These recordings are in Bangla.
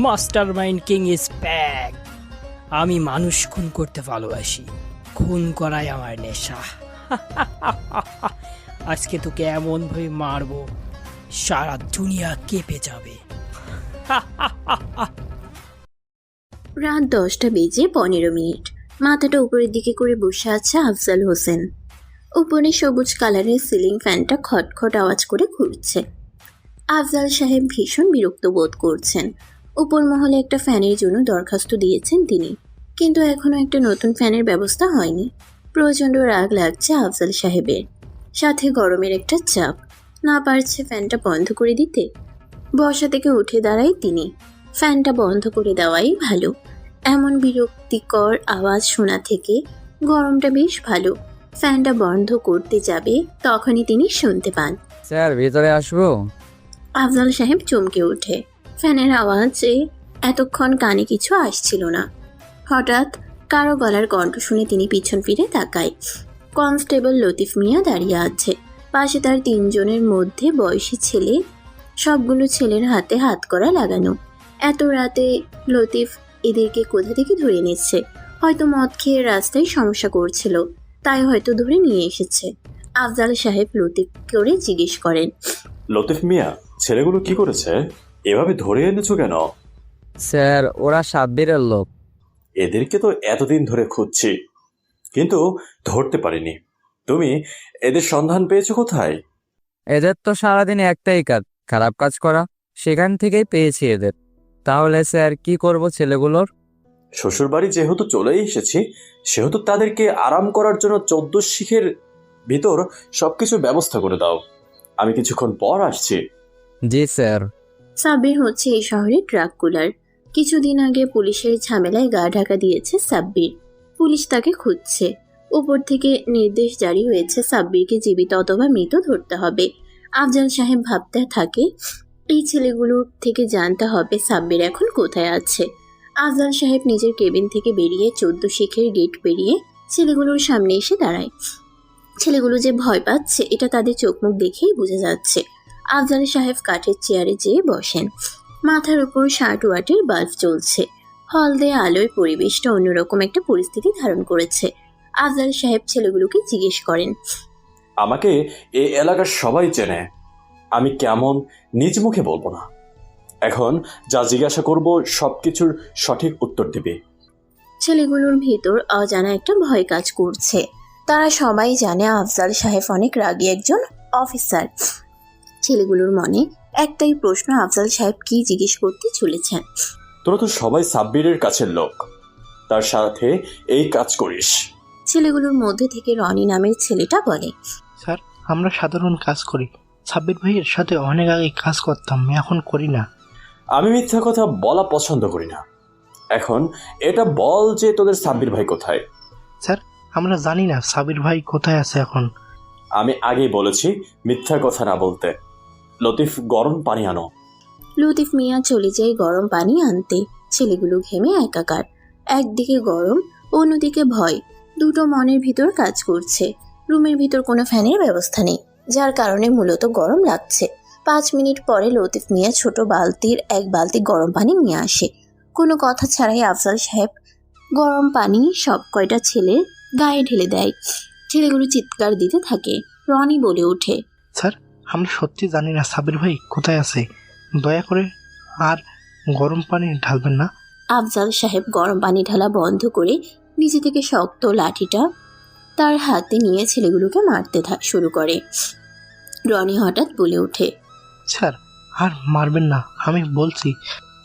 Master mind king is back. আমি মানুষ খুন করতে ভালোবাসি, খুন করাই আমার নেশা। আজকে তোকে এমন ভাবে মারবো সারা দুনিয়া কেঁপে যাবে। রাত 10:15 মাথাটা উপরের দিকে করে বসে আছে আফজাল হোসেন। উপরে সবুজ কালারের সিলিং ফ্যানটা খটখট আওয়াজ করে ঘুরছে। আফজাল সাহেব ভীষণ বিরক্ত বোধ করছেন। উপর মহলে একটা ফ্যানের জন্য দরখাস্ত দিয়েছেন তিনি, কিন্তু এখনো একটা নতুন ফ্যানের ব্যবস্থা হয়নি। প্রচণ্ড রাগ লাগছে আফজাল সাহেবের, সাথে গরমের একটা চাপ। না পারছে ফ্যানটা বন্ধ করে দিতে। বসা থেকে উঠে দাঁড়ায় তিনি। ফ্যানটা বন্ধ করে দেওয়াই ভালো। এমন বিরক্তিকর আওয়াজ শোনা থেকে গরমটা বেশ ভালো। ফ্যানটা বন্ধ করতে যাবে তখনই তিনি শুনতে পান, স্যার ভিতরে আসবো? আফজাল সাহেব চমকে ওঠে। ফ্যানের আওয়াজে এতক্ষণ কানে কিছু আসছিল না। হঠাৎ কারো গলার কণ্ঠ শুনে তিনি পিছন ফিরে তাকায়। কনস্টেবল লতিফ মিয়া দাঁড়িয়ে আছে। পাশে তার 3 জনের মধ্যে বয়সী ছেলে। সবগুলো ছেলের হাতে হাতকড়া লাগানো। এত রাতে লতিফ এদেরকে কোথা থেকে ধরে নিচ্ছে? হয়তো মদ খেয়ে রাস্তায় সমস্যা করছিল, তাই হয়তো ধরে নিয়ে এসেছে। আফজাল সাহেব লতিফ করে জিজ্ঞেস করেন, লতিফ মিয়া, ছেলেগুলো কি করেছে? এভাবে ধরে এনেছো কেন? স্যার ওরা সাব্বিরের লোক। এদেরকে তো এতদিন ধরে খুঁজছি, কিন্তু ধরতে পারিনি। তুমি এদের সন্ধান পেয়েছো কোথায়? এদের তো সারাদিন একটাই কাজ, খারাপ কাজ করা। সেখান থেকেই পেয়েছি এদের। তাহলে স্যার কি করব ছেলেগুলোর? শ্বশুর বাড়ি যেহেতু চলেই এসেছি, সেহেতু তাদেরকে আরাম করার জন্য 14 শিখের ভিতর সবকিছু ব্যবস্থা করে দাও। আমি কিছুক্ষণ পর আসছি। জি স্যার। সাব্বির হচ্ছে এই শহরের ড্রাগ কুলার। কিছুদিন আগে পুলিশের ঝামেলায় গা ঢাকা দিয়েছে সাব্বির। পুলিশ তাকে খুঁজছে। উপর থেকে নির্দেশ জারি হয়েছে সাব্বিরকে জীবিত অথবা মৃত ধরতে হবে। আফজাল সাহেব ভাবতে থাকে, এই ছেলেগুলো থেকে জানতে হবে সাব্বির এখন কোথায় আছে। আফজাল সাহেব নিজের কেবিন থেকে বেরিয়ে 14 শিখের গেট পেরিয়ে ছেলেগুলোর সামনে এসে দাঁড়ায়। ছেলেগুলো যে ভয় পাচ্ছে এটা তাদের চোখ মুখ দেখেই বোঝা যাচ্ছে। আফজাল সাহেব কাঠের চেয়ারে যেয়ে বসেন। মাথার উপর 60 ওয়াটের বাল্ব চলছে। হলদে আলোয় পরিবেশটা অন্যরকম একটা পরিস্থিতি ধারণ করেছে। আফজাল সাহেব ছেলেগুলোকে জিজ্ঞেস করেন, আমাকে এই এলাকার সবাই চেনে। আমি কেমন নিজ মুখে বলবো না। এখন যা জিজ্ঞাসা করব সবকিছুর সঠিক উত্তর দেবে। ছেলেগুলোর ভিতর অজানা একটা ভয় কাজ করছে। তারা সবাই জানে আফজাল সাহেব অনেক রাগী একজন অফিসার। ছেলেগুলোর মনে একটাই প্রশ্ন, আফজাল সাহেব কি জিজ্ঞেস করতে চলেছেন। তোরা তো সবাই সাব্বিরের কাছের লোক, তার সাথে এই কাজ করিস। ছেলেগুলোর মধ্যে থেকে রনি নামের ছেলেটা বলে, স্যার আমরা সাধারণ কাজ করি। সাব্বির ভাইয়ের সাথে অনেক আগে কাজ করতাম, এখন করি না। আমি মিথ্যা কথা বলা পছন্দ করি না। এখন এটা বল যে তোদের সাব্বির ভাই কোথায়? স্যার আমরা জানি না সাব্বির ভাই কোথায় আছে এখন। আমি আগেই বলেছি মিথ্যা কথা না বলতে। লতিফ, গরম পানি আনো। লতিফ মিয়া চলে যায় গরম পানি আনতে। ছেলেগুলো ঘেমে একাকার। একদিকে গরম, অন্যদিকে ভয়। দুটো মনের ভিতর কাজ করছে। রুমের ভিতর কোনো ফ্যানের ব্যবস্থা নেই, যার কারণে মূলত গরম লাগছে। 5 মিনিট পরে লতিফ মিয়া ছোট বালতির 1 বালতি গরম পানি নিয়ে আসে। কোনো কথা ছাড়াই আফজাল সাহেব গরম পানি সব কয়টা ছেলের গায়ে ঢেলে দেয়। ছেলেগুলো চিৎকার দিতে থাকে। রনি বলে ওঠে, স্যার আমরা সত্যি জানি না সাব্বির ভাই কোথায় আছে, দয়া করে আর গরম পানি ঢালবেন না। আফজাল সাহেব গরম পানি ঢালা বন্ধ করে নিচে থেকে শক্ত লাঠিটা তার হাতে নিয়ে ছেলেগুলোকে মারতে শুরু করে। রনি হঠাৎ বলে ওঠে, স্যার আর মারবেন না, আমি বলছি।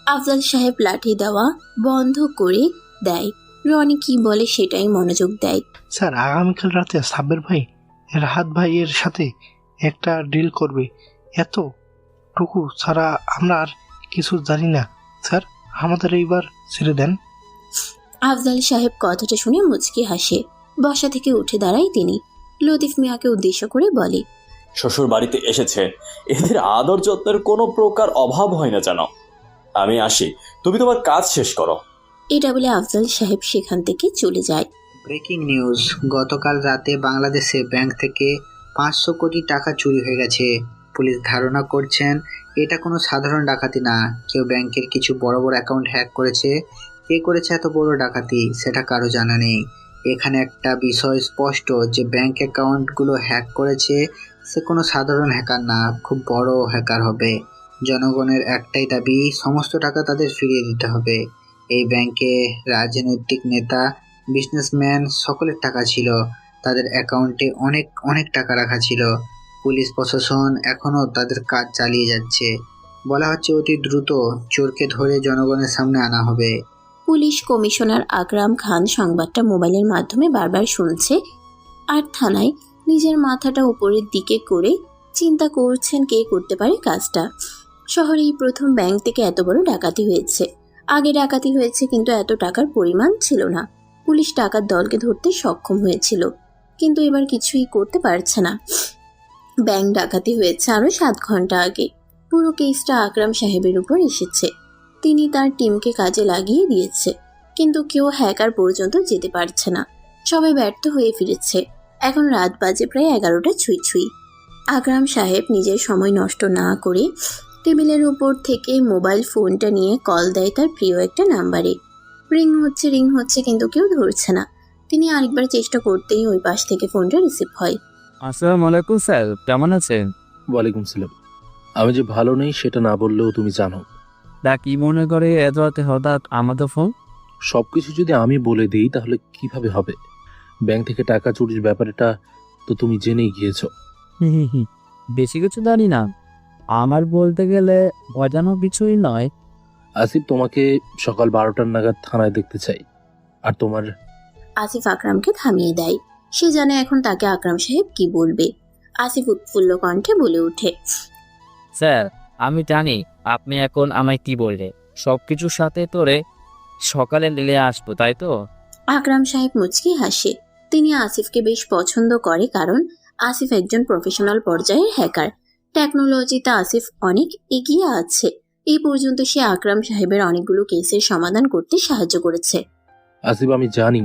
আফজাল সাহেব লাঠি দেওয়া বন্ধ করে দেয়। রনি কি বলে সেটাই মনোযোগ দেয়। স্যার আগামীকাল রাতে সাব্বির ভাই রাহাত ভাইয়ের সাথে একটা ডিল করবে, এতটুকু ছাড়া আমরা আর কিছু জানি না। স্যার আমাদের এইবার ছেড়ে দেন। আফজাল সাহেব কথাটা শুনে মুচকি হাসে। বসা থেকে উঠে দাঁড়ায় তিনি। লতিফ মিয়াকে উদ্দেশ্য করে বলে, শ্বশুর বাড়িতে এসেছে, এদের আদর যত্নের কোনো প্রকার অভাব হয় না জানো। আমি আসি, তুমি তোমার কাজ শেষ করো। এটা বলে আফজাল সাহেব সেখান থেকে চলে যায়। ব্রেকিং নিউজ, গতকাল রাতে বাংলাদেশে ব্যাংক থেকে 500 কোটি টাকা চুরি হয়ে গেছে। পুলিশ ধারণা করছেন এটা কোনো সাধারণ ডাকাতি না। কেউ ব্যাংকের কিছু বড় বড় অ্যাকাউন্ট হ্যাক করেছে। কে করেছে এত বড় ডাকাতি সেটা কারো জানা নেই। এখানে একটা বিষয় স্পষ্ট যে ব্যাংক অ্যাকাউন্টগুলো হ্যাক করেছে সে কোনো সাধারণ হ্যাকার না, খুব বড় হ্যাকার হবে। জনগণের একটাই দাবি, সমস্ত টাকা তাদের ফিরিয়ে দিতে হবে। এই ব্যাংকে রাজনৈতিক নেতা, বিজনেসম্যান সকলের টাকা ছিল। তাদের অ্যাকাউন্টে অনেক অনেক টাকা রাখা ছিল। পুলিশ প্রশাসন এখনও তাদের কাজ চালিয়ে যাচ্ছে। বলা হচ্ছে অতি দ্রুত চোরকে ধরে জনগণের সামনে আনা হবে। পুলিশ কমিশনার আকরাম খান সংবাদটা মোবাইলের মাধ্যমে বারবার শুনছে আর থানায় নিজের মাথাটা উপরের দিকে করে চিন্তা করছেন কে করতে পারে কাজটা। শহরে এই প্রথম ব্যাংক থেকে এত বড় ডাকাতি হয়েছে। আগে ডাকাতি হয়েছে কিন্তু এত টাকার পরিমাণ ছিল না। পুলিশ টাকার দলকে ধরতে সক্ষম হয়েছিল, কিন্তু এবার কিছুই করতে পারছে না। ব্যাংক ডাকাতি হয়েছে আরো 7 ঘন্টা আগে। পুরো কেসটা আকরাম সাহেবের উপর এসেছে। তিনি তার টিমকে কাজে লাগিয়ে দিয়েছে, কিন্তু কেউ হ্যাকার পর্যন্ত যেতে পারছে না। সবাই ব্যর্থ হয়ে ফিরেছে। এখন রাত বাজে প্রায় 11টা ছুঁই ছুঁই। আকরাম সাহেব নিজের সময় নষ্ট না করে টেবিলের উপর থেকে মোবাইল ফোনটা নিয়ে কল দেয় তার প্রিয় একটা নাম্বারে। রিং হচ্ছে কিন্তু কেউ ধরছে না। তিনি আরেকবার চেষ্টা করতেই ওই পাশ থেকে ফোনটা রিসিভ হয়। আসসালামু আলাইকুম স্যার, কেমন আছেন? ওয়ালাইকুম সালাম। আমি যে ভালো নেই সেটা না বললেও তুমি জানো। তা কি মনে করে এত রাতে হঠাৎ আমাদের ফোন? সবকিছু যদি আমি বলে দিই তাহলে কিভাবে হবে? ব্যাংক থেকে টাকা চুরির ব্যাপারটা তো তুমি জেনেই গিয়েছো। বেশি কিছু জানি না। আমার বলতে গেলে অজানা কিছুই নয়। আসিফ তোমাকে সকাল 12টার নাগাদ থানায় দেখতে চাই। আর তোমার আসিফ আকরামকে থামিয়ে দেয়। সে জানে এখন তাকে আকরাম সাহেব কি বলবে। আসিফ উৎফুল্ল কণ্ঠে বলে ওঠে, স্যার আমি জানি আপনি এখন আমায় কি বললে। সবকিছুর সাথে তোরে সকালে নিলে আসবো, তাই তো? আকরাম সাহেব মুচকি হাসে। তিনি আসিফকে বেশ পছন্দ করে, কারণ আসিফ একজন প্রফেশনাল পর্যায়ের হ্যাকার। টেকনোলজিতে আসিফ অনেক এগিয়ে আছে। এই পর্যন্ত সে আকরাম সাহেবের অনেকগুলো কেসের সমাধান করতে সাহায্য করেছে। আসিফ আমি জানি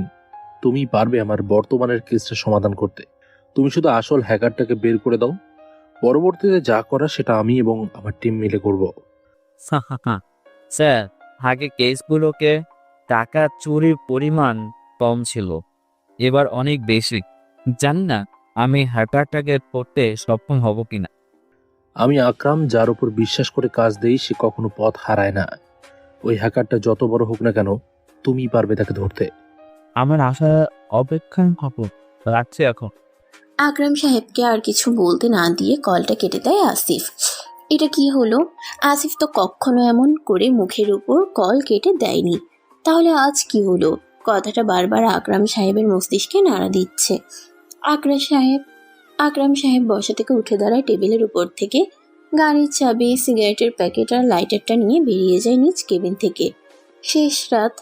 তুমি পারবে আমার বর্তমানের কেসটা সমাধান করতে। তুমি শুধু আসল হ্যাকারটাকে বের করে দাও। পরবর্তীতে যা করা সেটা আমি এবং আমার টিম মিলে করব। স্যার আগে কেসগুলোকে টাকা চুরির পরিমাণ কম ছিল, এবার অনেক বেশি। জানি না আমি হ্যাকারটাকে করতে সক্ষম হব কিনা। আমি আকরাম যার উপর বিশ্বাস করে কাজ দেই সে কখনো পথ হারায় না। ওই হ্যাকারটা যত বড় হোক না কেন তুমি পারবে তাকে ধরতে। আমার আশা অপেক্ষায় হব। রাখছি এখন। আকরাম সাহেবকে আর কিছু বলতে না দিয়ে কলটা কেটে দেয় আসিফ। এটা কি হলো? আসিফ তো কখনো এমন করে মুখের উপর কল কেটে দেয়নি। তাহলে আজ কি হলো? কথাটা বারবার আকরাম সাহেবের মস্তিষ্কে নাড়া দিচ্ছে। আকরাম সাহেব বসা থেকে উঠে দাঁড়ায় টেবিলের উপর থেকে। গাড়ির চাবি, সিগারেটের প্যাকেট আর লাইটারটা নিয়ে বেরিয়ে যায় নিজ কেবিন থেকে। শেষ রাত,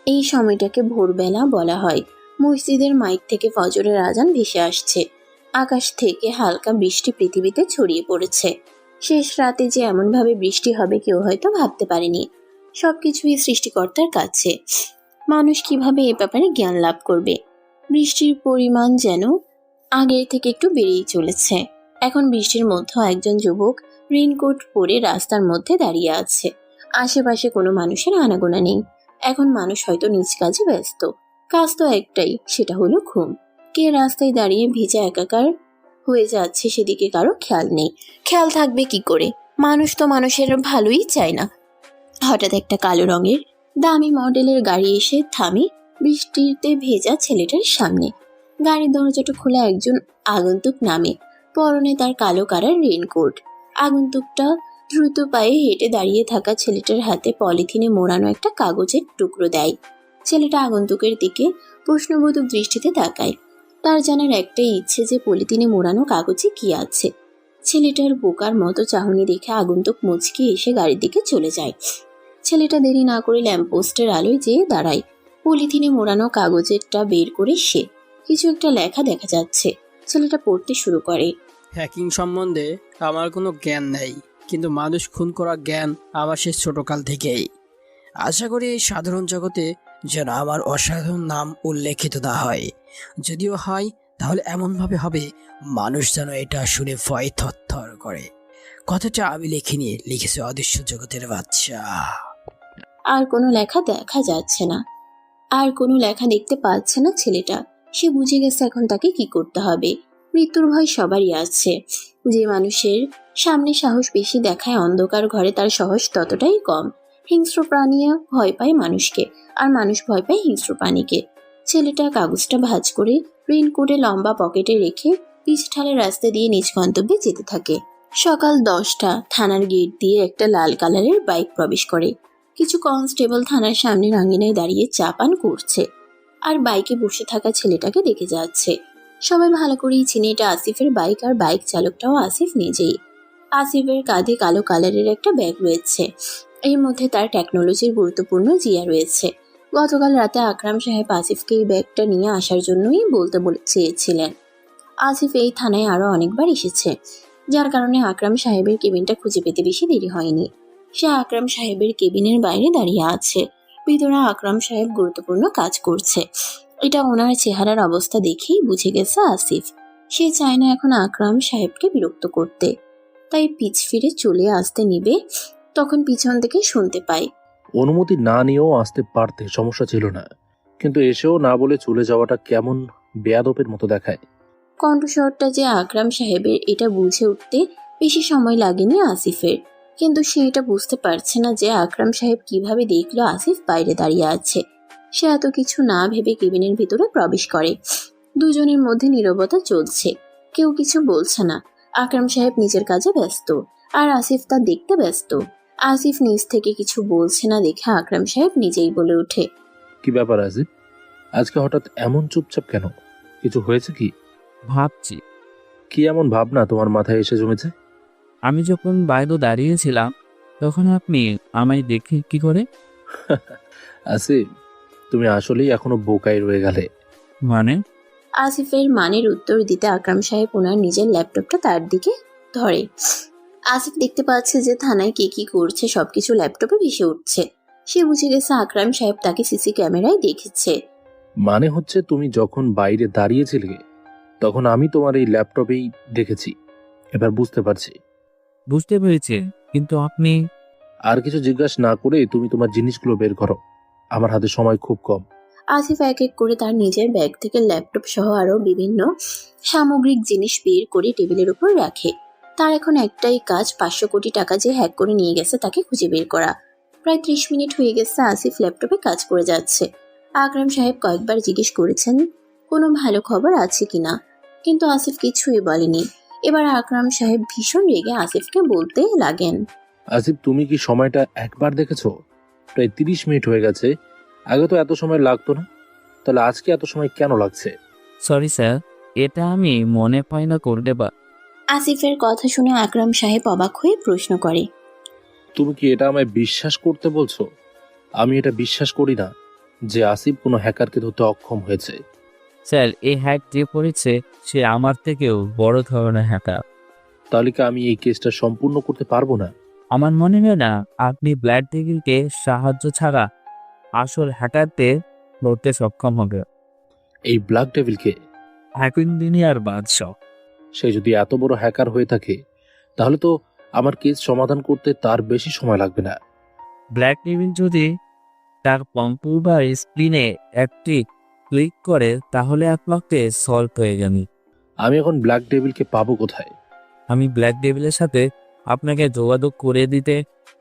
এই সময়টাকে ভোরবেলা বলা হয়। মসজিদের মাইক থেকে ফজরের আজান ভেসে আসছে। আকাশ থেকে হালকা বৃষ্টি পৃথিবীতে ছড়িয়ে পড়েছে। শেষ রাতে যে এমনভাবে বৃষ্টি হবে কেউ হয়তো ভাবতে পারেনি। সবকিছুই সৃষ্টিকর্তার কাছে। মানুষ কিভাবে এ ব্যাপারে জ্ঞান লাভ করবে? বৃষ্টির পরিমাণ যেন আগের থেকে একটু বেড়েই চলেছে। এখন বৃষ্টির মধ্যেও একজন যুবক রেইনকোট পরে রাস্তার মধ্যে দাঁড়িয়ে আছে। আশেপাশে কোনো মানুষের আনাগোনা নেই। এখন মানুষ হয়তো নিজ কাজে ব্যস্ত। কাজ তো একটাই, সেটা হলো ঘুম। কে রাস্তায় দাঁড়িয়ে ভিজে একাকার হয়ে যাচ্ছে সেদিকে কারো খেয়াল নেই। খেয়াল থাকবে কি করে? মানুষ তো মানুষের ভালোই চায় না। হঠাৎ একটা কালো রঙের দামি মডেলের গাড়ি এসে থামে বৃষ্টিতে ভেজা ছেলেটার সামনে। গাড়ির দরজাটা খোলা একজন আগন্তুক নামে। পরনে তার কালো কালার রেইনকোট। আগন্তুকটা দ্রুত পায়ে হেঁটে দাঁড়িয়ে থাকা ছেলেটার হাতে পলিথিনে মোড়ানো একটা কাগজের টুকরো দেয়। ছেলেটা আগন্তুকের দিকে প্রশ্নবোধক দৃষ্টিতে তাকায়। তার জানার একটাই ইচ্ছে যে পলিথিনে মোড়ানো কাগজে কি আছে। ছেলেটার বোকার মতো চাহনি দেখে আগন্তুক মুচকি এসে গাড়ির দিকে চলে যায়। ছেলেটা দেরি না করে ল্যাম্পপোস্টের আলোয় যেয়ে দাঁড়ায়। পলিথিনে মোড়ানো কাগজেরটা বের করে সে কিছু একটা লেখা দেখা যাচ্ছে। ছেলেটা পড়তে শুরু করে। হ্যাকিং সম্বন্ধে আমার কোনো জ্ঞান নেই, কিন্তু মানুষ খুন করা জ্ঞান আমার সে ছোটকাল থেকেই। আশা করি এই সাধারণ জগতে যেন আমার অসাধারণ নাম উল্লেখিত না হয়। যদিও হয় তাহলে এমনভাবে হবে মানুষ যেন এটা শুনে ভয় থরথর করে। কথাটা আমি লিখিনি, লিখেছে অদৃশ্য জগতের বাচ্চা। আর কোনো লেখা দেখা যাচ্ছে না, আর কোনো লেখা দেখতে পাচ্ছে না ছেলেটা। সে বুঝে গেছে এখন তাকে কি করতে হবে। মৃত্যুর ভয় সবারই আছে। যে মানুষের সামনে সাহস বেশি দেখায়, অন্ধকার ঘরে তার সাহস ততটাই কম। হিংস্র প্রাণীও ভয় পায় মানুষকে, আর মানুষ ভয় পায় হিংস্র প্রাণীকে। ছেলেটা কাগজটা ভাঁজ করে রেইনকোটে লম্বা পকেটে রেখে পিছঢালের রাস্তা দিয়ে নিজ গন্তব্যে যেতে থাকে। সকাল 10টা। থানার গেট দিয়ে একটা লাল কালারের বাইক প্রবেশ করে। কিছু কনস্টেবল থানার সামনের আঙ্গিনায় দাঁড়িয়ে চা পান করছে, আর বাইকে বসে থাকা ছেলেটাকে দেখে যাচ্ছে। সবাই ভালো করেই চিনে এটা আসিফের বাইক, আর বাইক চালকটাও আসিফ নিজেই। আসিফের কাঁধে কালো কালারের একটা ব্যাগ রয়েছে, এর মধ্যে তার টেকনোলজির গুরুত্বপূর্ণ জিয়া রয়েছে। গতকাল রাতে আকরাম সাহেব আসিফকে এই ব্যাগটা নিয়ে আসার জন্যই বলে চেয়েছিলেন। আসিফ এই থানায় আরো অনেকবার এসেছে, যার কারণে আকরাম সাহেবের কেবিনটা খুঁজে পেতে বেশি দেরি হয়নি। সে আকরাম সাহেবের কেবিনের বাইরে দাঁড়িয়ে আছে। ভিতরে আকরাম সাহেব গুরুত্বপূর্ণ কাজ করছে। এটা ওনার চেহারার অবস্থা দেখেই বুঝে গেছে আসিফ। সে চায় না এখন আকরাম সাহেবকে বিরক্ত করতে, তাই পিছ ফিরে চলে আসতে নিবে, তখন পিছন থেকে শুনতে পায়, অনুমতি না নিয়েও আসতে পারতে, সমস্যা ছিল না, কিন্তু এসেও না বলে চলে যাওয়াটা কেমন বেয়াদবের মতো দেখায়। কণ্ঠস্বরটা যে আকরাম সাহেবের, এটা বুঝে উঠতে বেশি সময় লাগেনি আসিফের। কিন্তু সে এটা বুঝতে পারছে না যে আকরাম সাহেব কিভাবে দেখলো আসিফ বাইরে দাঁড়িয়ে আছে। সে এত কিছু না ভেবে কেবিনের ভিতরে প্রবেশ করে। দুজনের মধ্যে নীরবতা চলছে, কেউ কিছু বলছে না। আকরাম সাহেব নিজের কাজে ব্যস্ত, আর আসিফ তা দেখতে ব্যস্ত। আসিফ নিজ থেকে কিছু বলছে না দেখে আকরাম সাহেব নিজেই বলে ওঠে, কি ব্যাপার আজিব, আজকে হঠাৎ এমন চুপচাপ কেন? কিছু হয়েছে কি? ভাবছি, কি এমন ভাবনা তোমার মাথায় এসে জমেছে? আমি যখন বাইরে দাঁড়িয়েছিলাম তখন আপনি আমায় দেখে কি করে? আসিফ, তুমি আসলেই এখনো বোকাই রয়ে গেলে। মানে? আসিফের মানের উত্তর দিতে আকরাম সাহেব ওনার নিজের ল্যাপটপটা তার দিকে ধরে। আসিফ দেখতে পাচ্ছে যে থানায় কে কি করছে সবকিছু ল্যাপটপে ভেসে উঠছে। সে বুঝে গেছে আকরাম সাহেব তাকে সিসি ক্যামেরায় দেখেছে। মানে হচ্ছে তুমি যখন বাইরে দাঁড়িয়েছিলে তখন আমি তোমার এই ল্যাপটপেই দেখেছি। এবার বুঝতে পারছি। বুঝতে পেরেছি, কিন্তু আপনি... আর কিছু জিজ্ঞাসা না করে তুমি তোমার জিনিসগুলো বের করো, আমার হাতে সময় খুব কম। আসিফ এক এক করে তার নিজের ব্যাগ থেকে ল্যাপটপ সহ আরো বিভিন্ন সামগ্রিক জিনিস বের করে টেবিলের উপর রাখে। তার এখন একটাই কাজ, 500 কোটি টাকা যে হ্যাক করে নিয়ে গেছে তাকে খুঁজে বের করা। প্রায় 30 মিনিট হয়ে গেছে আসিফ ল্যাপটপে কাজ করে যাচ্ছে। আকরাম সাহেব কয়েকবার জিজ্ঞেস করেছেন কোনো ভালো খবর আছে কিনা, কিন্তু আসিফ কিছুই বলেনি। এবার আকরাম সাহেব ভীষণ রেগে আসিফকে বলতে লাগেন, আসিফ, তুমি কি সময়টা একবার দেখেছো? প্রায় 30 মিনিট হয়ে গেছে। আগে তো এত সময় লাগতো না, তাহলে আজকে এত সময় কেন লাগছে? সরি স্যার, এটা আমি মনে পাই না করতে বা... আসিফের কথা শুনে আকরাম সাহেব অবাক হয়ে প্রশ্ন করে, তুমি কি এটা আমায় বিশ্বাস করতে বলছো? আমি এটা বিশ্বাস করি না যে আসিফ কোনো হ্যাকারকে ধরতে অক্ষম হয়েছে। স্যার, এই হ্যাক যে করেছে সে আমার থেকেও বড় ধরনের হ্যাকার। তাহলে কি আমি এই কেসটা সম্পূর্ণ করতে পারবো না? আমার মনে হয় না আপনি ব্ল্যাক টেবিলকে সাহায্য ছাড়া আসল হ্যাকারদের ধরতে সক্ষম হবে। এই ব্ল্যাক ডেভিলকে? হ্যাকিং দুনিয়ার বাদশা। সে যদি এত বড় হ্যাকার হয়ে থাকে তাহলে তো আমার কেস সমাধান করতে তার বেশি সময় লাগবে না। ব্ল্যাক টেবিল যদি তার কম্পিউটার স্ক্রিনে একটি ক্লিক করে তাহলে আপনাকে সলভ হয়ে যাবে। আমি এখন ব্ল্যাক ডেভিলকে পাবো কোথায়? আমি ব্ল্যাক টেবিলের সাথে আপনাকে যোগাযোগ করে দিতে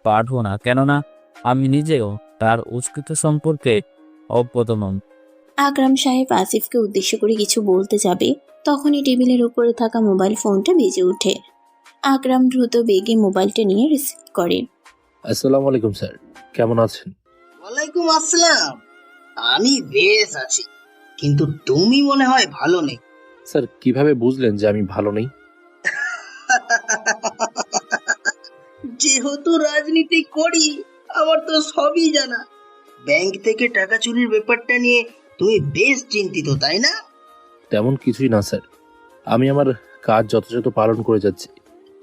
পারবো না, কেননা আমি নিজেও তার অস্তিত্ব সম্পর্কে অবগত নন। আকরাম সাহেব আসিফকে উদ্দেশ্য করে কিছু বলতে যাবে, তখনই টেবিলের উপরে থাকা মোবাইল ফোনটা বেজে ওঠে। আকরাম দ্রুত বেগে মোবাইলটা নিয়ে রিসিভ করে। আসসালামু আলাইকুম স্যার, কেমন আছেন? ওয়ালাইকুম আসসালাম। আমি বেশ আছি, কিন্তু তুমি মনে হয় ভালো নেই। স্যার, কিভাবে বুঝলেন যে আমি ভালো নেই? যেহেতু রাজনীতি করি আমার তো সবই জানা। ব্যাংক থেকে টাকা চুরির ব্যাপারটা নিয়ে তুমি বেশ চিন্তিত, তাই না? তেমন কিছুই না স্যার, আমি আমার কাজ যথাযথ পালন করে যাচ্ছি।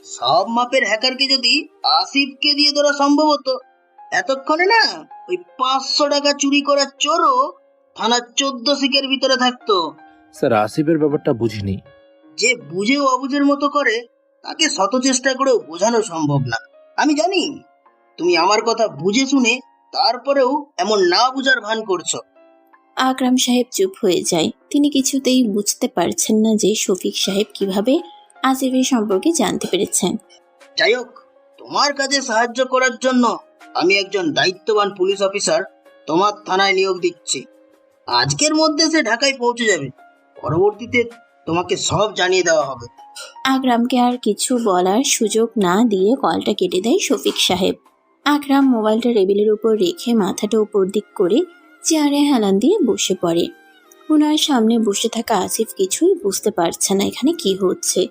সব মাপের হ্যাকারকে যদি আসিফকে দিয়ে ধরা সম্ভব হতো, এতক্ষণে না ওই 500 টাকা চুরি করার চোরও থানার 14 শিকের ভিতরে থাকতো। স্যার, আসিফের ব্যাপারটা বুঝিনি। যে বুঝে অবুঝের মতো করে তাকে শত চেষ্টা করেও বোঝানো সম্ভব না। আমি জানি তুমি আমার কথা বুঝে শুনে তারপরেও এমন না বুঝার ভান করছো। আকরাম সাহেব চুপ হয়ে যায়। তিনি কিছুতেই বুঝতে পারছেন না যে শফিক সাহেব কিভাবে আসিফের সম্পর্কে জানতে পেরেছেন। যাই হোক, তোমার কাজে সাহায্য করার জন্য আমি একজন দায়িত্ববান পুলিশ অফিসার তোমার থানায় নিয়োগ দিচ্ছি। আজকের মধ্যে সে ঢাকায় পৌঁছে যাবে। পরবর্তীতে তোমাকে সব জানিয়ে দেওয়া হবে। আকরামকে আর কিছু বলার সুযোগ না দিয়ে কলটা কেটে দেয় শফিক সাহেব। আকরাম মোবাইলটা টেবিলের উপর রেখে মাথাটা উপর দিক করে চেয়ারে হেলান দিয়ে বসে পড়ে। ওনার সামনে বসে থাকা আসিফ কিছুই বুঝতে পারছে না এখানে কি হচ্ছে।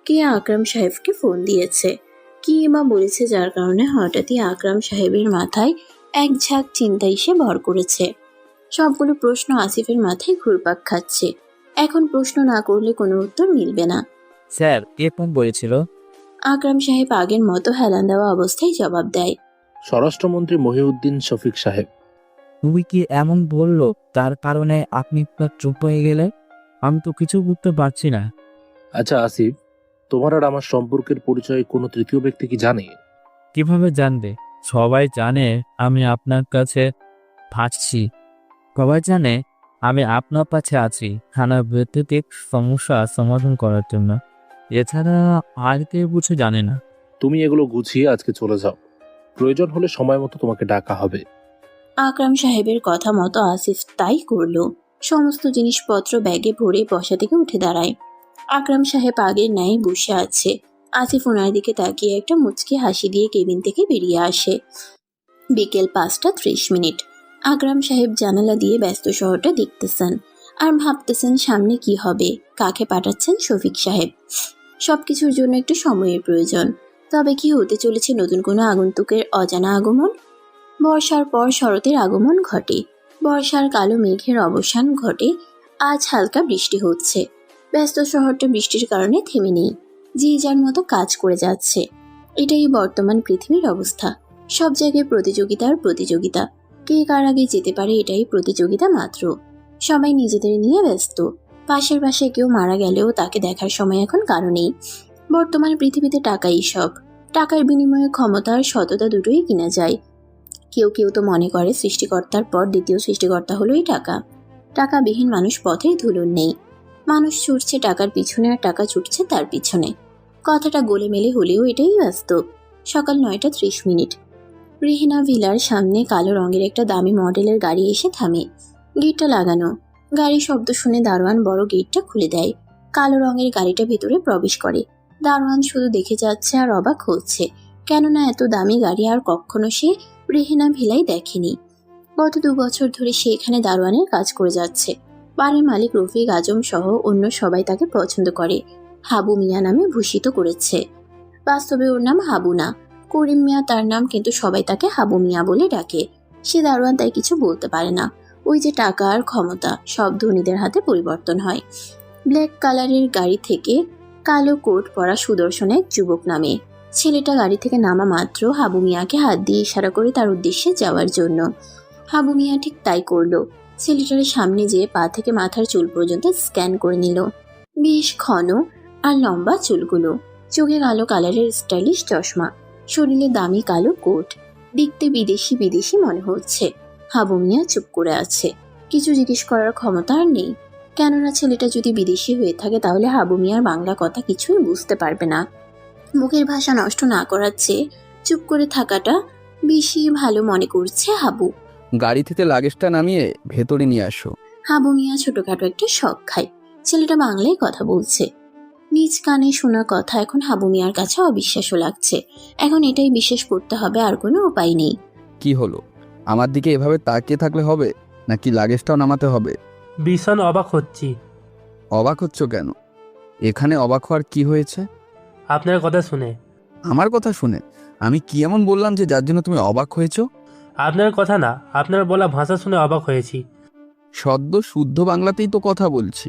কে আকরাম সাহেবকে ফোন দিয়েছে, কি বা বলেছে যার কারণে হঠাৎই আকরাম সাহেবের মাথায় এক ঝাঁক চিন্তা এসে ভর করেছে। সবগুলো প্রশ্ন আসিফের মাথায় ঘুরপাক খাচ্ছে। এখন প্রশ্ন না করলে কোনো উত্তর মিলবে না। স্যার কে ফোন বলেছিল? আকরাম সাহেব আগের মতো হেলান দেওয়া অবস্থায় জবাব দেয়। স্বরাষ্ট্রমন্ত্রী মহিউদ্দিন শফিক সাহেব। তুমি কি এমন বললো তার কারণে আপনি চুপ হয়ে গেলে? আমি তো কিছু বুঝতে পারছি না। আচ্ছা আসিফ, তোমার আর আমার সম্পর্কের পরিচয় কোনো তৃতীয় ব্যক্তি কি জানে? কিভাবে জানবে? সবাই জানে আমি আপনার কাছে ভাসছি। সবাই জানে আমি আপনার কাছে আছি থানার বৈদ্যুতিক সমস্যা সমাধান করার জন্য। এছাড়া আর কেউ কিছু জানে না। তুমি এগুলো গুছিয়ে আজকে চলে যাও। প্রয়োজন হলে সময় মতো তোমাকে ডাকা হবে। আকরাম সাহেবের কথা মতো আসিফ তাই করলো। সমস্ত জিনিসপত্র ব্যাগে ভরে বসা থেকে উঠে দাঁড়ায়। আকরাম সাহেব আগের ন্যায় বসে আছে। আসিফ ওনার দিকে তাকিয়ে একটা মুচকি হাসি দিয়ে কেবিন থেকে বেরিয়ে আসে। বিকেল 5:30। আকরাম সাহেব জানালা দিয়ে ব্যস্ত শহরটা দেখতেছেন আর ভাবতেছেন সামনে কি হবে, কাকে পাঠাচ্ছেন শফিক সাহেব। সবকিছুর জন্য একটু সময়ের প্রয়োজন। তবে কি হতে চলেছে নতুন কোনো আগন্তুকের অজানা আগমন? বর্ষার পর শরতের আগমন ঘটে। বর্ষার কালো মেঘের অবসান ঘটে। আজ হালকা বৃষ্টি হচ্ছে। ব্যস্ত শহরটা বৃষ্টির কারণে থেমে নেই। যে যার মতো কাজ করে যাচ্ছে। এটাই বর্তমান পৃথিবীর অবস্থা। সব জায়গায় প্রতিযোগিতার প্রতিযোগিতা। কে কার আগে যেতে পারে এটাই প্রতিযোগিতা মাত্র। সবাই নিজেদের নিয়ে ব্যস্ত। পাশের পাশে কেউ মারা গেলেও তাকে দেখার সময় এখন কারো নেই। বর্তমান পৃথিবীতে টাকাই সব। টাকার বিনিময়ে ক্ষমতা আর সততা দুটোই কিনা যায়। কেউ কেউ তো মনে করে সৃষ্টিকর্তার পর দ্বিতীয় সৃষ্টিকর্তা হলো এই টাকা। টাকাবিহীন মানুষ পথেই ধুলুন নেই। মানুষ ছুটছে টাকার পিছনে আর টাকা ছুটছে তার পিছনে। কথাটা গোলেমেলে হলেও এটাই বাস্তব। সকাল 9:30। রেহিনা ভিলার সামনে কালো রঙের একটা দামি মডেলের গাড়ি এসে থামে। গেটটা লাগানো। গাড়ির শব্দ শুনে দারোয়ান বড় গেটটা খুলে দেয়। কালো রঙের গাড়িটা ভেতরে প্রবেশ করে। দারোয়ান শুধু দেখে যাচ্ছে আর অবাক হচ্ছে, কেননা এত দামি গাড়ি আর কখনো সে রেহিনা ভিলাই দেখেনি। গত 2 বছর ধরে সে এখানে দারোয়ানের কাজ করে যাচ্ছে। বাড়ির মালিক রফিক আজম সহ অন্য সবাই তাকে পছন্দ করে। হাবু মিয়া নামে ভূষিত করেছে। বাস্তবে ওর নাম হাবু না, করিম মিয়া তার নাম, কিন্তু সবাই তাকে হাবু মিয়া বলে ডাকে। সে দারোয়ান তাই কিছু বলতে পারে না। ওই যে টাকা আর ক্ষমতা সব ধনীদের হাতে পরিবর্তন হয়। ব্ল্যাক কালারের গাড়ি থেকে কালো কোট পরা সুদর্শন এক যুবক নামে। ছেলেটা গাড়ি থেকে নামা মাত্র হাবু মিয়াকে হাত দিয়ে ইশারা করে তার উদ্দেশ্যে যাওয়ার জন্য। হাবু মিয়া ঠিক তাই করলো। ছেলেটার সামনে যেয়ে পা থেকে মাথার চুল পর্যন্ত স্ক্যান করে নিল। বেশ ঘন আর লম্বা চুলগুলো, চোখে কালো কালারের স্টাইলিশ চশমা, শরীরে দামি কালো কোট। দেখতে বিদেশি বিদেশি মনে হচ্ছে। হাবু মিয়া চুপ করে আছে। কিছু জিজ্ঞেস করার ক্ষমতা আর নেই, কেননা ছেলেটা যদি বিদেশি হয়ে থাকে তাহলে হাবু মিয়ার বাংলা কথা কিছুই বুঝতে পারবে না। মুখের ভাষা নষ্ট না করার চেয়ে চুপ করে থাকাটা বেশি ভালো মনে করছে হাবু। গাড়ি থেকে লাগেজটা নামিয়ে ভেতরে নিয়ে আসো। হাবু মিয়া ছোটখাটো একটা শখ খায়। ছেলেটা বাংলায় কথা বলছে। নিজ কানে শোনা কথা এখন হাবু মিয়ার কাছে অবিশ্বাস্য লাগছে। এখন এটাই বিশ্বাস করতে হবে, আর কোনো উপায় নেই। কি হলো? আমার দিকে এভাবে তাকিয়ে থাকলে হবে নাকি লাগেজটাও নামাতে হবে? ভীষণ অবাক হচ্ছি। অবাক হচ্ছ কেন? এখানে অবাক হওয়ার কি হয়েছে? আপনার কথা শুনে। আমার কথা শুনে? আমি কি এমন বললাম যে যার জন্য তুমি অবাক হয়েছো? আপনার কথা না, আপনার বলা ভাষা শুনে অবাক হয়েছি। সদ্য শুদ্ধ বাংলাতেই তো কথা বলছি।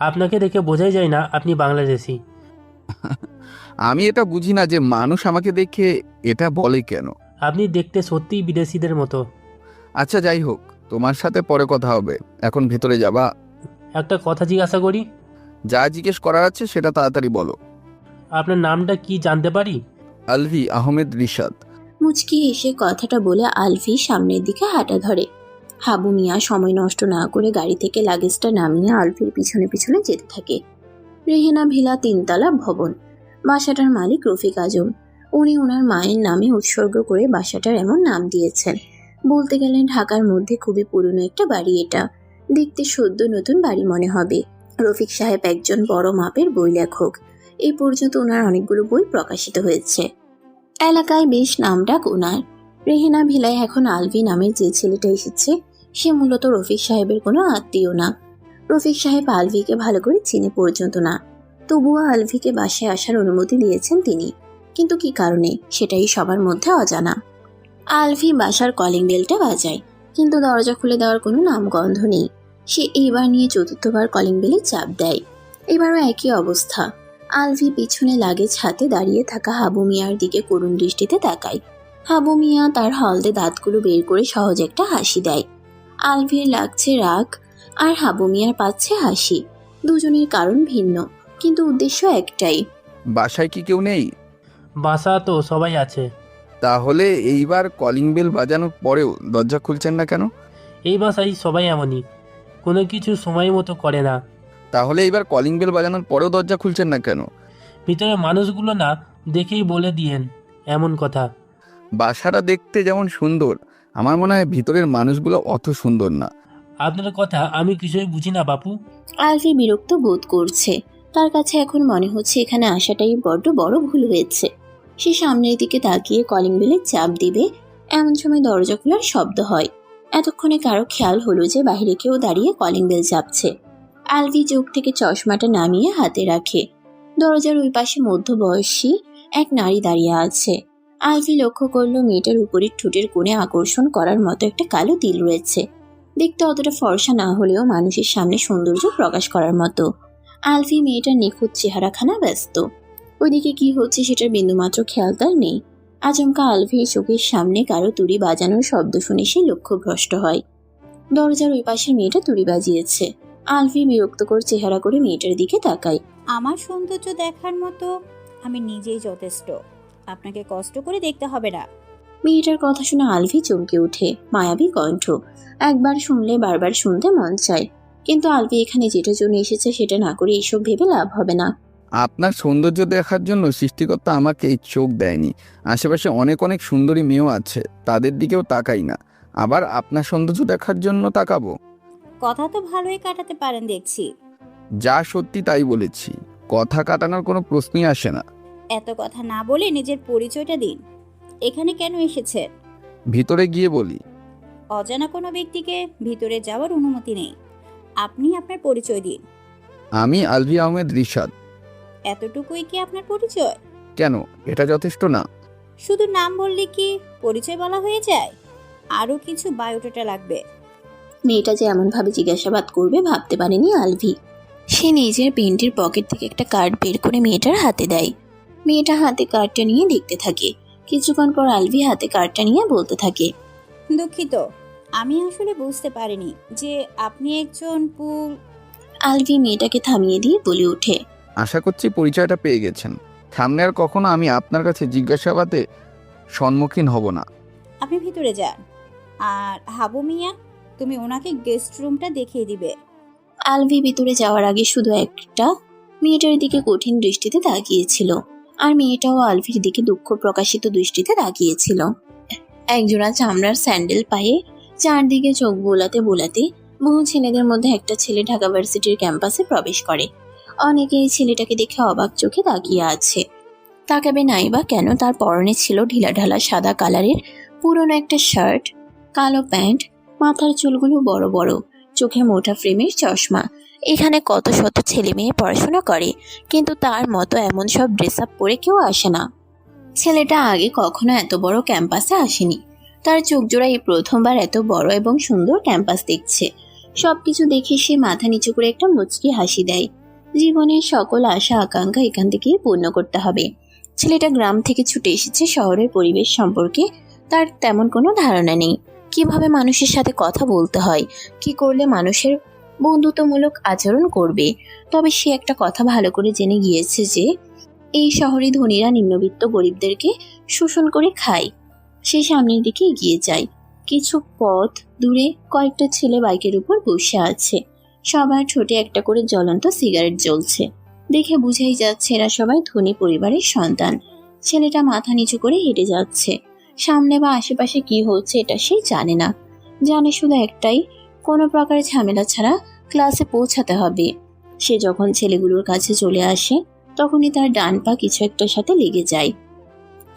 আপনাকে দেখে বোঝাই যায় না আপনি বাংলাদেশি। আমি এটা বুঝি না যে মানুষ আমাকে দেখে এটা বলে কেন। আপনি দেখতে সত্যিই বিদেশিদের মতো। আচ্ছা যাই হোক, তোমার সাথে পরে কথা হবে। এখন ভেতরে যাবা? একটা কথা জিজ্ঞাসা করি। যা জিজ্ঞেস করার আছে সেটা তাড়াতাড়ি বলো। আপনার নামটা কি জানতে পারি? আলভি আহমেদ রিশাদ। মুচকি এসে কথাটা বলে আলভি সামনের দিকে হাঁটা ধরে। হাবু মিয়া সময় নষ্ট না করে গাড়ি থেকে লাগেজটা নামিয়ে আলভির পিছনে পিছনে যেতে থাকে। রেহেনা ভিলা 3 তলা ভবন। বাসাটার মালিক রফিক আজম। উনি ওনার মায়ের নামে উৎসর্গ করে বাসাটার এমন নাম দিয়েছেন। বলতে গেলে ঢাকার মধ্যে খুবই পুরনো একটা বাড়ি এটা। দেখতে সদ্য নতুন বাড়ি মনে হবে। রফিক সাহেব একজন বড় মাপের বই লেখক। এই পর্যন্ত ওনার অনেকগুলো বই প্রকাশিত হয়েছে। এলাকায় বেশ নামডাক ওনার। রেহেনা ভিলায় এখন আলভি নামের যে ছেলেটা এসেছে সে মূলত রফিক সাহেবের কোনো আত্মীয় না। রফিক সাহেব আলভিকে ভালো করে চিনে পর্যন্ত না, তবুও আলভিকে বাসায় আসার অনুমতি দিয়েছেন তিনি। কিন্তু কি কারণে সেটাই সবার মধ্যে অজানা। আলভি বাসার কলিং বেলটা বাজায়, কিন্তু দরজা খুলে দেওয়ার কোনো নামগন্ধ নেই। সে এইবার নিয়ে 4র্থবার কলিং বেলে চাপ দেয়। এবারও একই অবস্থা। আলভি পিছনে লাগেজ হাতে দাঁড়িয়ে থাকা হাবু মিয়ার দিকে করুণ দৃষ্টিতে তাকায়। হাবু মিয়া তার হলদে দাঁতগুলো বের করে সহজ একটা হাসি দেয়। আলভির লাগছে রাগ আর হাবু মিয়ার পাচ্ছে হাসি। দুজনের কারণ ভিন্ন, কিন্তু উদ্দেশ্য একটাই। বাসায় কি কেউ নেই? বাসা তো সবাই আছে। তাহলে এইবার কলিং বেল বাজানোর পরেও দরজা খুলছেন না কেন? এই বাসায় সবাই এমনই, কোনো কিছু সময় মতো করে না। তাহলে এইবার কলিং বেল বাজানোর পরেও দরজা খুলছেন না কেন? ভিতরে মানুষগুলো না দেখেই বলে দিয়েন এমন কথা। বাসাটা দেখতে যেমন সুন্দর, আমার মনে হয় ভিতরের মানুষগুলো অত সুন্দর না। আপনার কথা আমি কিছুই বুঝি না বাপু। আলভি বিরক্ত বোধ করছে। তার কাছে এখন মনে হচ্ছে এখানে আসাটাই বড্ড বড় ভুল হয়েছে। সে সামনের দিকে তাকিয়ে কলিং বেলে চাপ দিবে, এমন সময় দরজা খোলার শব্দ হয়। এতক্ষণে কারো খেয়াল হলো যে বাইরে কেউ দাঁড়িয়ে কলিং বেল চাপছে। আলভি চোখ থেকে চশমাটা নামিয়ে হাতে রাখে। দরজার ওই পাশে মধ্যবয়সী এক নারী দাঁড়িয়ে আছে। আলভি লক্ষ্য করলো মেয়েটার উপরের ঠোঁটের কোণে আকর্ষণ করার মতো একটা কালো তিল রয়েছে। দেখতে অতটা ফর্সা না হলেও মানুষের সামনে সৌন্দর্য প্রকাশ করার মতো। আলভি মেয়েটার নিখুঁত চেহারাখানা ব্যস্ত। ওইদিকে কি হচ্ছে সেটার বিন্দুমাত্র খেয়াল তার নেই। আচমকা আলভির চোখের সামনে কারো তুড়ি বাজানোর শব্দ শুনে সে লক্ষ্যভ্রষ্ট হয়। দরজার ওই পাশের মেয়েটা তুড়ি বাজিয়েছে। আলভি বিরক্তকর চেহারা করে মেয়েটার দিকে তাকায়। আমার সৌন্দর্য দেখার মতো আমি নিজেই যথেষ্ট, আপনাকে কষ্ট করে দেখতে হবে না। মেয়েটার কথা শুনে আলভি চমকে ওঠে। মায়াবী কণ্ঠ, একবার শুনলে বারবার শুনতে মন চায়। কিন্তু আলভি এখানে যেটার জন্য এসেছে সেটা না করে এইসব ভেবে লাভ হবে না। আপনার সৌন্দর্য দেখার জন্য সৃষ্টিকর্তা আমাকে এই চোখ দেয়নি। আশেপাশে অনেক অনেক সুন্দরী মেয়েও আছে, তাদের দিকেও তাকাই না। আবার আপনার সৌন্দর্য দেখার জন্য তাকাবো? কথা তো ভালোই কাটাতে পারেন দেখছি। যা সত্যি তাই বলেছি, কথা কাটানোর কোনো প্রশ্নই আসে না। এত কথা না বলে নিজের পরিচয়টা দিন। এখানে কেন এসেছেন? ভিতরে গিয়ে বলি। অজানা কোনো ব্যক্তিকে ভিতরে যাওয়ার অনুমতি নেই। আপনি আপনার পরিচয় দিন। আমি আলভি আহমেদ রিশাদ। এতটুকুই কি আপনার পরিচয়? কেন, এটা যথেষ্ট না? শুধু নাম বললে কি পরিচয় বলা হয়ে যায়? আরও কিছু বায়োডাটা লাগবে। মেয়েটা যে এমনভাবে জিজ্ঞাসাবাদ করবে ভাবতে পারেনি আলভি। সে নিজের প্যান্টের পকেট থেকে একটা কার্ড বের করে মেয়েটার হাতে দেয়। মেয়েটা হাতে কার্ডটা নিয়ে দেখতে থাকে। কিছুক্ষণ পর আলভি হাতে কার্ডটা নিয়ে বলতে থাকে, দুঃখিত, আমি আসলে বুঝতে পারিনি যে আপনি একজন আলভি মেয়েটাকে থামিয়ে দিয়ে বলে ওঠে, আশা করছি পরিচয়টা পেয়ে গেছেন। সামনে আর কখনো আমি আপনার কাছে জিজ্ঞাসাবাদে সম্মুখীন হব না। আপনি ভিতরে যান। আর হাবু মিয়া, তুমি ওনাকে গেস্ট রুমটা দেখিয়ে দিবে। আলভি ভিতরে যাওয়ার আগে শুধু একটা মেয়েটার দিকে কঠিন দৃষ্টিতে তাকিয়েছিল, আর মেয়েটাও আলভির দিকে দুঃখ প্রকাশিত দৃষ্টিতে তাকিয়েছিল। একজোড়া চামড়ার স্যান্ডেল পায়ে চারদিকে চোখ বোলাতে বোলাতে বহু ছেলেদের মধ্যে একটা ছেলে ঢাকা ভার্সিটির ক্যাম্পাসে প্রবেশ করে। অনেকে এই ছেলেটাকে দেখে অবাক চোখে তাকিয়ে আছে। তাকাবে নাই বা কেন, তার পরনে ছিল ঢিলাঢালা সাদা কালারের পুরনো একটা শার্ট, কালো প্যান্ট, মাথার চুলগুলো বড় বড়, চোখে মোটা ফ্রেমের চশমা। এখানে কত শত ছেলে মেয়ে পড়াশোনা করে, কিন্তু তার মতো এমন সব ড্রেস আপ পরে কেউ আসে না। ছেলেটা আগে কখনো এত বড় ক্যাম্পাসে আসেনি। তার চোখ জোড়া এই প্রথমবার এত বড় এবং সুন্দর ক্যাম্পাস দেখছে। সবকিছু দেখে সে মাথা নিচু করে একটা মুচকি হাসি দেয়। জীবনের সকল আশা আকাঙ্ক্ষা এখান থেকেই পূর্ণ করতে হবে। ছেলেটা গ্রাম থেকে ছুটে এসেছে শহরের পরিবেশ সম্পর্কে তার তেমন কোনো ধারণা নেই। কিভাবে মানুষের সাথে কথা বলতে হয়, কি করলে মানুষের বন্ধুত্বমূলক আচরণ করবে। তবে সে একটা কথা ভালো করে জেনে গিয়েছে যে এই শহরে ধনীরা নিম্নবিত্ত গরিবদেরকে শোষণ করে খায়। সে সামনের দিকে এগিয়ে যায়। কিছু পথ দূরে কয়েকটা ছেলে বাইকের উপর বসে আছে। সবার ঠোঁটে একটা করে জ্বলন্ত সিগারেট জ্বলছে। দেখে বুঝাই যাচ্ছে এরা সবাই ধনী পরিবারের সন্তান। ছেলেটা মাথা নিচু করে হেঁটে যাচ্ছে। সামনে বা আশেপাশে কি হচ্ছে এটা সে জানে না। জানে শুধু একটাই, কোনো প্রকার ঝামেলা ছাড়া ক্লাসে পৌঁছাতে হবে। সে যখন ছেলেগুলোর কাছে চলে আসে তখনই তার ডান পা কিছু একটার সাথে লেগে যায়।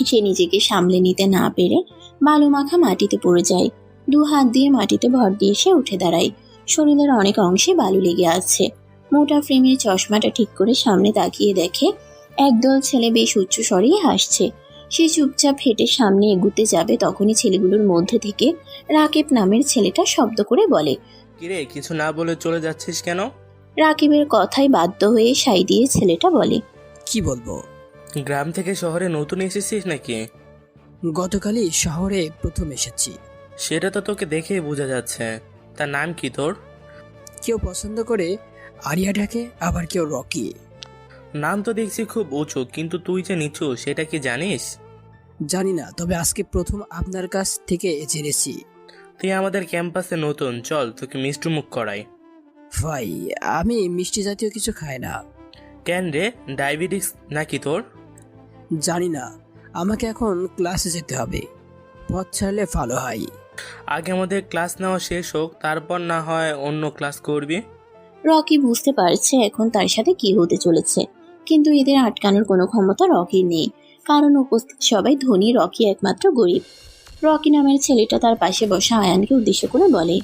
সে নিজেকে সামলে নিতে না পেরে বালু মাখা মাটিতে পড়ে যায়। 2 হাত দিয়ে মাটিতে ভর দিয়ে সে উঠে দাঁড়ায়। শরীরের অনেক অংশে বালু লেগে আছে। মোটা ফ্রেমের চশমাটা ঠিক করে সামনে তাকিয়ে দেখে একদল ছেলে বেশ উচ্চ স্বরেই হাসছে। সে চুপচাপ হেঁটে সামনে এগুতে যাবে তখনই ছেলেগুলোর মধ্যে থেকে রাকিব নামের ছেলেটা শব্দ করে বলে, কিরে, কিছু না বলে চলে যাচ্ছিস কেন? রাকিবের কথায় বাধ্য হয়ে সাই দিয়ে ছেলেটা বলে, কি বলবো? গ্রাম থেকে শহরে নতুন এসেছিস নাকি? গতকালই শহরে প্রথম এসেছি। সেটা তো তোকে দেখেই বোঝা যাচ্ছে। তার নাম কি তোর? কেউ পছন্দ করে আরিয়া ডাকে, আবার কেউ রকি। নাম তো দেখছি খুব উঁচু, কিন্তু তুই যে নিচু সেটা কি জানিস? জানি না, তবে আজকে প্রথম আপনার কাছ থেকে জেনেছি। তুই আমাদের ক্যাম্পাসে নতুন, চল তোকে মিষ্টিমুখ করাই। ভাই, আমি মিষ্টি জাতীয় কিছু খাই না। কেন রে, ডায়াবেটিস নাকি তোর? জানি না, আমাকে এখন ক্লাসে যেতে হবে। পথ ছাড়লে ভালো হয়। আগে আমাদের ক্লাস নেওয়া শেষ হোক, তারপর না হয় অন্য ক্লাস করবি। রকি বুঝতে পারছে এখন তার সাথে কি হতে চলেছে, কিন্তু এদের আটকানোর কোনো ক্ষমতা রকির নেই, কারণ উপস্থিত সবাই ধনী, রকি একমাত্র গরিব। রকি নামের ছেলেটা তার পাশে বসা আয়ানকে উদ্দেশ্য করে বলে,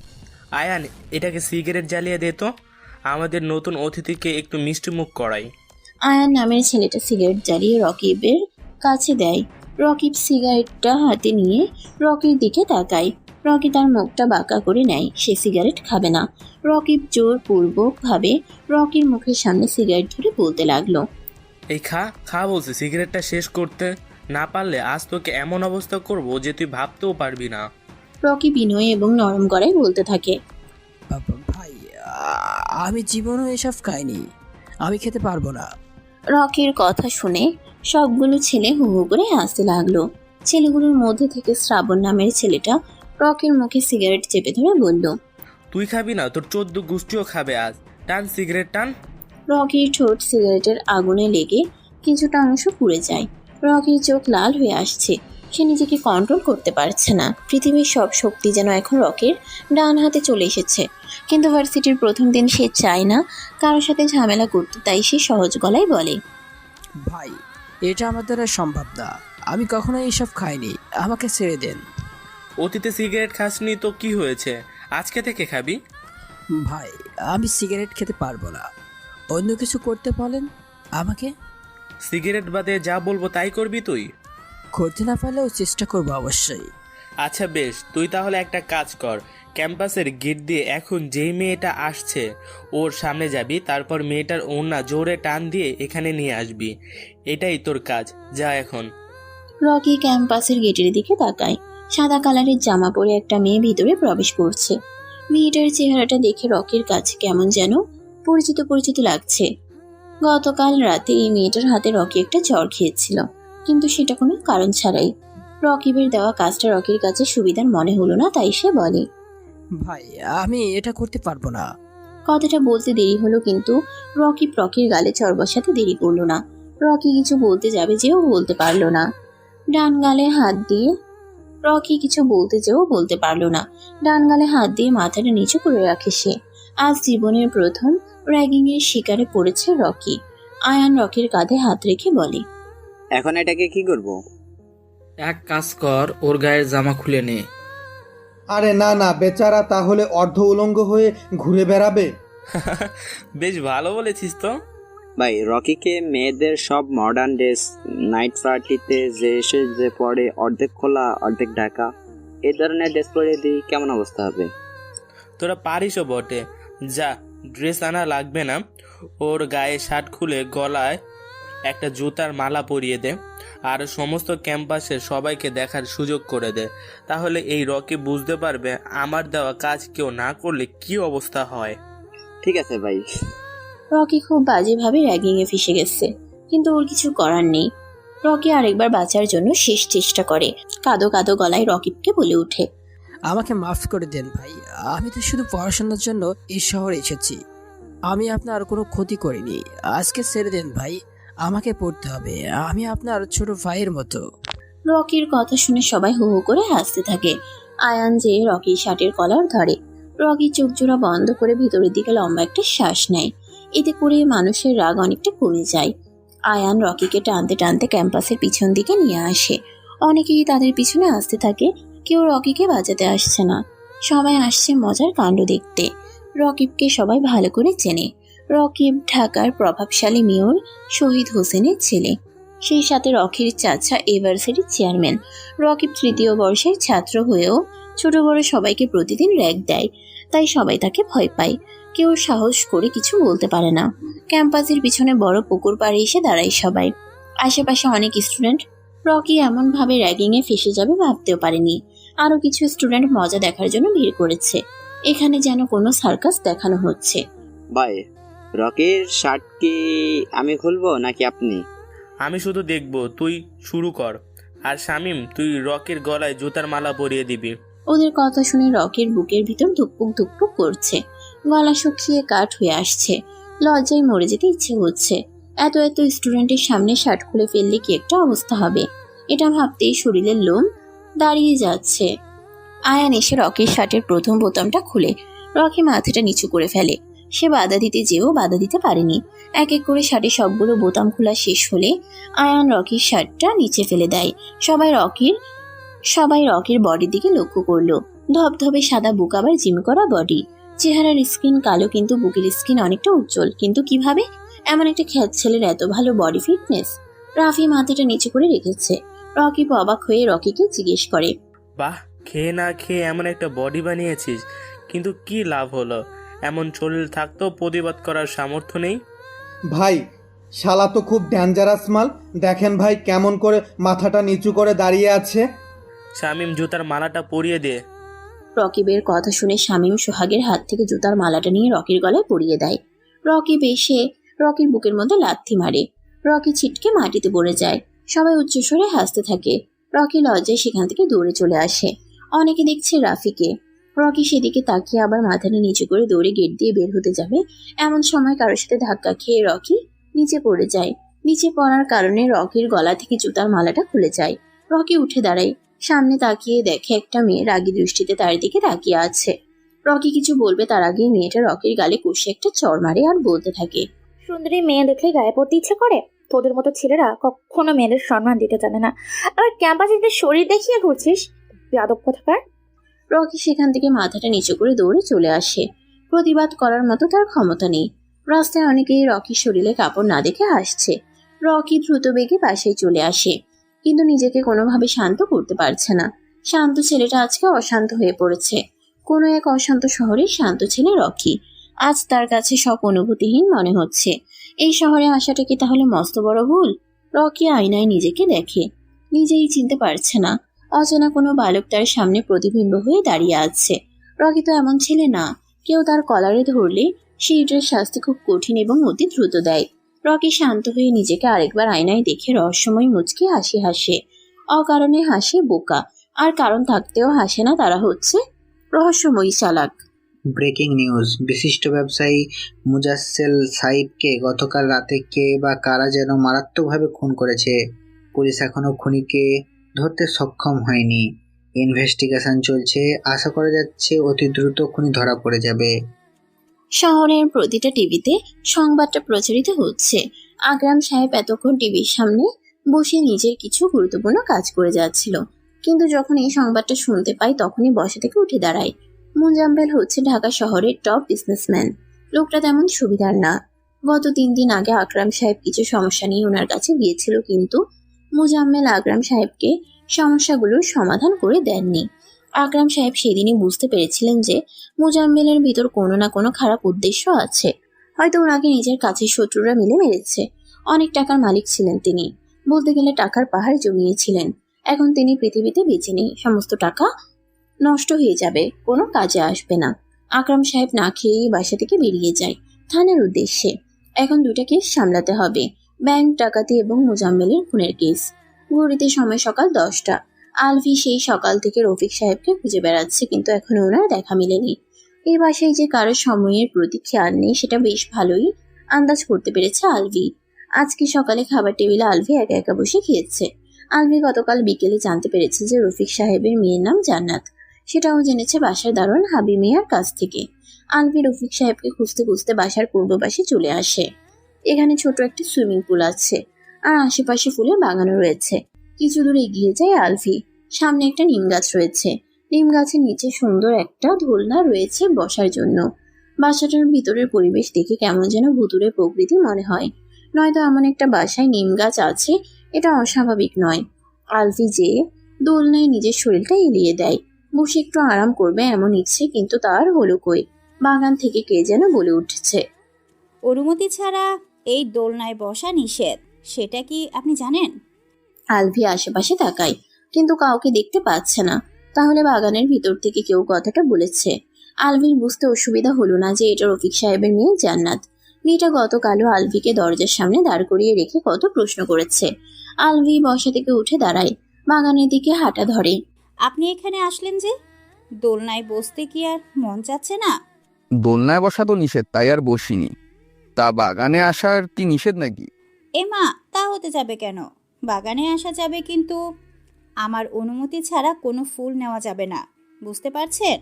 আয়ান, এটাকে সিগারেট জ্বালিয়ে দে তো, আমাদের নতুন অতিথিকে একটু মিষ্টিমুখ করাই। আয়ান নামের ছেলেটা সিগারেট জ্বালিয়ে রকিবের কাছে দেয়। রকিব সিগারেটটা হাতে নিয়ে রকির দিকে তাকায়। রকি তার মুখটা বাঁকা করে নেয়, সে সিগারেট খাবে না। রকিব জোরপূর্বক ভাবে রকির মুখের সামনে সিগারেট ধরে বলতে লাগলো, এই খা খা বলছি, সিগারেটটা শেষ করতে না পারলে আজ তোকে এমন অবস্থা করব যে তুই ভাবতেও পারবি না। রকি বিনয় এবং নরম গলায় বলতে থাকে, ভাই, আমি জীবনও এসব খাইনি, আমি খেতে পারবো না। রকির কথা শুনে সবগুলো ছেলে হু হু করে হাসতে লাগলো। ছেলেগুলোর মধ্যে থেকে শ্রাবণ নামের ছেলেটা রকির মুখে সিগারেট চেপে ধরে বলল, তুই খাবি না, তোর 14 গোষ্ঠীও খাবে আজ। টান সিগারেট টান। রকির ঠোঁট সিগারেটের আগুনে লেগে কিছুটা অংশ পুড়ে যায়। রকির চোখ লাল হয়ে আসছে। সে নিজেকে কন্ট্রোল করতে পারছে না। পৃথিবীর সব শক্তি যেন এখন রকির ডান হাতে চলে এসেছে। কিন্তু ভার্সিটির প্রথম দিন সে চায় না কারোর সাথে ঝামেলা করতে, তাই সে সহজ গলায় বলে, ভাই, এটা আমার দ্বারা সম্ভব না, আমি কখনোই এসব খাইনি, আমাকে ছেড়ে দেন। অতীতে সিগারেট খাসনি তো কি হয়েছে, আজকে থেকে খাবি? ভাই, আমি সিগারেট খেতে পারবো না, অন্য কিছু করতে বলেন আমাকে। সিগারেট বাদে যা বলবো তাই করবি তুই? করতে না পারলেও চেষ্টা করবো অবশ্যই। আচ্ছা বেশ, তুই তাহলে একটা কাজ কর, ক্যাম্পাসের গেট দিয়ে এখন যেই মেয়েটা আসছে ওর সামনে যাবি, তারপর মেয়েটার ওড়না জোরে টান দিয়ে এখানে নিয়ে আসবি। এটাই তোর কাজ, যা এখন। রকি ক্যাম্পাসের গেটের দিকে তাকায়। সাদা কালারের জামা পরে একটা মেয়ে ভিতরে প্রবেশ করছে। মেয়েটার চেহারাটা দেখে রকির কাছে কেমন যেন পরিচিত পরিচিত লাগছে। গতকাল রাতে এই মেয়েটার হাতে রকি একটা চড় খেয়েছিল, কিন্তু সেটা কোনো কারণ ছাড়াই। রকিবের দেওয়া কাজটা রকির কাছে সুবিধার মনে হলো না, তাই সে বলে, ভাই, আমি এটা করতে পারবো না। কথাটা বলতে দেরি হলো, কিন্তু রকির গালে চড় বসাতে দেরি করলো না। রকি কিছু বলতে যাবে যেও বলতে পারলো না। ডান গালে হাত দিয়ে মাথাটা নিচু করে রাখে সে। আজ জীবনের প্রথম র্যাগিং এর শিকারে পড়েছে রকি। আয়ান রকির কাঁধে হাত রেখে বলে, এখন এটাকে কি করব? এক কাজ কর, ওর গায়ের জামা খুলে নে। আরে না না, বেচারা তাহলে অর্ধ উলঙ্গ হয়ে ঘুরে বেড়াবে। বেশ ভালো বলেছিস তো ভাই, রকিকে মেয়েদের সব মডার্ন ড্রেস, নাইট পার্টিতে যে পরে অর্ধেক খোলা অর্ধেক ঢাকা, এই ধরনের ড্রেস পরে দিই, কেমন অবস্থা হবে? তোরা পারিসও বটে, যা, ড্রেস আনা লাগবে না। ওর গায়ে শার্ট খুলে গলায় একটা জুতার মালা পরিয়ে দে, আর সমস্ত ক্যাম্পাসের সবাইকে দেখার সুযোগ করে দে। তাহলে এই রকি বুঝতে পারবে আমার দেওয়া কাজ কেউ না করলে কি অবস্থা হয়। ঠিক আছে ভাই। রকি খুব বাজেভাবে র্যাগিং এ ফেসে গেছে। কিন্তু ওর কিছু করার নেই। রকি আরেকবার বাঁচার জন্য শেষ চেষ্টা করে। কাঁদো কাঁদো গলায় রকিবকে বলে ওঠে, আমাকে মাফ করে দেন ভাই, আমি তো শুধু পড়াশোনার জন্য এই শহরে এসেছি। আমি আপনার কোনো ক্ষতি করিনি, আজকে ছেড়ে দেন ভাই, আমাকে পড়তে হবে, আমি আপনার ছোট ভাইয়ের মতো। রকির কথা শুনে সবাই হু হু করে হাসতে থাকে। আয়ান যে রকির শার্টের কলার ধরে। রকি চোখ জোড়া বন্ধ করে ভিতরের দিকে লম্বা একটা শ্বাস নেয়। এতে করে মানুষের রাগ অনেকটা কমে যায়। আয়ান রকিকে টানতে টানতে ক্যাম্পাসের পিছন দিকে নিয়ে আসে। অনেকেই তাদের পিছনে আসতে থাকে, কেউ রকিকে বাঁচাতে আসছে না, সবাই আসছে মজার কাণ্ড দেখতে। রকিবকে সবাই ভালো করে চেনে। রকিব ঢাকার প্রভাবশালী মেয়র শহীদ হোসেনের ছেলে, সেই সাথে রকির চাচা ইউনিভার্সিটির চেয়ারম্যান। রকিব তৃতীয় বর্ষের ছাত্র হয়েও ছোট বড় সবাইকে প্রতিদিন র্যাগ দেয়, তাই সবাই তাকে ভয় পায়। কেউ সাহস করে কিছু বলতে পারে না। ক্যাম্পাসের পিছনে বড় পুকুর পাড়ে এসে দাঁড়ায় সবাই। আশেপাশে অনেক স্টুডেন্ট। রকি এমনভাবে র্যাগিংয়ে ফেসে যাবে ভাবতেও পারেনি। আরও কিছু স্টুডেন্ট মজা দেখার জন্য ভিড় করেছে। এখানে যেন কোনো সার্কাস দেখানো হচ্ছে। ভাই, রকির শার্ট কি আমি খুলবো নাকি আপনি? আমি শুধু দেখবো, তুই শুরু কর। আর শামিম, তুই রকির গলায় জুতার মালা পরিয়ে দিবি। ওদের কথা শুনে রকির বুকের ভিতর ধুকপুক ধুকপুক করছে, গলা শুকিয়ে কাঠ হয়ে আসছে। লজ্জায় মরে যেতে ইচ্ছে হচ্ছে। এত এত স্টুডেন্টের সামনে শার্ট খুলে ফেললে কি একটা অবস্থা হবে, এটা ভাবতেই শরীরের লোম দাঁড়িয়ে যাচ্ছে। আয়ান এসে রকির শার্টের প্রথম বোতামটা খুলে রকি মাথাটা নিচু করে ফেলে। সে বাধা দিতে যেও বাধা দিতে পারেনি। এক এক করে শার্টের সবগুলো বোতাম খোলা শেষ হলে আয়ান রকির শার্টটা নিচে ফেলে দেয়। সবাই রকির বডির দিকে লক্ষ্য করলো। ধবধবে সাদা বুক, আবার জিম করা বডি। চেহারার স্কিন কালো, কিন্তু বুকের স্কিন অনেকটা উজ্জ্বল। কিন্তু কিভাবে এমন একটা খ্যাত ছেলের এত ভালো বডি ফিটনেস? রাফি মাথাটা নিচু করে রেখেছে। রকি অবাক হয়ে রকিকে জিজ্ঞেস করে, বাহ, খেয়ে না খেয়ে এমন একটা বডি বানিয়েছিস, কিন্তু কি লাভ হলো? এমন শরীর থাকতেও প্রতিবাদ করার সামর্থ্য নেই। ভাই, শালা তো খুব ডেঞ্জারাস মাল। দেখেন ভাই কেমন করে মাথাটা নিচু করে দাঁড়িয়ে আছে। শামিম, জুতার মালাটা পরিয়ে দে। রকিবের কথা শুনে শামীম সোহাগের হাত থেকে জুতার মালাটা নিয়ে রকির গলায় পরিয়ে দেয়। রকিব এসে রকির বুকের মধ্যে লাথি মারে। রকি ছিটকে মাটিতে পড়ে যায়। সবাই উচ্চস্বরে হাসতে থাকে। রকি লজ্জায় সেখান থেকে দৌড়ে চলে আসে। অনেকে দেখছে রাফিকে। রকি সেদিকে তাকিয়ে আবার মাথাটা নিচু করে দৌড়ে গেট দিয়ে বের হতে যাবে, এমন সময় কারোর সাথে ধাক্কা খেয়ে রকি নিচে পড়ে যায়। নিচে পড়ার কারণে রকির গলা থেকে জুতার মালাটা খুলে যায়। রকি উঠে দাঁড়ায়, সামনে তাকিয়ে দেখে একটা মেয়ে রাগী দৃষ্টিতে তার দিকে তাকিয়ে আছে। রকি কিছু বলবে তার আগে মেয়েটা রকির গালে কষে একটা চড় মারে আর বলতে থাকে, সুন্দরী মেয়ে দেখলে গায়ে পড়তে ইচ্ছে করে? তোদের মতো ছেলেরা কখনো মেয়েদের সম্মান দিতে জানে না, আবার ক্যাম্পাসে শরীর দেখিয়ে ঘুরছিস, যাদব কোথাকার। রকি সেখান থেকে মাথাটা নিচু করে দৌড়ে চলে আসে। প্রতিবাদ করার মতো তার ক্ষমতা নেই। রাস্তায় অনেকেই রকির শরীরে কাপড় না দেখে হাসছে। রকি দ্রুত বেগে বাসায় চলে আসে, কিন্তু নিজেকে কোনোভাবে শান্ত করতে পারছে না। শান্ত ছেলেটা আজকে অশান্ত হয়ে পড়েছে। কোনো এক অশান্ত শহরে শান্ত ছেলে রকি। আজ তার কাছে সব অনুভূতিহীন মনে হচ্ছে। এই শহরে আসাটা কি তাহলে মস্ত বড় ভুল? রকি আয়নায় নিজেকে দেখে, নিজেই চিনতে পারছে না। অচেনা কোনো বালক তার সামনে প্রতিবিম্ব হয়ে দাঁড়িয়ে আছে। রকি তো এমন ছেলে না। কেউ তার কলারে ধরলে সেইটার শাস্তি খুব কঠিন এবং অতি দ্রুত দেয়। রকি শান্ত হয়ে নিজেকে আরেকবার আয়নায় দেখে রহস্যময় মুচকি হাসি হাসে। অকারণে হাসে বোকা, আর কারণ থাকতেও হাসে না তারা হচ্ছে রহস্যময়ী চালাক। ব্রেকিং নিউজ, বিশিষ্ট ব্যবসায়ী মুজাসসেল সাইদকে গতকাল রাতে কে বা কারা যেন মারাত্মকভাবে খুন করেছে। পুলিশ এখনো খুনিকে ধরতে সক্ষম হয়নি। ইনভেস্টিগেশন চলছে, আশা করা যাচ্ছে অতি দ্রুত খুনি ধরা পড়ে যাবে। শহরের প্রতিটা টিভিতে সংবাদটা প্রচারিত হচ্ছে। আকরাম সাহেব এতক্ষণ টিভির সামনে বসে নিজের কিছু গুরুত্বপূর্ণ কাজ করে যাচ্ছিল, কিন্তু যখন এই সংবাদটা শুনতে পাই তখনই বসা থেকে উঠে দাঁড়ায়। মুজাম্মেল হচ্ছে ঢাকা শহরের টপ বিজনেসম্যান। লোকটা তেমন সুবিধার না। গত 3 দিন আগে আকরাম সাহেব কিছু সমস্যা নিয়ে ওনার কাছে গিয়েছিল, কিন্তু মুজাম্মেল আকরাম সাহেবকে সমস্যাগুলোর সমাধান করে দেননি। আকরাম সাহেব সেদিনই বুঝতে পেরেছিলেন যে মুজাম্মেলের ভিতর কোনো না কোনো খারাপ উদ্দেশ্য আছে। হয়তো ওনাকে নিজের কাছের শত্রুরা মিলে মেরেছে। অনেক টাকার মালিক ছিলেন তিনি, বলতে গেলে টাকার পাহাড় জমিয়েছিলেন। এখন তিনি পৃথিবীতে বেঁচে নেই, সমস্ত টাকা নষ্ট হয়ে যাবে, কোনো কাজে আসবে না। আকরাম সাহেব না খেয়েই বাসা থেকে বেরিয়ে যায় থানার উদ্দেশ্যে। এখন 2টা কেস সামলাতে হবে। ব্যাংক ডাকাতি এবং মোজাম্মেলের খুনের কেস। ঘড়িতে সময় সকাল 10টা। আলভি সেই সকাল থেকে রফিক সাহেবকে খুঁজে বেড়াচ্ছে, কিন্তু এখনো ওনার দেখা মেলেনি। এই বাসায় যে কারো সময়ের প্রতি খেয়াল নেই সেটা বেশ ভালোই আন্দাজ করতে পেরেছে আলভি। আজকে সকালে খাবার টেবিলে আলভি একা একা বসে খেয়েছে। আলভি গতকাল বিকেলে জানতে পেরেছে যে রফিক সাহেবের মেয়ের নাম জান্নাত। সেটাও জেনেছে বাসার দারোয়ান হাবি মিয়ার কাছ থেকে। আলভি রফিক সাহেবকে খুঁজতে খুঁজতে বাসার পূর্ব পাশে চলে আসে। এখানে ছোট একটা সুইমিং পুল আছে আর আশেপাশে ফুলের বাগানও রয়েছে। কিছু দূর এগিয়ে যায় আলভি। সামনে একটা নিম গাছ রয়েছে। নিম গাছের নিচে সুন্দর একটা দোলনা রয়েছে বসার জন্য। বাসাটার ভিতরের পরিবেশ দেখে কেমন যেন ভুতুরে প্রকৃতি মনে হয়। নয়তো এমন একটা বাসায় নিম গাছ আছে, এটা অস্বাভাবিক নয়। আলভি যে দোলনায় নিজের শরীরটা এলিয়ে দেয়, বসে একটু আরাম করবে এমন ইচ্ছে, কিন্তু তার হলো কই। বাগান থেকে কে যেন বলে উঠছে, অনুমতি ছাড়া এই দোলনায় বসা নিষেধ। সেটা কি আপনি জানেন? আলভি আশেপাশে তাকায়, কিন্তু কাউকে দেখতে পাচ্ছে না। তাহলে বাগানের ভিতর থেকে কেউ কথাটা বলেছে। আলভির বুঝতে অসুবিধা হলো না যে এটা রফিক সাহেবের মেয়ে জান্নাত। মেয়েটা গতকালও আলভিকে দরজার সামনে দাঁড় করিয়ে রেখে কত প্রশ্ন করেছে। আলভি বসা থেকে উঠে দাঁড়ায়, বাগানের দিকে হাঁটা ধরে। আপনি এখানে আসলেন যে? দোলনায় বসতে কি আর মন চাচ্ছে না? দোলনায় বসা তো নিষেধ, তাই আর বসিনি। তা বাগানে আসার কি নিষেধ নাকি? এমা, তা হতে যাবে কেন? বাগানে আসা যাবে, কিন্তু আমার অনুমতি ছাড়া কোনো ফুল নেওয়া যাবে না, বুঝতে পারছেন?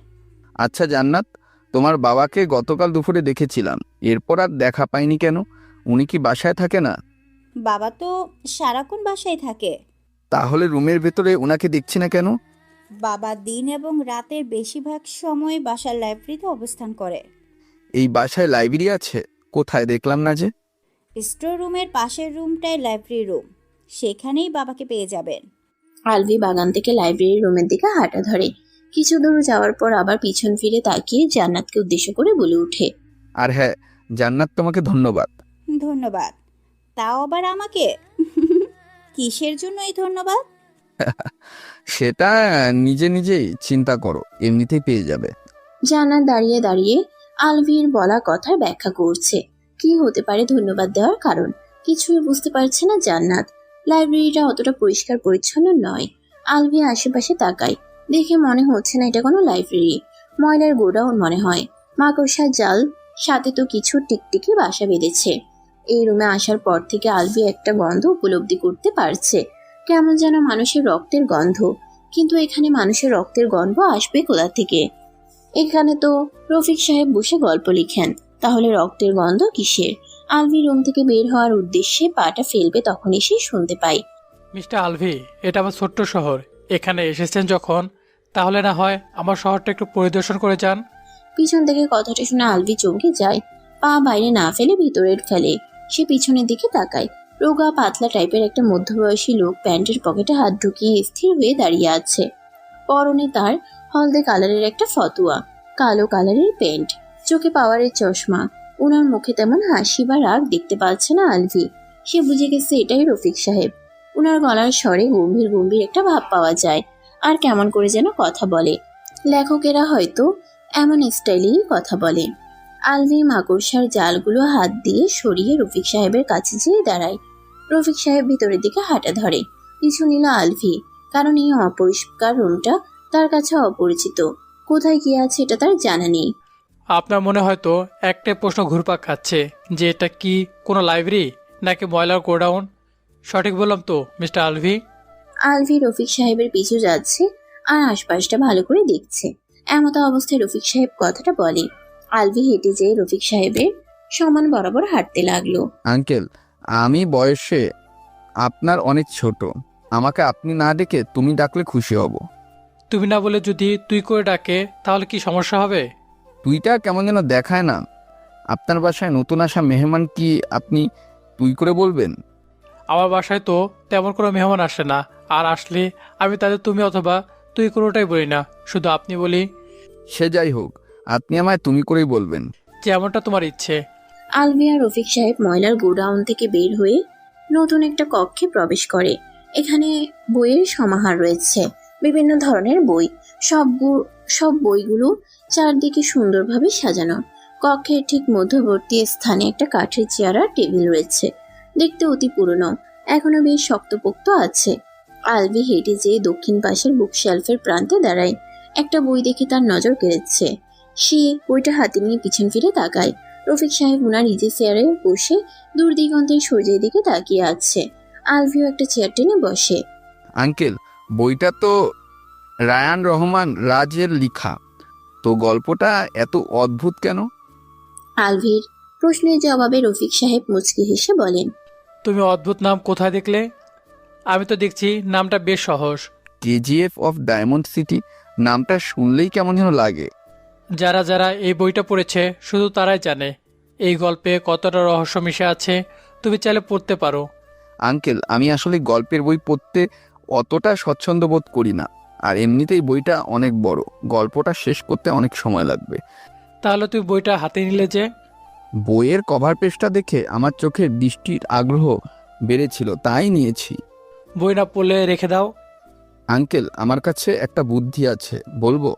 আচ্ছা জান্নাত, তোমার বাবাকে গতকাল দুপুরে দেখেছিলাম, এরপর আর দেখা পাইনি কেন? উনি কি বাসায় থাকে না? বাবা তো সারাক্ষণ বাসায় থাকে। তাহলে রুমের ভেতরে ওনাকে দেখছি না কেন? বাবা দিন এবং রাতের বেশিরভাগ সময় বাসার লাইব্রেরিতে অবস্থান করে। এই বাসায় লাইব্রেরি আছে? কোথায়, দেখলাম না যে। স্টোর রুমের পাশের রুমটাই লাইব্রেরি রুম, সেখানেই বাবাকে পেয়ে যাবেন। আলভি বাগান থেকে লাইব্রেরি রুমের দিকে হাঁটা ধরে। কিছু দূর যাওয়ার পর আবার পিছন ফিরে তাকিয়ে জান্নাতকে উদ্দেশ্য করে বলে ওঠে, আর হ্যাঁ জান্নাত, তোমাকে ধন্যবাদ। ধন্যবাদ? তাও আবার আমাকে? কিসের জন্য এই ধন্যবাদ? সেটা নিজে নিজেই চিন্তা করো, এমনিতেই পেয়ে যাবে। জান্নাত দাঁড়িয়ে দাঁড়িয়ে আলভির বলা কথার ব্যাখ্যা করছে। কি হতে পারে ধন্যবাদ দেওয়ার কারণ? কিছুই বুঝতে পারছে না জান্নাত। লাইব্রেরিটা অতটা পরিষ্কার পরিচ্ছন্ন নয়। আলভি আশেপাশে তাকায়, দেখে মনে হচ্ছে না এটা কোনো লাইব্রেরি, ময়লার গোডাউন মনে হয়। মাকড়সার জাল, সাথে তো কিছু টিকটিকি বাসা বেঁধেছে। এই রুমে আসার পর থেকে আলভি একটা গন্ধ উপলব্ধি করতে পারছে, কেমন যেন মানুষের রক্তের গন্ধ। কিন্তু এখানে মানুষের রক্তের গন্ধ আসবে কোথা থেকে? এখানে তো রফিক সাহেব বসে গল্প লিখেন, তাহলে রক্তের গন্ধ কিসের? আলভি রুম থেকে বের হওয়ার উদ্দেশ্যে পাটা ফেলবে, তখনই সে শুনতে পায়, মিস্টার আলভি, এটা আমার ছোট্ট শহর। এখানে এসেছেন যখন, তাহলে না হয় আমার শহরটা একটু পরিদর্শন করে যান। পিছন থেকে কথাটা শুনে আলভি চমকে যায়, পা বাইরে না ফেলে ভিতরে ফেলে। সে পিছনের দিকে তাকায়। রোগা পাতলা টাইপের একটা মধ্যবয়সী লোক প্যান্টের পকেটে হাত ঢুকিয়ে স্থির হয়ে দাঁড়িয়ে আছে। পরনে তার হলদে কালারের একটা ফতুয়া, কালো কালারের প্যান্ট, চোখে পাওয়ারের চশমা। ওনার মুখে তেমন হাসি বা রাগ দেখতে পাচ্ছে না আলভি। সে বুঝে গেছে এটাই রফিক সাহেব। ওনার গলার স্বরে গম্ভীর গম্ভীর একটা ভাব পাওয়া যায়, আর কেমন করে যেন কথা বলে। লেখকেরা হয়তো এমন স্টাইলেই কথা বলে। আলভি মাকড়সার জালগুলো হাত দিয়ে সরিয়ে রফিক সাহেবের কাছে যেয়ে দাঁড়ায়। রফিক সাহেব ভিতরের দিকে হাঁটা ধরে। পিছু নিল আলভি, কারণ এই অপরিষ্কার রুমটা তার কাছে অপরিচিত। কোথায় কি আছে এটা তার জানা নেই। আপনার মনে হয়তো একটাই প্রশ্ন ঘুরপাক খাচ্ছে যে এটা কি কোনো লাইব্রেরি নাকি ময়লার গোডাউন। সঠিক বললাম তো মিস্টার আলভি? আলভি রফিক সাহেবের পিছু যাচ্ছে আর আশপাশটা ভালো করে দেখছে। এমতো অবস্থায় রফিক সাহেব কথাটা বলে। আলভি হেঁটে যেয়ে রফিক সাহেবের সমান বরাবর হাঁটতে লাগলো। আঙ্কেল, আমি বয়সে আপনার অনেক ছোট, আমাকে আপনি না ডেকে তুমি ডাকলে খুশি হব। তুমি না বলে যদি তুই করে ডাকে তাহলে কি সমস্যা হবে? তুইটা কেমন যেন দেখায় না। আপনার বাসায় নতুন আসা মেহমান কি আপনি তুই করে বলবেন? আমার বাসায় তো তেমন কোনো মেহমান আসে না, আর আসলে আমি তাদের তুমি অথবা তুই কোনোটাই বলি না, শুধু আপনি বলি। সে যাই হোক, আপনি আমায় তুমি করেই বলবেন। যেমনটা তোমার ইচ্ছে। আলভি আর রফিক সাহেব ময়লার গোডাউন থেকে বের হয়ে নতুন একটা কক্ষে প্রবেশ করে। এখানে বইয়ের সমাহার রয়েছে, বিভিন্ন ধরনের বই। সব বইগুলো চারদিকে সুন্দরভাবে সাজানো। কক্ষের ঠিক মধ্যবর্তী স্থানে একটা কাঠের চেয়ার আর টেবিল রয়েছে। দেখতে অতি পুরনো, এখনো বেশ শক্তপোক্ত আছে। আলভি হেঁটে যেয়ে দক্ষিণ পাশের বুক শেলফের প্রান্তে দাঁড়ায়। একটা বই দেখে তার নজর কেড়েছে। সে বইটা হাতে নিয়ে পিছন ফিরে তাকায়। রফিক সাহেব ওনার ইজি চেয়ারে বসে দূর দিগন্তের সূর্যের দিকে তাকিয়ে আছে। আলভিও একটা চেয়ার টেনে বসে। আঙ্কেল, বইটা তো রায়ান রহমান রাজের লেখা, তো গল্পটা এত অদ্ভুত কেন? আলভির প্রশ্নের জবাবে রফিক সাহেব মুচকি হেসে বলেন, তুমি অদ্ভুত নাম কোথায় দেখলে? আমি তো দেখছি নামটা বেশ সহজ। কেজিএফ অফ ডায়মন্ড সিটি নামটা শুনলেই কেমন যেন লাগে। যারা যারা এই বইটা পড়েছে শুধু তারাই জানে এই গল্পে কতটা রহস্য মিশে আছে। তুমি চাইলে পড়তে পারো। আঙ্কেল, আমি আসলে গল্পের বই পড়তে অতটা স্বচ্ছন্দ বোধ করি না, আর এমনিতেই বইটা অনেক বড়, গল্পটা শেষ করতে অনেক সময় লাগবে। তাহলে তুমি বইটা হাতে নিলে যে? বইয়ের কভার পেজটা দেখে আমার চোখের দৃষ্টির আগ্রহ বেড়েছিল, তাই নিয়েছি। বই না পড়লে রেখে দাও। আঙ্কেল, আমার কাছে একটা বুদ্ধি আছে, বলবো?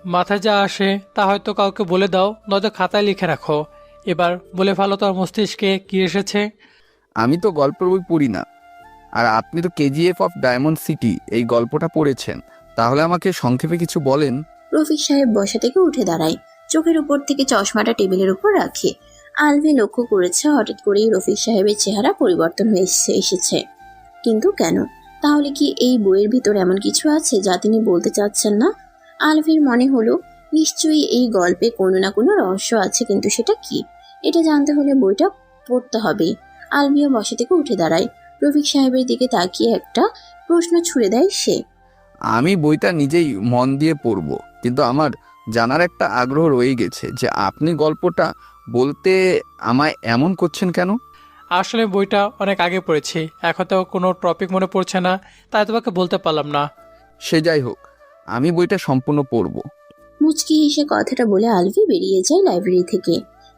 মাথায় যা আসে তা হয়তো কাউকে বলে দাও, নয়তো খাতায় লিখে রাখো। এবার বলে ফেলো তোর মস্তিষ্কে কি এসেছে। আমি তো গল্পের বই পড়ি না, আর আপনি তো কেজিএফ অফ ডায়মন্ড সিটি এই গল্পটা পড়েছেন, তাহলে আমাকে সংক্ষেপে কিছু বলেন। রফিক সাহেব বসা থেকে উঠে দাঁড়ায়, চোখের উপর থেকে চশমাটা টেবিলের উপর রাখে। আলভি লক্ষ্য করেছে হঠাৎ করেই রফিক সাহেবের চেহারা পরিবর্তন হয়ে এসেছে। কিন্তু কেন? তাহলে কি এই বইয়ের ভিতর এমন কিছু আছে যা তিনি বলতে চাচ্ছেন না? আলভির মনে হলো নিশ্চয়ই এই গল্পে কোনো না কোনো রহস্য আছে, কিন্তু সেটা কি? এটা জানতে হলে বইটা পড়তে হবে। আলভিও বসা থেকে উঠে দাঁড়ায়, রফিক সাহেবের দিকে তাকিয়ে একটা প্রশ্ন ছুড়ে দেয় সে। আমি বইটা নিজেই মন দিয়ে পড়ব, কিন্তু আমার জানার একটা আগ্রহ রয়ে গেছে যে আপনি গল্পটা বলতে আমায় এমন করছেন কেন? আসলে বইটা অনেক আগে পড়েছি, এখন তো কোনো টপিক মনে পড়ছে না, তাই তোমাকে বলতে পারলাম না। সে যাই হোক, আমি বইটা সম্পূর্ণ পড়ব। মুচকি হেসে কথাটা বলে আলভি বেরিয়ে যায় লাইব্রেরি থেকে।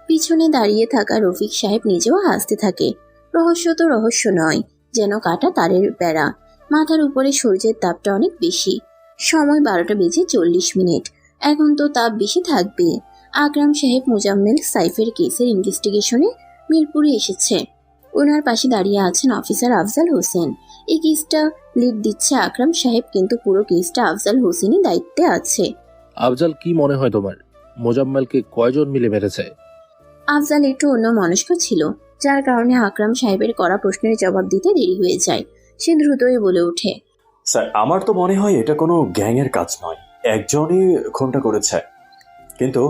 পিছনে দাঁড়িয়ে থাকা রফিক সাহেব নিজেও হাসতে থাকে। রহস্য তো রহস্য নয়, যেন কাটা তারের বেড়া। মাথার উপরে সূর্যের তাপটা অনেক বেশি। সময় 12:40। এখন তো তাপ বেশি থাকবে। আকরাম সাহেব মোজাম্মেল সাইফের কেসের ইনভেস্টিগেশনে মিরপুরে এসেছে। ওনার পাশে দাঁড়িয়ে আছেন অফিসার আফজাল হোসেন। এই কেসটা লিড দিচ্ছে আকরাম সাহেব, কিন্তু পুরো কেসটা আফজাল হোসেনই দায়িত্বে আছে। আফজাল, কি মনে হয় তোমার মোজাম্মেলকে কয়জন মিলে মেরেছে? আফজাল একটু অন্য মনস্ক ছিল, যার কারণে আকরাম সাহেবের করা প্রশ্নের জবাব দিতে দেরি হয়ে যায়। সে দ্রুতই বলে ওঠে, স্যার, আমার তো মনে হয় এটা কোনো গ্যাংয়ের কাজ নয়, একজনই খুনটা করেছে, কিন্তু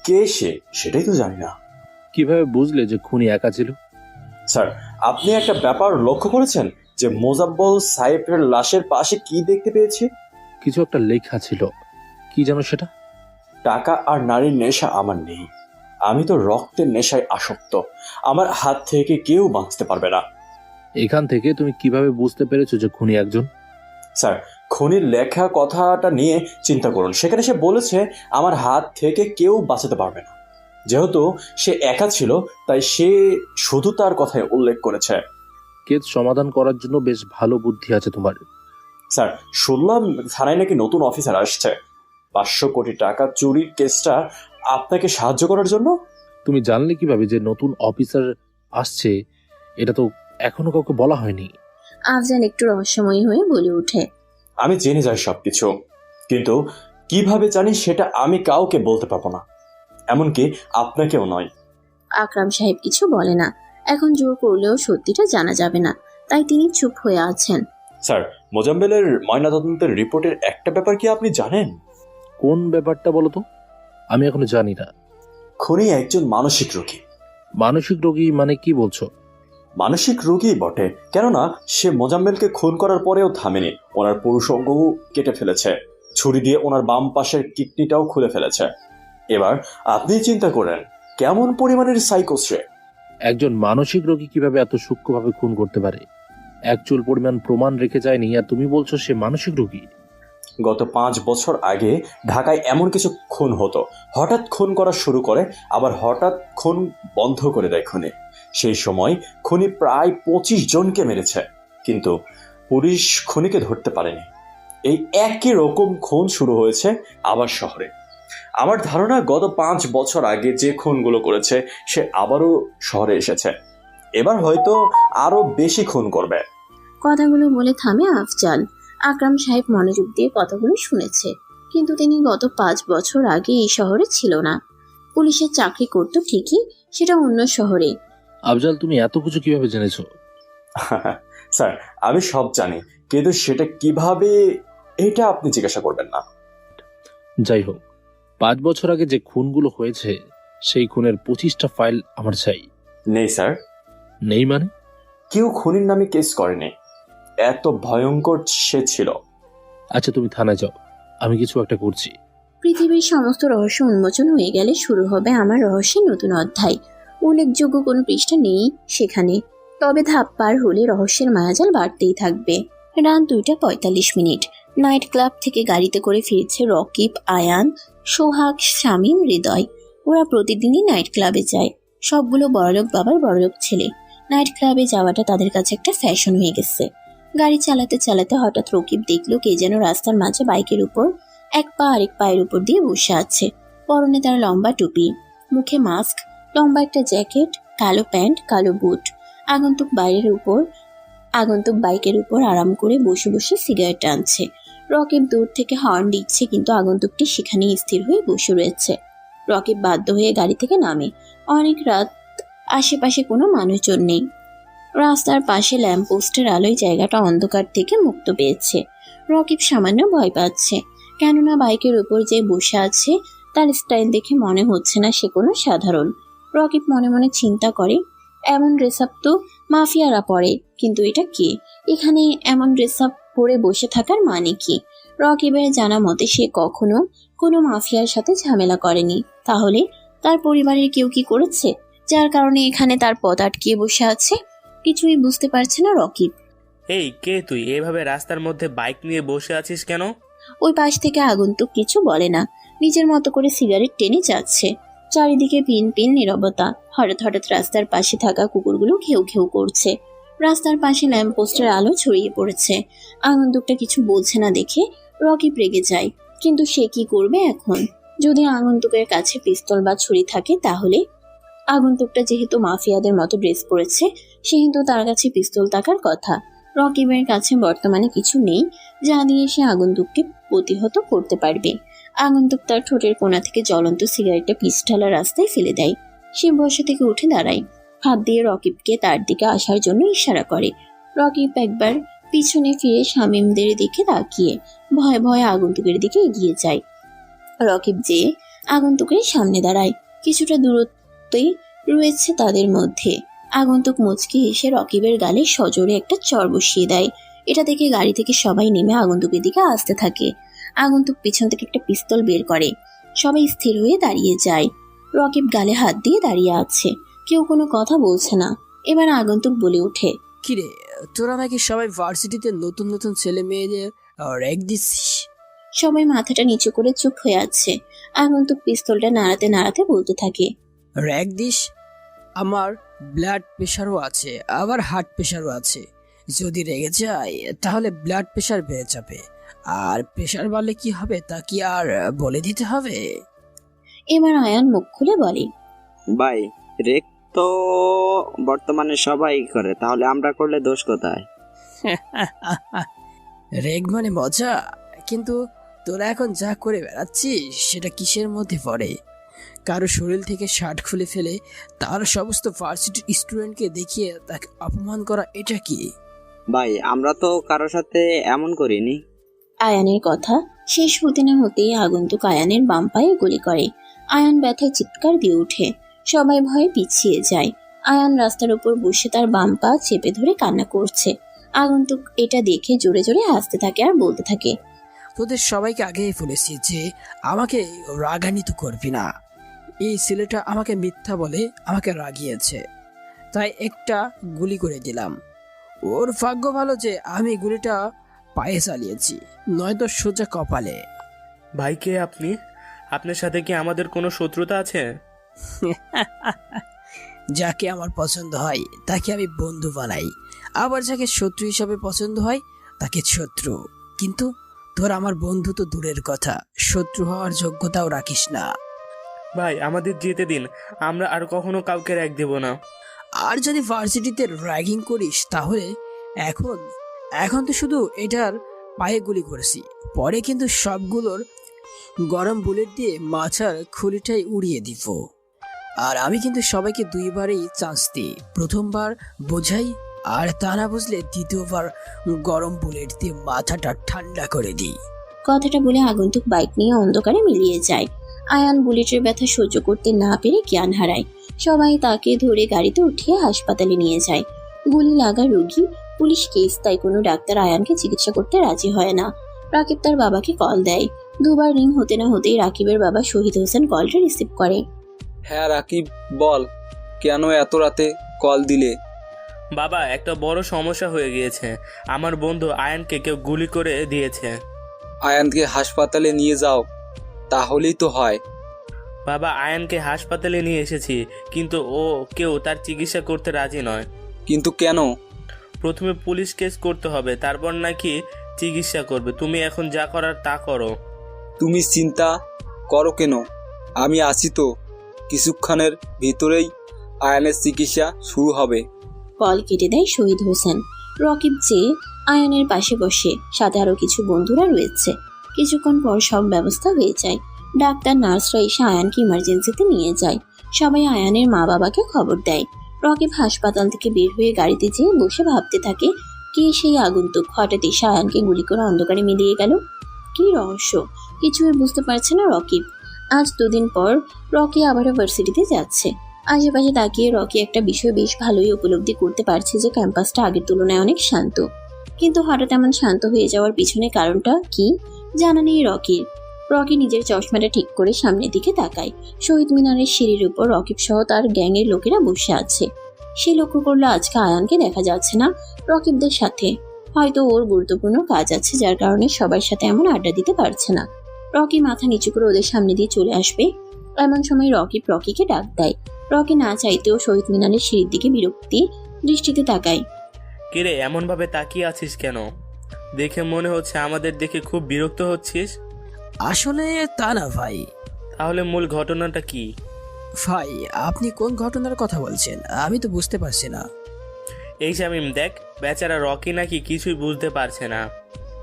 কে সে সেটাই তো জানি না। কিভাবে বুঝলে যে খুনি একা ছিল? স্যার, আপনি একটা ব্যাপার লক্ষ্য করেছেন যে মোজাম্মেল সাইফের লাশের পাশে কি দেখতে পেয়েছি? কিছু একটা লেখা ছিল, কি জানো সেটা? টাকা আর নারীর নেশা আমার নেই, আমি তো রক্তের নেশায় আসক্ত, আমার হাত থেকে কেউ বাঁচতে পারবে না। এখান থেকে তুমি কিভাবে বুঝতে পেরেছো যে খুনি একজন? স্যার, খুনির লেখা কথাটা নিয়ে চিন্তা করুন, সেখানে সে বলেছে আমার হাত থেকে কেউ বাঁচাতে পারবে না। যেহেতু সে একা ছিল, তাই সে শুধু তার কথায় উল্লেখ করেছে। কেস সমাধান করার জন্য বেশ ভালো বুদ্ধি আছে তোমার। স্যার, শুনলাম থানায় নাকি নতুন অফিসার আসছে 500 কোটি টাকা চুরির কেসটা আপনাকে সাহায্য করার জন্য। তুমি জানলে কিভাবে যে নতুন অফিসার আসছে? এটা তো এখনো কাউকে বলা হয়নি। আফজাল একটু রহস্যময়ী হয়ে বলে ওঠে, আমি জেনে যাই সবকিছু, কিন্তু কিভাবে জানি সেটা আমি কাউকে বলতে পারবো না, এমনকি আপনাকেও নয়। আকরাম সাহেব কিছু বলে না। এখন জোর করলেও সত্যিটা জানা যাবে না, তাই তিনি চুপ হয়ে আছেন। স্যার, মোজাম্মেলের ময়নাতদন্তের রিপোর্টের একটা ব্যাপার কি আপনি জানেন? কোন ব্যাপারটা বলো তো? আমি এখনো জানি না। খুনি একজন মানসিক রোগী। মানসিক রোগী মানে কি বলছো? মানসিক রোগী বটে, কেননা সে মোজাম্মেলকে খুন করার পরেও থামেনি, ওনার পুরুষ অঙ্গও কেটে ফেলেছে, ছুরি দিয়ে ওনার বাম পাশের কিডনিটাও খুলে ফেলেছে। এবার আপনি চিন্তা করেন কেমন পরিমাণের সাইকো সে। একজন মানসিক রোগী কিভাবে এত সূক্ষ্মভাবে খুন করতে পারে? এক চুল পরিমাণ প্রমাণ রেখে যায়নি, আর তুমি বলছো সে মানসিক রোগী? গত 5 বছর আগে ঢাকায় এমন কিছু খুন হতো, হঠাৎ খুন করা শুরু করে, আবার হঠাৎ খুন বন্ধ করে দেয় খুনি। সেই সময় খুনি প্রায় 25 জনকে মেরেছে, কিন্তু পুলিশ খুনিকে ধরতে পারেনি। এই একই রকম খুন শুরু হয়েছে আবার শহরে। আমার ধারণা গত 5 বছর আগে যে খুনগুলো করেছে সে আবারও শহরে এসেছে। এবার হয়তো আরো বেশি খুন করবে। কথাগুলো বলে থামে আফজাল। আকরাম সাহেব মনোযোগ দিয়ে কথাগুলো শুনেছে, কিন্তু তিনি গত 5 বছর আগে এই শহরে ছিল না। পুলিশের চাকরি করতো ঠিকই, সেটা অন্য শহরে। আফজাল, তুমি এত কিছু কিভাবে জেনেছো? স্যার, আমি সব জানি, কিন্তু সেটা কিভাবে এটা আপনি জিজ্ঞাসা করবেন না। যাই হোক, 5 বছর আগে যে খুনগুলো হয়েছে সেই খুনের 25টা ফাইল আমার চাই। নেই স্যার। নেই মানে? কেউ খুনির নামে কেস করেনি, এত ভয়ঙ্কর সে ছিল। আচ্ছা, তুমি থানায় যাও, আমি কিছু একটা করছি। পৃথিবীর সমস্ত রহস্য উন্মোচন হয়ে গেলে শুরু হবে আমার রহস্যের নতুন অধ্যায়। উল্লেখযোগ্য কোনো পৃষ্ঠা নেই সেখানে, তবে ধাপ পার হলে রহস্যের মায়াজাল বাড়তেই থাকবে। রাত 2:45। নাইট ক্লাব থেকে গাড়িতে করে ফিরছে রকিব, আয়ান, সোহাগ, শামীম, হৃদয়। ওরা প্রতিদিনই নাইট ক্লাবে যায়। সবগুলো বড়লোক বাবার বড়লোক ছেলে। নাইট ক্লাবে যাওয়াটা তাদের কাছে একটা ফ্যাশন হয়ে গেছে। গাড়ি চালাতে চালাতে হঠাৎ রকিব দেখলো কে যেন রাস্তার মাঝে বাইকের উপর এক পা আরেক পায়ের উপর দিয়ে বসে আছে। পরনে তার লম্বা টুপি, মুখে মাস্ক, লম্বা একটা জ্যাকেট, কালো প্যান্ট, কালো বুট। আগন্তুক বাইকের উপর আরাম করে বসে বসে সিগারেট টানছে। রকিব দূর থেকে হর্ন দিচ্ছে, কিন্তু আগন্তুকটি সেখানেই স্থির হয়ে বসে রয়েছে। রকিব বাধ্য হয়ে গাড়ি থেকে নামে। অনেক রাত, আশেপাশে কোনো মানুষজন নেই। রাস্তার পাশে ল্যাম্পপোস্টের আলোয় জায়গাটা অন্ধকার থেকে মুক্ত পেয়েছে। রকিব সামান্য ভয় পাচ্ছে, কেননা বাইকের উপর যে বসে আছে তার স্টাইল দেখে মনে হচ্ছে না সে কোনো সাধারণ। রকিব মনে মনে চিন্তা করে, এমন ড্রেস আপ তো মাফিয়ারা পরে, কিন্তু এটা কে? এখানে এমন ড্রেস আপ পরে বসে থাকার মানে কি? রকিবের জানা মতে সে কখনো কোনো মাফিয়ার সাথে ঝামেলা করেনি। তাহলে তার পরিবারের কেউ কি করেছে, যার কারণে এখানে তার পথ আটকিয়ে বসে আছে? কিছুই বুঝতে পারছে না রকিব। এই কে তুই? এভাবে রাস্তার মধ্যে বাইক নিয়ে বসে আছিস কেন? ওই পাশ থেকে আগন্তুক কিছু বলে না, নিজের মতো করে সিগারেট টেনে যাচ্ছে। চারিদিকে পিন পিন নীরবতা। হঠাৎ হঠাৎ রাস্তার পাশে থাকা কুকুরগুলো ঘেউ ঘেউ করছে। রাস্তার পাশে ল্যাম্পপোস্টের আলো ছড়িয়ে পড়েছে। আগন্তুকটা কিছু বলছে না দেখে রকিব রেগে যায়, কিন্তু সে কি করবে এখন? যদি আগন্তুকের কাছে পিস্তল বা ছুরি থাকে তাহলে? আগন্তুকটা যেহেতু মাফিয়াদের মতো ড্রেস পরেছে, সেহেতু তার কাছে পিস্তল থাকার কথা। রকিবের কাছে বর্তমানে কিছু নেই যা দিয়ে সে আগন্তুককে প্রতিহত করতে পারবে। আগন্তুক তার ঠোঁটের কোণা থেকে জ্বলন্ত সিগারেটটা পিছঢালা রাস্তায় ফেলে দেয়। সে বসে থেকে উঠে দাঁড়ায়, হাত দিয়ে রকিবকে তার দিকে আসার জন্য ইশারা করে। রকিব একবার পিছনে ফিরে শামীমদের দিকে তাকিয়ে ভয়ে ভয়ে আগন্তুকের দিকে এগিয়ে যায়। রকিব যেয়ে আগন্তুকের সামনে দাঁড়ায়। কিছুটা দূরত্বই রয়েছে তাদের মধ্যে। আগন্তুক মুচকি এসে রকিবের গালে সজোরে একটা চড় বসিয়ে দেয়। এটা দেখে গাড়ি থেকে সবাই নেমে আগন্তুকের দিকে আসতে থাকে। আগন্তুক পিছন থেকে একটা পিস্তল বের করে। সবাই স্থির হয়ে দাঁড়িয়ে যায়। রকিব গালে হাত দিয়ে দাঁড়িয়ে আছে, কেউ কোনো কথা বলছে না। এবার আগন্তুক বলে ওঠে, কিরে, তোরা নাকি সবাই ভার্সিটিতে নতুন নতুন ছেলে মেয়েদের র্যাক দিচ্ছিস? সবাই মাথাটা নিচু করে চুপ হয়ে আছে। আগন্তুক পিস্তলটা নাড়াতে নাড়াতে বলতে থাকে, র্যাক দিস? আমার ব্লাড প্রেশারও আছে, আবার হার্ট প্রেশারও আছে। যদি রেগে যায় তাহলে ব্লাড প্রেশার বেড়ে যাবে, আর প্রেশার বাড়লে কি হবে তা কি আর বলে দিতে হবে? এবার আয়ান মুখ খুলে বলে, ভাই, রেক তো বর্তমানে সবাই করে, তাহলে আমরা করলে দোষ কোথায়? রেগ মানে মজা, কিন্তু তোরা এখন যা করে বেড়াচ্ছিস সেটা কিসের মধ্যে পড়ে? কারো শরীর থেকে শার্ট খুলে ফেলে তার সমস্ত ভার্সিটির স্টুডেন্টকে দেখিয়ে তাকে অপমান করা, এটা কি? ভাই, আমরা তো কারোর সাথে এমন করিনি। আয়ানের কথা শেষ হতে না হতেই আগন্তুক আয়ানের বাম পায়ে গুলি করে। আয়ান ব্যথায় চিৎকার দিয়ে ওঠে। সবাই ভয়ে পিছিয়ে যায়। আয়ান রাস্তার উপর বসে তার বাম পা চেপে ধরে কান্না করছে। আগন্তুক এটা দেখে জোরে জোরে হাসতে থাকে আর বলতে থাকে, তোদের সবাইকে আগেই বলেছি যে আমাকে রাগান্বিত করবি না। এই ছেলেটা আমাকে মিথ্যা বলে আমাকে রাগিয়েছে, তাই একটা গুলি করে দিলাম। ওর ভাগ্য ভালো যে আমি গুলিটা পায়ে চালিয়েছি, নয়তো সোজা কপালে। ভাই, কে আপনি? আপনার সাথে কি আমাদের কোনো শত্রুতা আছে? যাকে আমার পছন্দ হয় তাকে আমি বন্ধু বানাই, আবার যাকে শত্রু হিসাবে পছন্দ হয় তাকে শত্রু। কিন্তু তোর আমার বন্ধু তো দূরের কথা, শত্রু হওয়ার যোগ্যতাও রাখিস না। ভাই, আমাদের যেতে দিন, আমরা আর কখনো কাউকে র্যাক দেব না। আর যদি ভার্সিটিতে র্যাগিং করিস তাহলে এখন এখন তো শুধু এটার পায়ে গুলি করেছি, পরে কিন্তু সবগুলোর গরম বুলেট দিয়ে মাথার খুলিটাই উড়িয়ে দিব। আর আমি কিন্তু সবাইকে দুইবারই চান্স দিই, প্রথমবার বোঝাই, আর তা না বুঝলে দ্বিতীয়বার গরম বুলেট দিয়ে মাথাটা ঠান্ডা করে দিই। কথাটা বলে আগন্তুক বাইক নিয়ে অন্ধকারে মিলিয়ে যায়। আয়ান বুলেটের ব্যথা সহ্য করতে না পেরে জ্ঞান হারায়। সবাই তাকে ধরে গাড়িতে উঠিয়ে হাসপাতালে নিয়ে যায়। গুলি লাগা রোগী, পুলিশ কেস, তাই কোনো ডাক্তার আয়ানকে চিকিৎসা করতে রাজি হয় না। রাকিব তার বাবাকে কল দেয়। দুবার রিং হতে না হতেই রাকিবের বাবা শহীদ হোসেন কলটা রিসিভ করে। হ্যাঁ রাকিব, বল কেন এত রাতে কল দিলে? বাবা, একটা বড় সমস্যা হয়ে গিয়েছে। আমার বন্ধু আয়ানকে কেউ গুলি করে দিয়েছে। আয়ানকে হাসপাতালে নিয়ে যাও, তাহলেই তো হয়। বাবা, আয়ানকে হাসপাতালে নিয়ে এসেছি, কিন্তু কেউ তার চিকিৎসা করতে রাজি নয়। কিন্তু কেন? প্রথমে পুলিশ কেস করতে হবে, তারপর নাকি চিকিৎসা করবে। তুমি এখন যা করার তা করো। তুমি চিন্তা করো কেন, আমি আছি তো। কিছুক্ষণের ভিতরেই আয়ানের চিকিৎসা শুরু হবে। কল কেটে দেয় শহীদ হোসেন। রকিব যে আয়ানের পাশে বসে, সাথে আরো কিছু বন্ধুরা রয়েছে। কিছুক্ষণ পর সব ব্যবস্থা হয়ে যায়। ডাক্তার, নার্সরা এসে আয়ানকে ইমার্জেন্সিতে নিয়ে যায়। সবাই আয়ানের মা বাবাকে খবর দেয়। রকিব হাসপাতাল থেকে বের হয়ে গাড়িতে যেয়ে বসে ভাবতে থাকে, কে সেই আগন্তুক হঠাৎ এসে আয়ানকে গুলি করে অন্ধকারে মিলিয়ে গেল। কি রহস্য, কিছুই বুঝতে পারছে না রকিব। আজ দুদিন পর রকি আবারও ভার্সিটিতে যাচ্ছে। আশেপাশে তাকিয়ে রকি একটা বিষয় বেশ ভালোই উপলব্ধি করতে পারছে যে ক্যাম্পাসটা আগের তুলনায় অনেক শান্ত। কিন্তু হঠাৎ এমন শান্ত হয়ে যাওয়ার পিছনে কারণটা কি জানা নেই রকির। রকি নিজের চশমাটা ঠিক করে সামনের দিকে তাকায়। শহীদ মিনারের সিঁড়ির উপর রকিব সহ তার গ্যাংয়ের লোকেরা বসে আছে। সে লক্ষ্য করলো আজকে আয়ানকে দেখা যাচ্ছে না রকিবদের সাথে। হয়তো ওর গুরুত্বপূর্ণ কাজ আছে, যার কারণে সবার সাথে এমন আড্ডা দিতে পারছে না। রকি মাথা নিচু করে ওদের সামনে দিয়ে চলে আসবে। এমন সময় রকিব রকিকে ডাক দেয়। রকি না চাইতেও শহীদ মিনারের সিঁড়ির দিকে বিরক্তি দৃষ্টিতে তাকায়। কিরে, এমন ভাবে তাকিয়ে আছিস কেন? দেখে মনে হচ্ছে আমাদের দেখে খুব বিরক্ত হচ্ছিস। আসলে তা না ভাই। তাহলে মূল ঘটনাটা কি? ভাই, আপনি কোন ঘটনার কথা বলছেন? আমি তো বুঝতে পারছি না। এই শামিম, দেখ, বেচারা রকি নাকি কিছুই বুঝতে পারছে না।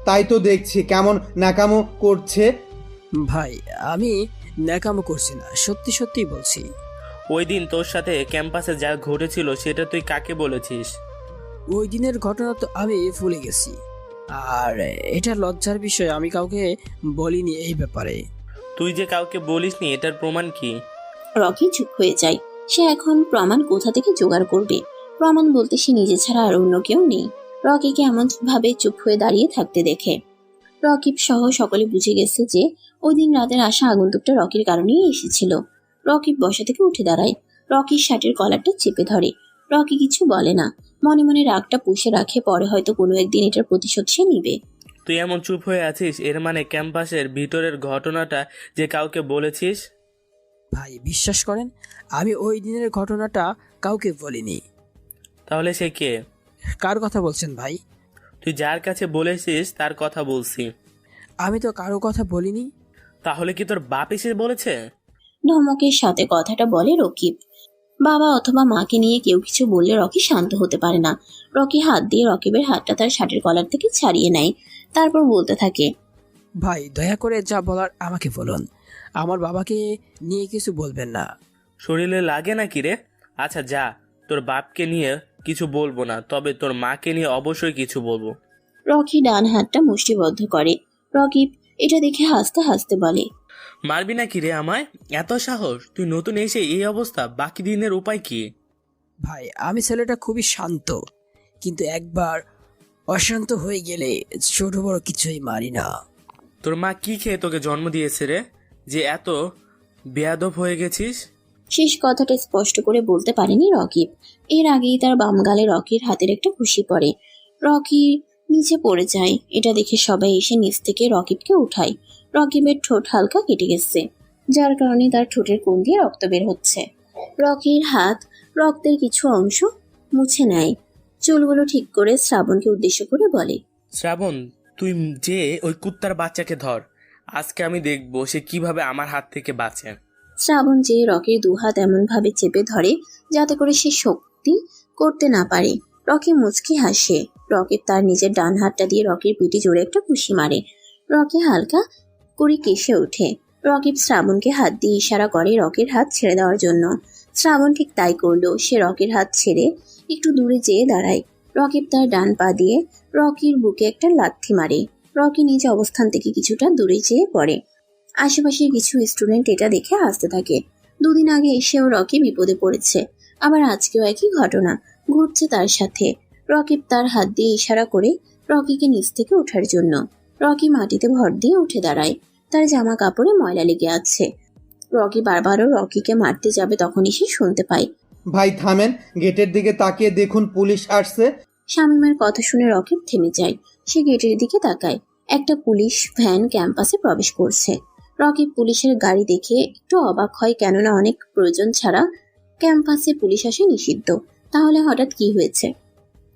তাই তো দেখছি, কেমন নাকামো করছে। ভাই, আমি ন্যাকামো করছি না, সত্যি সত্যি বলছি। ওই দিন তোর সাথে ক্যাম্পাসে যা ঘটেছিল সেটা তুই কাকে বলেছিস? ওই দিনের ঘটনা তো আমি ভুলে গেছি, আর এটা লজ্জার বিষয়, আমি কাউকে বলিনি এই ব্যাপারে। তুই যে কাউকে বলিসনি, এটার প্রমাণ কি? রকি চুপ হয়ে যায়। সে এখন প্রমাণ কোথা থেকে জোগাড় করবে? প্রমাণ বলতে সে নিজে ছাড়া আর অন্য কেউ নেই। রকিকে এমন ভাবে চুপ হয়ে দাঁড়িয়ে থাকতে দেখে রকিব সহ সকলে বুঝে গেছে যে ওই দিন রাতের আসা আগন্তুকটা রকির কারণেই এসেছিল। রকিব বসা থেকে উঠে দাঁড়ায়। রকির শার্টের কলারটা চেপে ধরে। রকি কিছু বলে না, মনে মনে রাগটা পুষে রাখে, পরে হয়তো কোনো একদিন এটার প্রতিশোধ সে নিবে। তুই এমন চুপ হয়ে আছিস, এর মানে ক্যাম্পাসের ভিতরের ঘটনাটা যে কাউকে বলেছিস? ভাই, বিশ্বাস করেন, আমি ওই দিনের ঘটনাটা কাউকে বলিনি। তাহলে সে কে? কার কথা বলছেন ভাই? তুই যার কাছে বলেছিস তার কথা বলছি। আমি তো কারো কথা বলিনি। তাহলে কি তোর বাপ এসে বলেছে? ধমকের সাথে কথাটা বলে রকিব। বাবা অথবা মাকে নিয়ে কেউ কিছু বললে রকি শান্ত হতে পারে না। রকি হাত দিয়ে রকিবের হাতটা তার শার্টের কলার থেকে ছাড়িয়ে নেয়। তারপর বলতে থাকে, ভাই, দয়া করে যা বলার আমাকে বলুন, আমার বাবাকে নিয়ে কিছু বলবেন না। শরীরে লাগে নাকি রে? আচ্ছা যা, তোর বাপকে নিয়ে কিছু বলবো না, তবে তোর মাকে নিয়ে অবশ্যই কিছু বলবো। রকি ডান হাতটা মুষ্টিবদ্ধ করে। রকিব এটা দেখে হাসতে হাসতে বলে, মারবি নাকি রে আমায়? এত সাহস! তুই নতুন এসে এই অবস্থা, বাকি দিনের উপায় কি? ভাই, আমি ছেলেটা খুবই শান্ত, কিন্তু একবার অশান্ত হয়ে গেলে ছোট বড় কিছুই মারি না। তোর মা কি খেয়ে তোকে জন্ম দিয়েছে রে, যে এত বেয়াদব হয়ে গেছিস? শেষ কথাটা স্পষ্ট করে বলতে পারেনি রকিব। এর আগেই তার বাম গালে রকির হাতের একটা ঘুষি পড়ে। রকি নিচে পড়ে যায়। এটা দেখে সবাই এসে নিচ থেকে রকিবকে উঠায়। রকিবের ঠোঁট হালকা কেটে গেছে, যার কারণে তার ঠোঁটের কোণ দিয়ে রক্ত বের হচ্ছে। রকির হাত রক্তের কিছু অংশ মুছে নেয়। চুলগুলো ঠিক করে শ্রাবণকে উদ্দেশ্য করে বলে, শ্রাবণ, তুই যে ওই কুত্তার বাচ্চাকে ধর, আজকে আমি দেখবো সে কিভাবে আমার হাত থেকে বাঁচে। শ্রাবণ যে রকির দুহাত এমন ভাবে চেপে ধরে যাতে করে সে সত্যি করতে না পারে। রকি মুচকি হাসে। রকিব তার নিজের ডান হাতটা দিয়ে রকির পিঠে জোরে একটা ঘুষি মারে। রকি হালকা করে কেসে ওঠে। রকিব শ্রাবণকে হাত দিয়ে ইশারা করে রকির হাত ছেড়ে দেওয়ার জন্য। শ্রাবণ ঠিক তাই করলো। সে রকির হাত ছেড়ে একটু দূরে যেয়ে দাঁড়ায়। রকিব তার ডান পা দিয়ে রকির বুকে একটা লাথি মারে। রকি নিজ অবস্থান থেকে কিছুটা দূরে যেয়ে পড়ে। আশেপাশের কিছু স্টুডেন্ট এটা দেখে হাসতে থাকে। দুদিন আগে এসেও রকি বিপদে পড়েছে, আবার আজকেও একই ঘটনা ঘটছে তার সাথে। রকিব তার হাত দিয়ে ইশারা করে রকিকে নিচ থেকে ওঠার জন্য। রকি মাটিতে ভর দিয়ে উঠে দাঁড়ায়। তার জামা কাপড়ে ময়লা লেগে আছে। রকি বারবারও রকিকে মারতে যাবে, তখনই সে শুনতে পায়, ভাই থামেন, গেটের দিকে তাকিয়ে দেখুন পুলিশ আসছে। শামীমের কথা শুনে রকিব থেমে যায়। সে গেটের দিকে তাকায়। একটা পুলিশ ভ্যান ক্যাম্পাসে প্রবেশ করছে। রকিব পুলিশের গাড়ি দেখে একটু অবাক হয়, কেননা অনেক প্রয়োজন ছাড়া ক্যাম্পাসে পুলিশ আসা নিষিদ্ধ। তাহলে হঠাৎ কি হয়েছে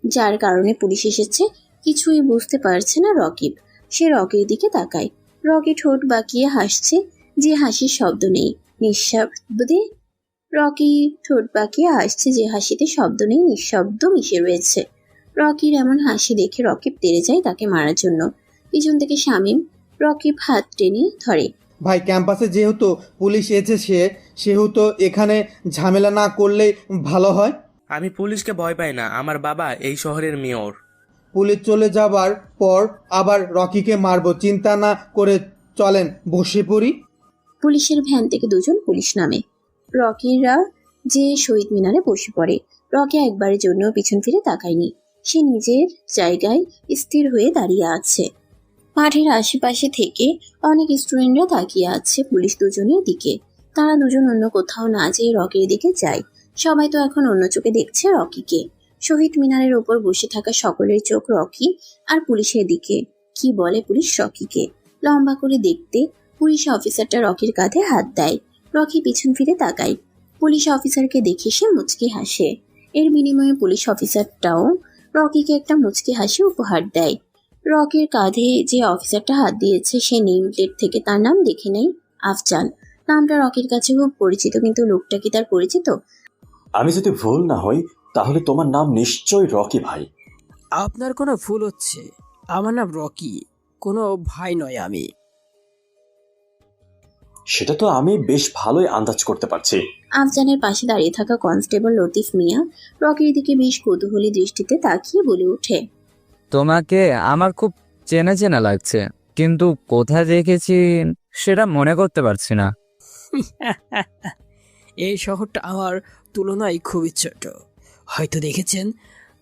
যার কারণে পুলিশ এসেছে কিছুই বুঝতে পারছে না রকিব। সে রকির দিকে তাকায়। রকি ঠোঁট বাঁকিয়ে হাসছে, যে হাসির শব্দ নেই, নিঃশব্দে। রকি ঠোঁট বাঁকিয়ে হাসছে, যে হাসিতে শব্দ নেই, নিঃশব্দ মিশে রয়েছে। রকির এমন হাসি দেখে রকিব তেড়ে যায় তাকে মারার জন্য। পিছন থেকে শামীম রকিব হাত টেনে ধরে। ভাই ক্যাম্পাসে যেহেতু পুলিশ এসেছে সেহেতু এখানে ঝামেলা না করলেই ভালো হয়। আমি পুলিশকে ভয় পাই না, আমার বাবা এই শহরের মেয়র। পুলিশ চলে যাবার পর আবার রকিকে মারবো, চিন্তা না করে চলেন বসে পড়ি। পুলিশের ভ্যান থেকে দুজন পুলিশ নামে। রকিরা যে শহীদ মিনারে বসে পড়ে। রকি একবারের জন্য পিছন ফিরে তাকায়নি। সে নিজের জায়গায় স্থির হয়ে দাঁড়িয়ে আছে। মাঠের আশেপাশে থেকে অনেক স্টুডেন্টরা তাকিয়ে আছে পুলিশ দুজনের দিকে। তারা দুজন অন্য কোথাও না যেয়ে রকির দিকে যায়। সবাই তো এখন অন্য চোখে দেখছে রকিকে। শহীদ মিনারের উপর বসে থাকা সকলের চোখ রকি আর পুলিশের দিকে। কি বলে পুলিশ রকিকে? লম্বা করে দেখতে পুলিশ অফিসারটা রকির কাঁধে হাত দেয়। রকি পিছন ফিরে তাকায়। পুলিশ অফিসারকে দেখে সে মুচকি হাসে। এর বিনিময়ে পুলিশ অফিসারটাও রকিকে একটা মুচকি হাসি উপহার দেয়। রকির কাঁধে যে অফিসারটা হাত দিয়েছে সে নেম প্লেট থেকে তার নাম দেখে নেয়, আফজাল। নামটা রকির কাছে খুব পরিচিত, কিন্তু লোকটা কি তার পরিচিত? আমি যদি ভুল না হই তাহলে তোমার নাম নিশ্চয়ই রকি ভাই। আপনার কোনো ভুল হচ্ছে, আমার নাম রকি, কোনো ভাই নয় আমি। সেটা তো আমি বেশ ভালোই আন্দাজ করতে পারছি। আফজানের পাশে দাঁড়িয়ে থাকা কনস্টেবল লতিফ মিয়া রকির দিকে বেশ কৌতূহলী দৃষ্টিতে তাকিয়ে বলে ওঠে, তোমাকে আমার খুব চেনা চেনা লাগছে, কিন্তু কোথায় দেখেছি সেটা মনে করতে পারছি না। এই শহরটা আমার তুলনায় খুবই ছোট। হয়তো দেখেছেন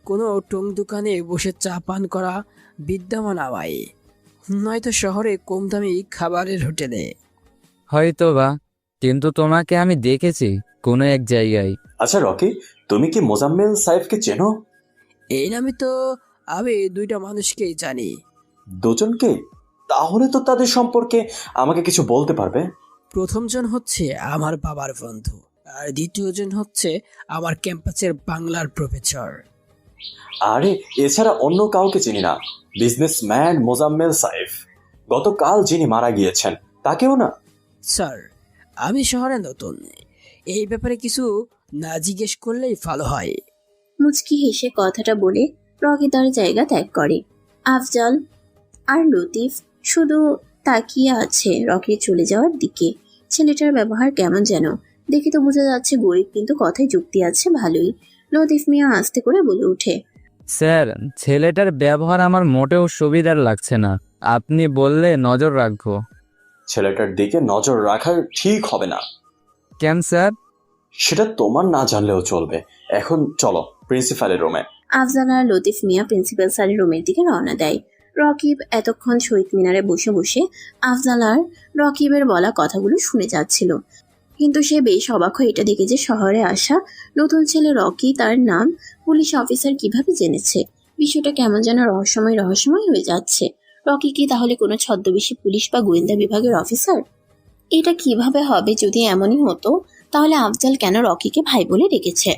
কোনো টং দোকানে বসে চা পান করা বিদ্যমান আমায়, নয়তো শহরে কম দামি খাবারের হোটেলে। হয়তো বা, কিন্তু তোমাকে আমি দেখেছি কোনো এক জায়গায়। আচ্ছা রকি, তুমি কি মোজাম্মেল সাইফকে চেনো? এই নামে তো আমি দুইটা মানুষকেই জানি। দুজনকে? তাহলে তো তাদের সম্পর্কে আমাকে কিছু বলতে পারবে। প্রথমজন হচ্ছে আমার বাবার বন্ধু, আর দ্বিতীয়জন হচ্ছে আমার ক্যাম্পাসের বাংলার প্রফেসর। আরে এছাড়া অন্য কাউকে চিনি না। বিজনেসম্যান মোজাম্মেল সাইফ, গতকাল যিনি মারা গিয়েছেন তাকেও না? স্যার, আমি শহরে নতুন, এই ব্যাপারে কিছু না জিজ্ঞেস করলেই ভালো হয়। মুচকি হেসে কথাটা বলে রকি তার জায়গা ত্যাগ করে। আফজাল আর লতিফ শুধু তাকিয়ে আছে রকির চলে যাওয়ার দিকে। ছেলেটার ব্যবহার কেমন যেন, দেখে তো বোঝা যাচ্ছে গরিব, কিন্তু কথায় যুক্তি আছে ভালোই। লতিফ মিয়া আস্তে করে বলে ওঠে, স্যার, ছেলেটার ব্যবহার আমার মোটেও সুবিধার লাগছে না, আপনি বললে নজর রাখবো। ছেলেটার দিকে নজর রাখা ঠিক হবে না। কেন স্যার? সেটা তোমার না জানলেও চলবে। এখন চলো প্রিন্সিপালের রুমে। আফজাল আর লতিফ মিয়া প্রিন্সিপাল স্যারের রুমের দিকে রওনা দেয়। রকিব এতক্ষণ শহীদ মিনারে বসে বসে আফজাল আর রকিবের বলা কথাগুলো শুনে যাচ্ছিল, কিন্তু সে বেশ অবাক হয় এটা দেখে যে শহরে আসা নতুন ছেলে রকি তার নাম পুলিশ অফিসার কিভাবে জেনেছে। বিষয়টা কেমন যেন রহস্যময় হয়ে যাচ্ছে। রকি কি তাহলে কোনো ছদ্মবেশী পুলিশ বা গোয়েন্দা বিভাগের অফিসার? এটা কিভাবে হবে? যদি এমনই হতো তাহলে আফজাল কেন রকিকে ভাই বলে ডেকেছে?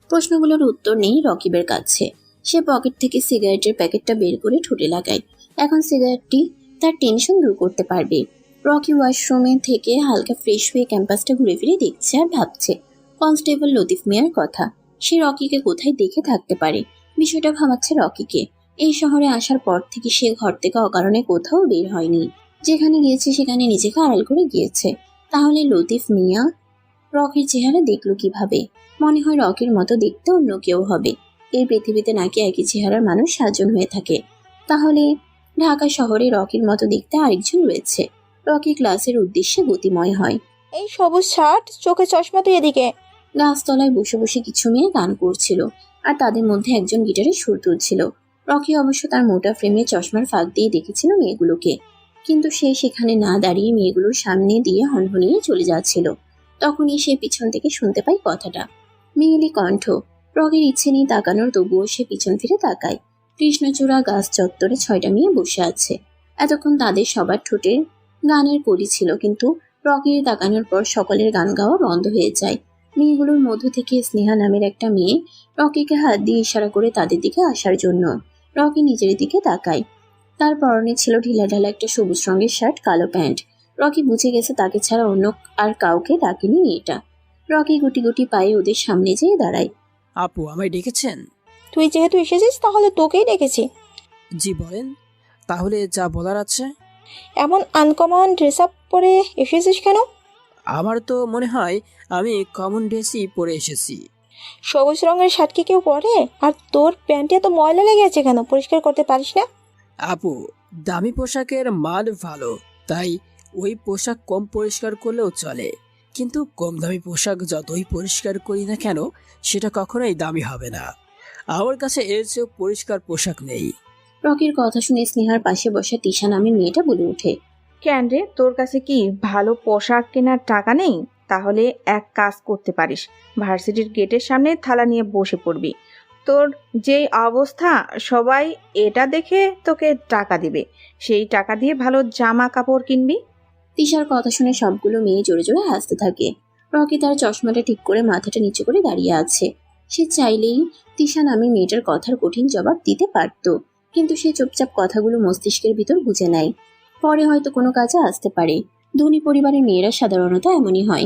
প্রশ্নগুলোর উত্তর নেই রকিবের কাছে। সে পকেট থেকে সিগারেটের প্যাকেটটা বের করে ঠোঁটে লাগায়। এখন সিগারেটটি তার টেনশন দূর করতে পারবে। রকি ওয়াশরুমে থেকে হালকা ফ্রেশ হয়ে ক্যাম্পাসটা ঘুরে ফিরে দেখছে আর ভাবছে কনস্টেবল লতিফ মিয়ার কথা। সে রকিকে কোথায় দেখে থাকতে পারে। বিষয়টা ভাবাচ্ছে রকিকে। এই শহরে আসার পর থেকে সে ঘর থেকে অকারণে কোথাও বের হয়নি। যেখানে গিয়েছে সেখানে নিজেকে আড়াল করে গিয়েছে। তাহলে লতিফ মিয়া রকির চেহারা দেখলো কিভাবে? মনে হয় রকির মতো দেখতে অন্য কেউ হবে। এই পৃথিবীতে নাকি একই চেহারার মানুষ 7 জন হয়ে থাকে। তাহলে ঢাকা শহরে রকির মতো দেখতে আরেকজন রয়েছে। রকি ক্লাসের উদ্দেশ্যে গতিময় হয়। এই সবুজ শার্ট, চোখে চশমা, তুই এদিকে। গাছতলায় বসে বসে কিছু মেয়ে গান করছিল, আর তাদের মধ্যে একজন গিটারে সুর তুলছিল। রকি অবশ্য তার মোটা ফ্রেমে চশমার ফাঁক দিয়ে দেখেছিল মেয়েগুলোকে, কিন্তু সে সেখানে না দাঁড়িয়ে মেয়েগুলোর সামনে দিয়ে হনহনিয়ে চলে যাচ্ছিল। তখনই সে পিছন থেকে শুনতে পায় কথাটা। মেয়েলি কণ্ঠ। রকির ইচ্ছে নেই তাকানোর, তবুও সে পিছন ফিরে তাকায়। কৃষ্ণচূড়া গাছ চত্বরে 6টা মেয়ে বসে আছে। এতক্ষণ তাদের সবার ঠোঁটে গানের কলি ছিল, কিন্তু রকির তাকানোর পর সকলের গান গাওয়া বন্ধ হয়ে যায়। মেয়েগুলোর মধ্য থেকে স্নেহা নামের একটা মেয়ে রকিকে হাত দিয়ে ইশারা করে তাদের দিকে আসার জন্য। রকি নিজের দিকে তাকায়। তার পরনে ছিল ঢিলাঢালা একটা সবুজ রঙের শার্ট, কালো প্যান্ট। রকি বুঝে গেছে তাকে ছাড়া অন্য আর কাউকে ডাকেনি মেয়েটা। রকি গুটি গুটি পায়ে ওদের সামনে যেয়ে দাঁড়ায়। আপু, আমায় ডেকেছেন? তুই যেহেতু এসেছিস তাহলে তোকেই ডেকেছি। জি বলেন, তাহলে যা বলার আছে। এমন আনকমন ড্রেস আপ পরে এসেছিস কেন? আমার তো মনে হয় আমি কমন ড্রেসই পরে এসেছি। সবুজ রঙের শার্ট কি কেউ পরে? আর তোর প্যান্টে এত ময়লা লেগে আছে কেন? পরিষ্কার করতে পারিস না? আপু, দামি পোশাকের মান ভালো, তাই ওই পোশাক কম পরিষ্কার করলেও চলে। কিন্তু কম দামি পোশাক যতই পরিষ্কার করি না কেন, সেটা কখনোই দামি হবে না। আমার কাছে এর চেয়েও পরিষ্কার পোশাক নেই। রকির কথা শুনে স্নেহার পাশে বসা তিশা নামের মেয়েটা বলে ওঠে। কেন রে, তোর কাছে কি ভালো পোশাক কেনার টাকা নেই? তাহলে এক কাজ করতে পারিস, ভার্সিটির গেটের সামনে থালা নিয়ে বসে পড়বি। তোর যেই অবস্থা, সবাই এটা দেখে তোকে টাকা দিবে। সেই টাকা দিয়ে ভালো জামা কাপড় কিনবি। তিশার কথা শুনে সবগুলো মেয়ে জোরে জোরে হাসতে থাকে। রকি তার চশমাটা ঠিক করে মাথাটা নিচু করে দাঁড়িয়ে আছে। সে চাইলেই তিশা নামের মেয়েটার কথার কঠিন জবাব দিতে পারত, কিন্তু সে চুপচাপ কথাগুলো মস্তিষ্কের ভিতর বুঝে নেয়। পরে হয়তো কোনো কাজে আসতে পারে। ধনী পরিবারের মেয়েরা সাধারণত এমনই হয়।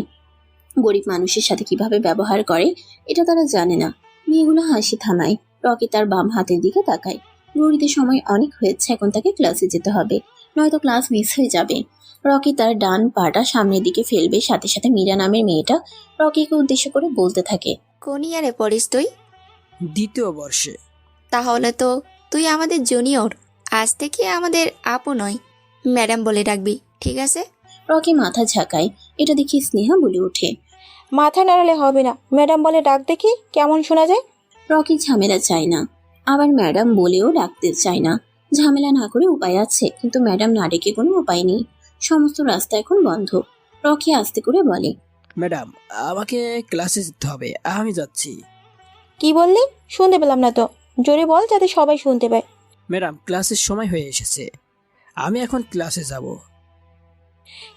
গরিব মানুষের সাথে কিভাবে ব্যবহার করে এটা তারা জানে না। মেয়েগুলো হাসি থামায়। রকি তার বাম হাতের দিকে তাকায়। ঘড়িতে সময় অনেক হয়েছে, এখন তাকে ক্লাসে যেতে হবে, নয়তো ক্লাস মিস হয়ে যাবে। রকি তার ডান পাটা সামনের দিকে ফেলবে, সাথে সাথে মীরা নামের মেয়েটা রকিকে উদ্দেশ্য করে বলতে থাকে। কোন ইয়ারে পড়িস তুই? 2য় বর্ষে। তাহলে তো তুই আমাদের জুনিয়র। আজ থেকে আমাদের আপু নয়, ম্যাডাম বলে ডাকবি, ঠিক আছে? রকি মাথা ঝাঁকায়। এটা দেখি স্নেহা বলে ওঠে। মাথা নাড়ালে হবে না, ম্যাডাম বলে ডাক দেখি কেমন শোনা যায়। রকি ঝামেলা চায় না, আবার ম্যাডাম বলেও ডাকতে চায় না। ঝামেলা না করে উপায় আছে, কিন্তু ম্যাডাম না ডেকে কোনো উপায় নেই। সমস্ত রাস্তা এখন বন্ধ। রকি আস্তে করে বলে, ম্যাডাম, আমাকে ক্লাসে যেতে হবে, আমি যাচ্ছি। কি বললি? শুনতে পেলাম না তো, জোরে বল যাতে সবাই শুনতে পায়। ম্যাডাম, ক্লাসের সময় হয়ে এসেছে, আমি এখন ক্লাসে যাব।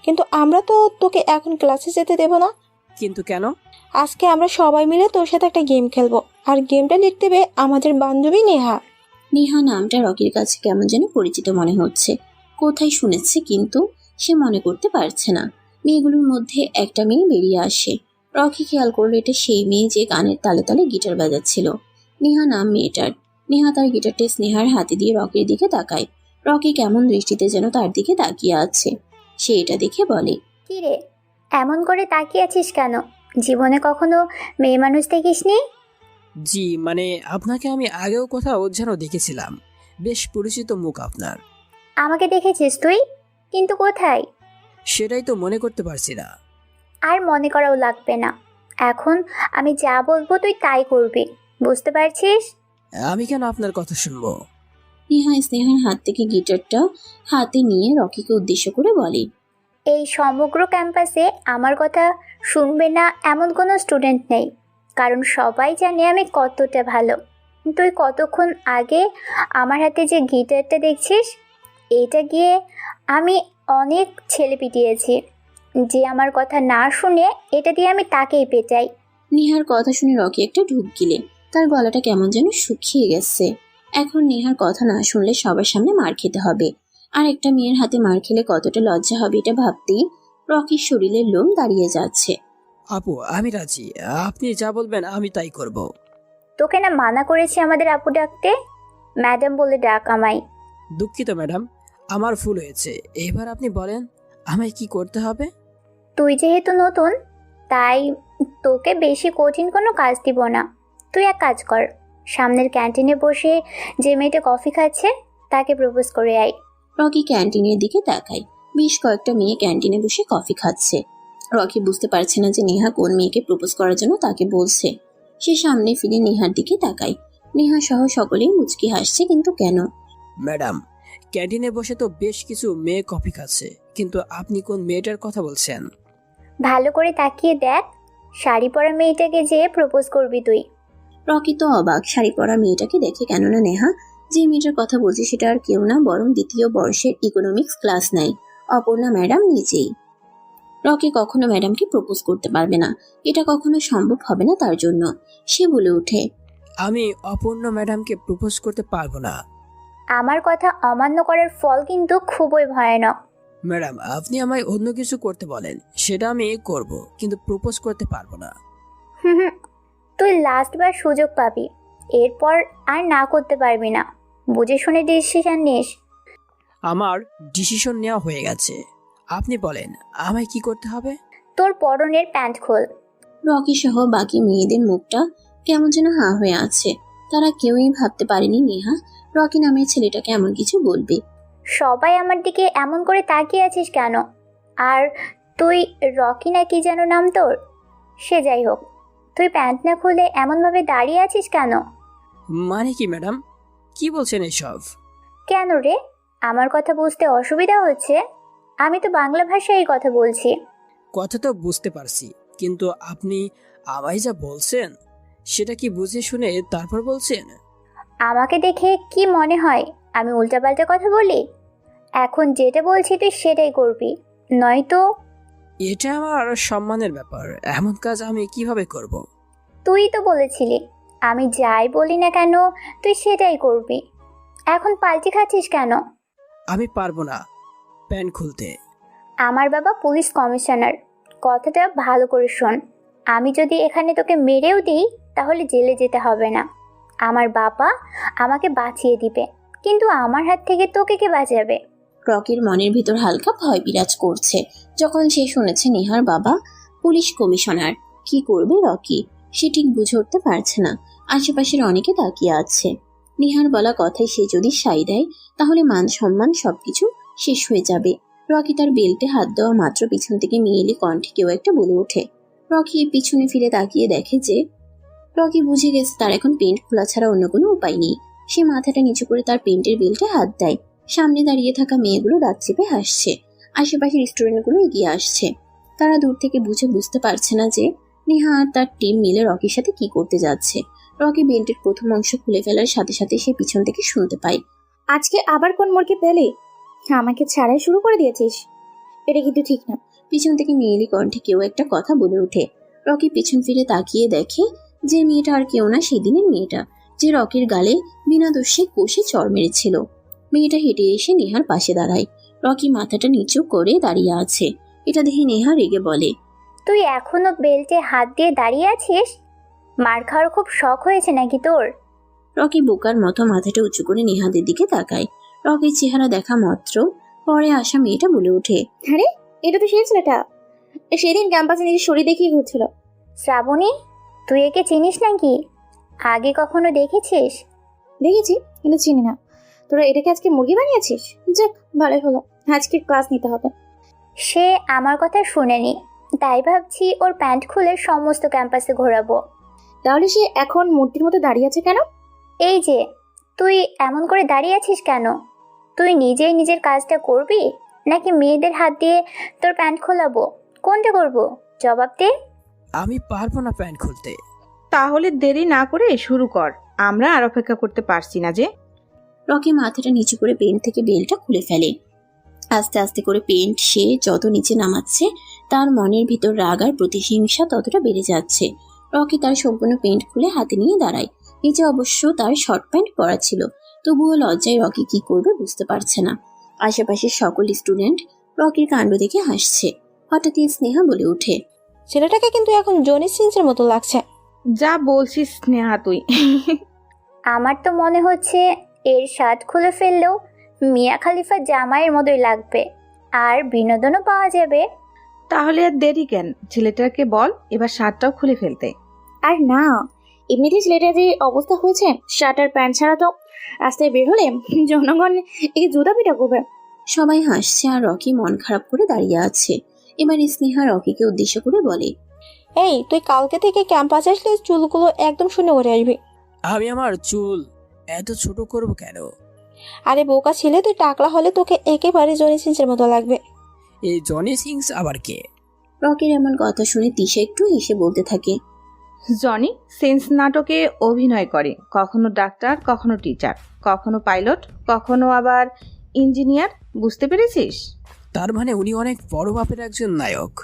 কিন্তু আমরা তো তোকে এখন ক্লাসে যেতে দেব না। কিন্তু কেন? আজকে আমরা সবাই মিলে তোর সাথে একটা গেম খেলবো, আর গেমটা লিখতে হবে আমাদের বান্ধবী নেহা। নেহা নামটা রকির কাছে কেমন যেন পরিচিত মনে হচ্ছে। কোথায় শুনেছে, কিন্তু সে মনে করতে পারছে না। মেয়েগুলোর মধ্যে একটা মেয়ে বেরিয়ে আসে। রকি খেয়াল করলো এটা সেই মেয়ে যে গানের তালে তালে গিটার বাজাচ্ছিল। নেহা নাম মেয়েটার। নেহা তার গিটারটা স্নেহার হাতে দিয়ে রকির দিকে তাকায়। রকি কেমন দৃষ্টিতে যেন তার দিকে তাকিয়ে আছে। সে এটা দেখে বলে, কি রে, এমন করে তাকিয়ে আছিস কেন? জীবনে কখনো মেয়ে মানুষ দেখিসনি? জি, মানে আপনাকে আমি আগেও কোথাও যেন দেখেছিলাম, বেশ পরিচিত মুখ আপনার। আমাকে দেখেছিস তুই? কিন্তু কোথায়? সেটাই তো মনে করতে পারছি না। আর মনে করাও লাগবে না, এখন আমি যা বলবো তুই তাই করবি, বুঝতে পারছিস? আমি কেন আপনার কথা শুনবো? নেহা স্নেহার হাত থেকে গিটারটা হাতে নিয়ে রকিকে উদ্দেশ্য করে বলে, এই সমগ্র ক্যাম্পাসে আমার কথা শুনবে না এমন কোনো স্টুডেন্ট নেই, কারণ সবাই জানে আমি কতটা ভালো। তুই কতক্ষণ আগে আমার হাতে যে গিটারটা দেখছিস, এটা গিয়ে আমি অনেক ছেলে পিটিয়েছি। যে আমার কথা না শুনে এটা দিয়ে আমি তাকেই পেটাই। নেহার কথা শুনে রকি একটা ঢুক গিলে। তার গলাটা কেমন যেন শুকিয়ে গেছে। এখন নেহার কথা না শুনলে সবার সামনে মার খেতে হবে, আর একটা মেয়ের হাতে মার খেলে কতটা লজ্জা হবে এটা ভাবতেই রকির শরীরের লোম দাঁড়িয়ে যাচ্ছে। আপু, আমি রাজি, আপনি যা বলবেন আমি তাই করব। তোকে না মানা করেছি আমাদের আপু ডাকতে? ম্যাডাম বলে ডাক আমায়। দুঃখিত ম্যাডাম, আমার ভুল হয়েছে। এবার আপনি বলেন আমায় কি করতে হবে? তুই যেহেতু নতুন, তাই তোকে বেশি কঠিন কোনো কাজ দিব না। তুই এক কাজ কর, সামনের ক্যান্টিনে বসে যে মেয়েটা কফি খাচ্ছে তাকে প্রপোজ করে আয়। রকি ক্যান্টিনের দিকে তাকায়। বেশ কয়েকটা মেয়ে ক্যান্টিনে বসে কফি খাচ্ছে। রকি বুঝতে পারছে না যে নেহা কোন মেয়েকে প্রপোজ করার জন্য তাকে বলছে। সে সামনে ফিরে নেহার দিকে তাকায়। নেহা সহ সকলেই মুচকি হাসছে, কিন্তু কেন? ম্যাডাম, ক্যান্টিনে বসে তো বেশ কিছু মেয়ে কফি খাচ্ছে, কিন্তু আপনি কোন মেয়েটার কথা বলছেন? ভালো করে তাকিয়ে দেখ, শাড়ি পরা মেয়েটাকে যে প্রপোজ করবি তুই। রকি তো অবাক শাড়ি পরা মেয়েটাকে দেখে, কেননা নেহা যে মেয়েটার কথা বলছে সেটা আর কেউ না, বরং দ্বিতীয় বর্ষের ইকোনমিক্স ক্লাস নেয় অপর্ণা ম্যাডাম নিজেই। রকি কখনো ম্যাডামকে প্রপোজ করতে পারবে না, এটা কখনো সম্ভব হবে না তার জন্য। সে বলে ওঠে, আমি অপর্ণা ম্যাডামকে প্রপোজ করতে পারবো না। আমার কথা অমান্য করার ফল কিন্তু খুবই ভয়ানক। ম্যাডাম, আপনি আমায় অন্য কিছু করতে বলেন, সেটা আমি করব, কিন্তু প্রপোজ করতে পারবো না। হুম, তুই লাস্টবার সুযোগ পাবি, এরপর আর না করতে পারবি না। বুঝে শুনে ডিসিশন নিস। আমার ডিসিশন নেওয়া হয়ে গেছে, আপনি বলেন আমায় কি করতে হবে? তোর পরনের প্যান্ট খোল। রকি সহ বাকি মেয়েদের মুখটা কেমন যেন হা হয়ে আছে। তারা কেউই ভাবতে পারেনি নেহা রকি নামের ছেলেটাকে এমন কিছু বলবে। সবাই আমার দিকে এমন করে তাকিয়ে আছিস কেন? আর তুই রকি না কি যেন নাম তোর? সে যাই হোক, তুই প্যান্ট না খুলে এমনভাবে দাঁড়িয়ে আছিস কেন? মানে কি ম্যাডাম, কি বলছেন এসব? কেন রে, আমার কথা বুঝতে অসুবিধা হচ্ছে? আমি তো বাংলা ভাষায় কথা বলছি। কথা তো বুঝতে পারছি, কিন্তু আপনি আমায় যা বলছেন সেটা কি বুঝে শুনে তারপর বলছেন? আমাকে দেখে কি মনে হয় আমি উল্টাপাল্টা কথা বলি? এখন যেটা বলছি তুই সেটাই করবি, নয়তো। এটা আমার সম্মানের ব্যাপার, এমন কাজ আমি কিভাবে করব? তুই তো বলেছিলি আমি যাই বলি না কেন তুই সেটাই করবি। এখন পাল্টি খাচ্ছিস কেন? আমি পারবো না প্যান্ট খুলতে। আমার বাবা পুলিশ কমিশনার, কথাটা ভালো করে শোন। আমি যদি এখানে তোকে মেরেও দিই তাহলে জেলে যেতে হবে না। আমার বাবা আমাকে বাঁচিয়ে দিবে, কিন্তু আমার হাত থেকে তোকে কে বাঁচাবে? রকির মনের ভিতর হালকা ভয় বিরাজ করছে যখন সে শুনেছে নেহার বাবা পুলিশ কমিশনার। কি করবে রকি, সে ঠিক বুঝে উঠতে পারছে না। আশেপাশের অনেকে তাকিয়ে আছে। নেহার বলা কথায় সে যদি সাই দেয় তাহলে মান সম্মান সবকিছু শেষ হয়ে যাবে। রকি তার বেল্টে হাত দেওয়া মাত্র পিছন থেকে মেয়েলি কণ্ঠে কেউ একটা বলে ওঠে। রকি পিছনে ফিরে তাকিয়ে দেখে যে রকি বুঝে গেছে তার এখন পেন্ট খোলা ছাড়া অন্য কোনো উপায় নেই। সে মাথাটা নিচু করে তার পেন্টের বেল্টে হাত দেয়। সামনে দাঁড়িয়ে থাকা মেয়েগুলো দাঁত চেপে হাসছে। আশেপাশের স্টুডেন্টগুলো এগিয়ে আসছে। তারা দূর থেকে বুঝতে পারছে না যে নেহা আর তার টিম মিলে রকির সাথে কি করতে যাচ্ছে। রকি বেল্টের প্রথম অংশ খুলে ফেলার সাথে সাথে সে পিছন থেকে শুনতে পায়, আজকে আবার কোন মুরগি পেলি? আমাকে ছাড়াই শুরু করে দিয়েছিস, এটা কিন্তু ঠিক না। পিছন থেকে মেয়েলি কণ্ঠে কেউ একটা কথা বলে ওঠে। রকি পিছন ফিরে তাকিয়ে দেখে যে মেয়েটা আর কেউ না, সেদিনের মেয়েটা যে রকির গালে বিনা দোষে কষে চড় মেরেছিল। মেয়েটা হেঁটে এসে নেহার পাশে দাঁড়ায়। রকি মাথাটা নিচু করে দাঁড়িয়ে আছে। এটা দেখে নেহা রেগে বলে, তুই এখনো বেল্টে হাত দিয়ে দাঁড়িয়ে আছিস? মার খাওয়ার খুব শখ হয়েছে নাকি তোর? রকি বোকার মতো মাথাটা উঁচু করে নেহাদের দিকে তাকায়। রকির চেহারা দেখা মাত্র পরে আসা মেয়েটা বলে ওঠে, আরে এটা তো সেই ছেলেটা সেদিন ক্যাম্পাসে নিজের শরীর দেখিয়ে ঘুরছিল। শ্রাবণী, তুই একে চিনিস নাকি? আগে কখনো দেখেছিস? দেখেছি, কিন্তু চিনি না। তোরা এটাকে আজকে মুরগি বানিয়েছিস? যাক, ভালোই হলো, আজকের ক্লাস নিতে হবে। সে আমার কথা শুনেনি, তাই ভাবছি ওর প্যান্ট খুলে সমস্ত ক্যাম্পাসে ঘোরাবো। তাহলে সে এখন মূর্তির মতো দাঁড়িয়ে আছে কেন? এই যে, তুই এমন করে দাঁড়িয়ে আছিস কেন? তুই নিজেই নিজের কাজটা করবি নাকি মেয়েদের হাত দিয়ে তোর প্যান্ট খোলাবো? কোনটা করব? জবাব দে। আমি পারবো না প্যান্ট খুলতে। তাহলে দেরি না করে শুরু কর, আমরা আর অপেক্ষা করতে পারছি না যে। রকি মাথাটা নিচু করে পেন্ট থেকে বেলটা খুলে ফেলে। আস্তে আস্তে করে পেন্ট সে যত নিচে নামাচ্ছে তার মনের ভিতর রাগ আর প্রতিহিংসা ততটা বেড়ে যাচ্ছে। রকি তার সম্পূর্ণ পেন্ট খুলে হাতে নিয়ে দাঁড়ায়। নিচে অবশ্য তার শর্ট প্যান্ট পরা ছিল, তবুও লজ্জায় রকি কি করবে বুঝতে পারছে না। আশেপাশের সকল স্টুডেন্ট রকির কাণ্ড দেখে হাসছে। হঠাৎই স্নেহা বলে ওঠে, ছেলেটাকে কিন্তু এখন জনি সিন্সের মতো লাগছে। যা বলছিস স্নেহা তুই। আমার তো মনে হচ্ছে এর শার্ট খুলে ফেললেও মিয়া খালিফার জামাইয়ের মতোই লাগবে, আর বিনোদনও পাওয়া যাবে। তাহলে আর দেরি কেন, ছেলেটাকে বল এবার শার্টটাও খুলে ফেলতে। আর না, এমনিতে ছেলেটার যে অবস্থা হয়েছে, শার্ট আর প্যান্ট ছাড়া তো রাস্তায় বের হলে জনগণ একে জুতা পিটা করবে। সবাই হাসছে আর রকি মন খারাপ করে দাঁড়িয়ে আছে। এবার স্নেহা রকিকে উদ্দেশ্য করে বলে, এই তুই কালকে থেকে ক্যাম্পাস আসলে চুলগুলো একদম শূন্য করে আসবি। আমি আমার চুল এত ছোট করব কেন? আরে বোকা ছেলে, তুই টাকলা হলে তোকে একেবারে জনি সিংসের মতো লাগবে। এই জনি সিংস আবার কে? রকির এমন কথা শুনে তিশা একটু হেসে বলতে থাকে, জনি সেন্স নাটকে অভিনয় করে, কখনো ডাক্তার, কখনো টিচার, কখনো পাইলট, কখনো আবার ইঞ্জিনিয়ার। বুঝতে পেরেছিস? তার মানে উনি অনেক বড় মাপের একজন নায়ক।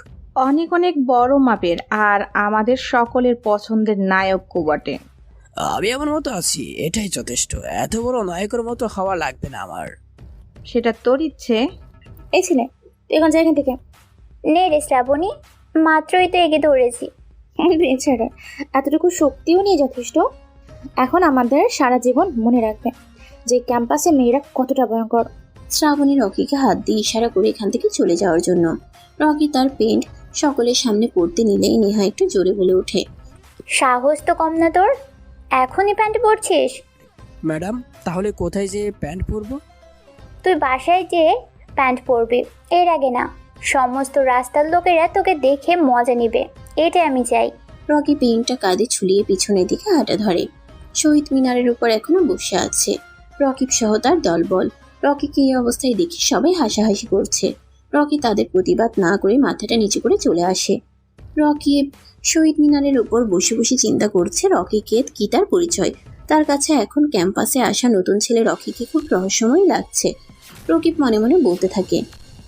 অনেক অনেক বড় মাপের, আর আমাদের সকলের পছন্দের নায়ক বটে। আমি আমার মতো আছি, এটাই যথেষ্ট। এত বড় নায়কের মতো হওয়া লাগবে না আমার। সেটা তোর ইচ্ছে। এই ছেলে, তুই এখন যাই এখান থেকে। নে রে শ্রাবণী, মাত্রই তো এগে ধরেছি। বেচারা, এতটুকু শক্তিও নিয়ে যথেষ্ট। এখন আমাদের সারা জীবন মনে রাখবে যে ক্যাম্পাসে মেয়েরা কতটা ভয়ঙ্কর। শ্রাবণী রকিকে হাত দিয়ে ইশারা করে এখান থেকে চলে যাওয়ার জন্য। রকি তার পেন্ট সকলের সামনে পড়তে নিলেই নেহা একটু জোরে বলে ওঠে, সাহস তো কম না তোর, এখনই প্যান্ট পরছিস? ম্যাডাম, তাহলে কোথায় যে প্যান্ট পরবো? তুই বাসায় যেয়ে প্যান্ট পরবি, এর আগে না। সমস্ত রাস্তার লোকেরা তোকে দেখে মজা নিবে, এটাই আমি চাই। রকি পেন্টটা কাঁধে ঝুলিয়ে পিছনের দিকে হাঁটা ধরে। শহীদ মিনারের উপর এখনো বসে আছে রকিব সহ তার দলবল। রকিকে এই অবস্থায় দেখে সবাই হাসাহাসি করছে। রকি তাদের প্রতিবাদ না করে মাথাটা নিচু করে চলে আসে। রকি শহীদ মিনারের উপর বসে বসে চিন্তা করছে রকিকে কি তার পরিচয়। তার কাছে এখন ক্যাম্পাসে আসা নতুন ছেলে রকিকে খুব রহস্যময় লাগছে। রকিব মনে মনে বলতে থাকে,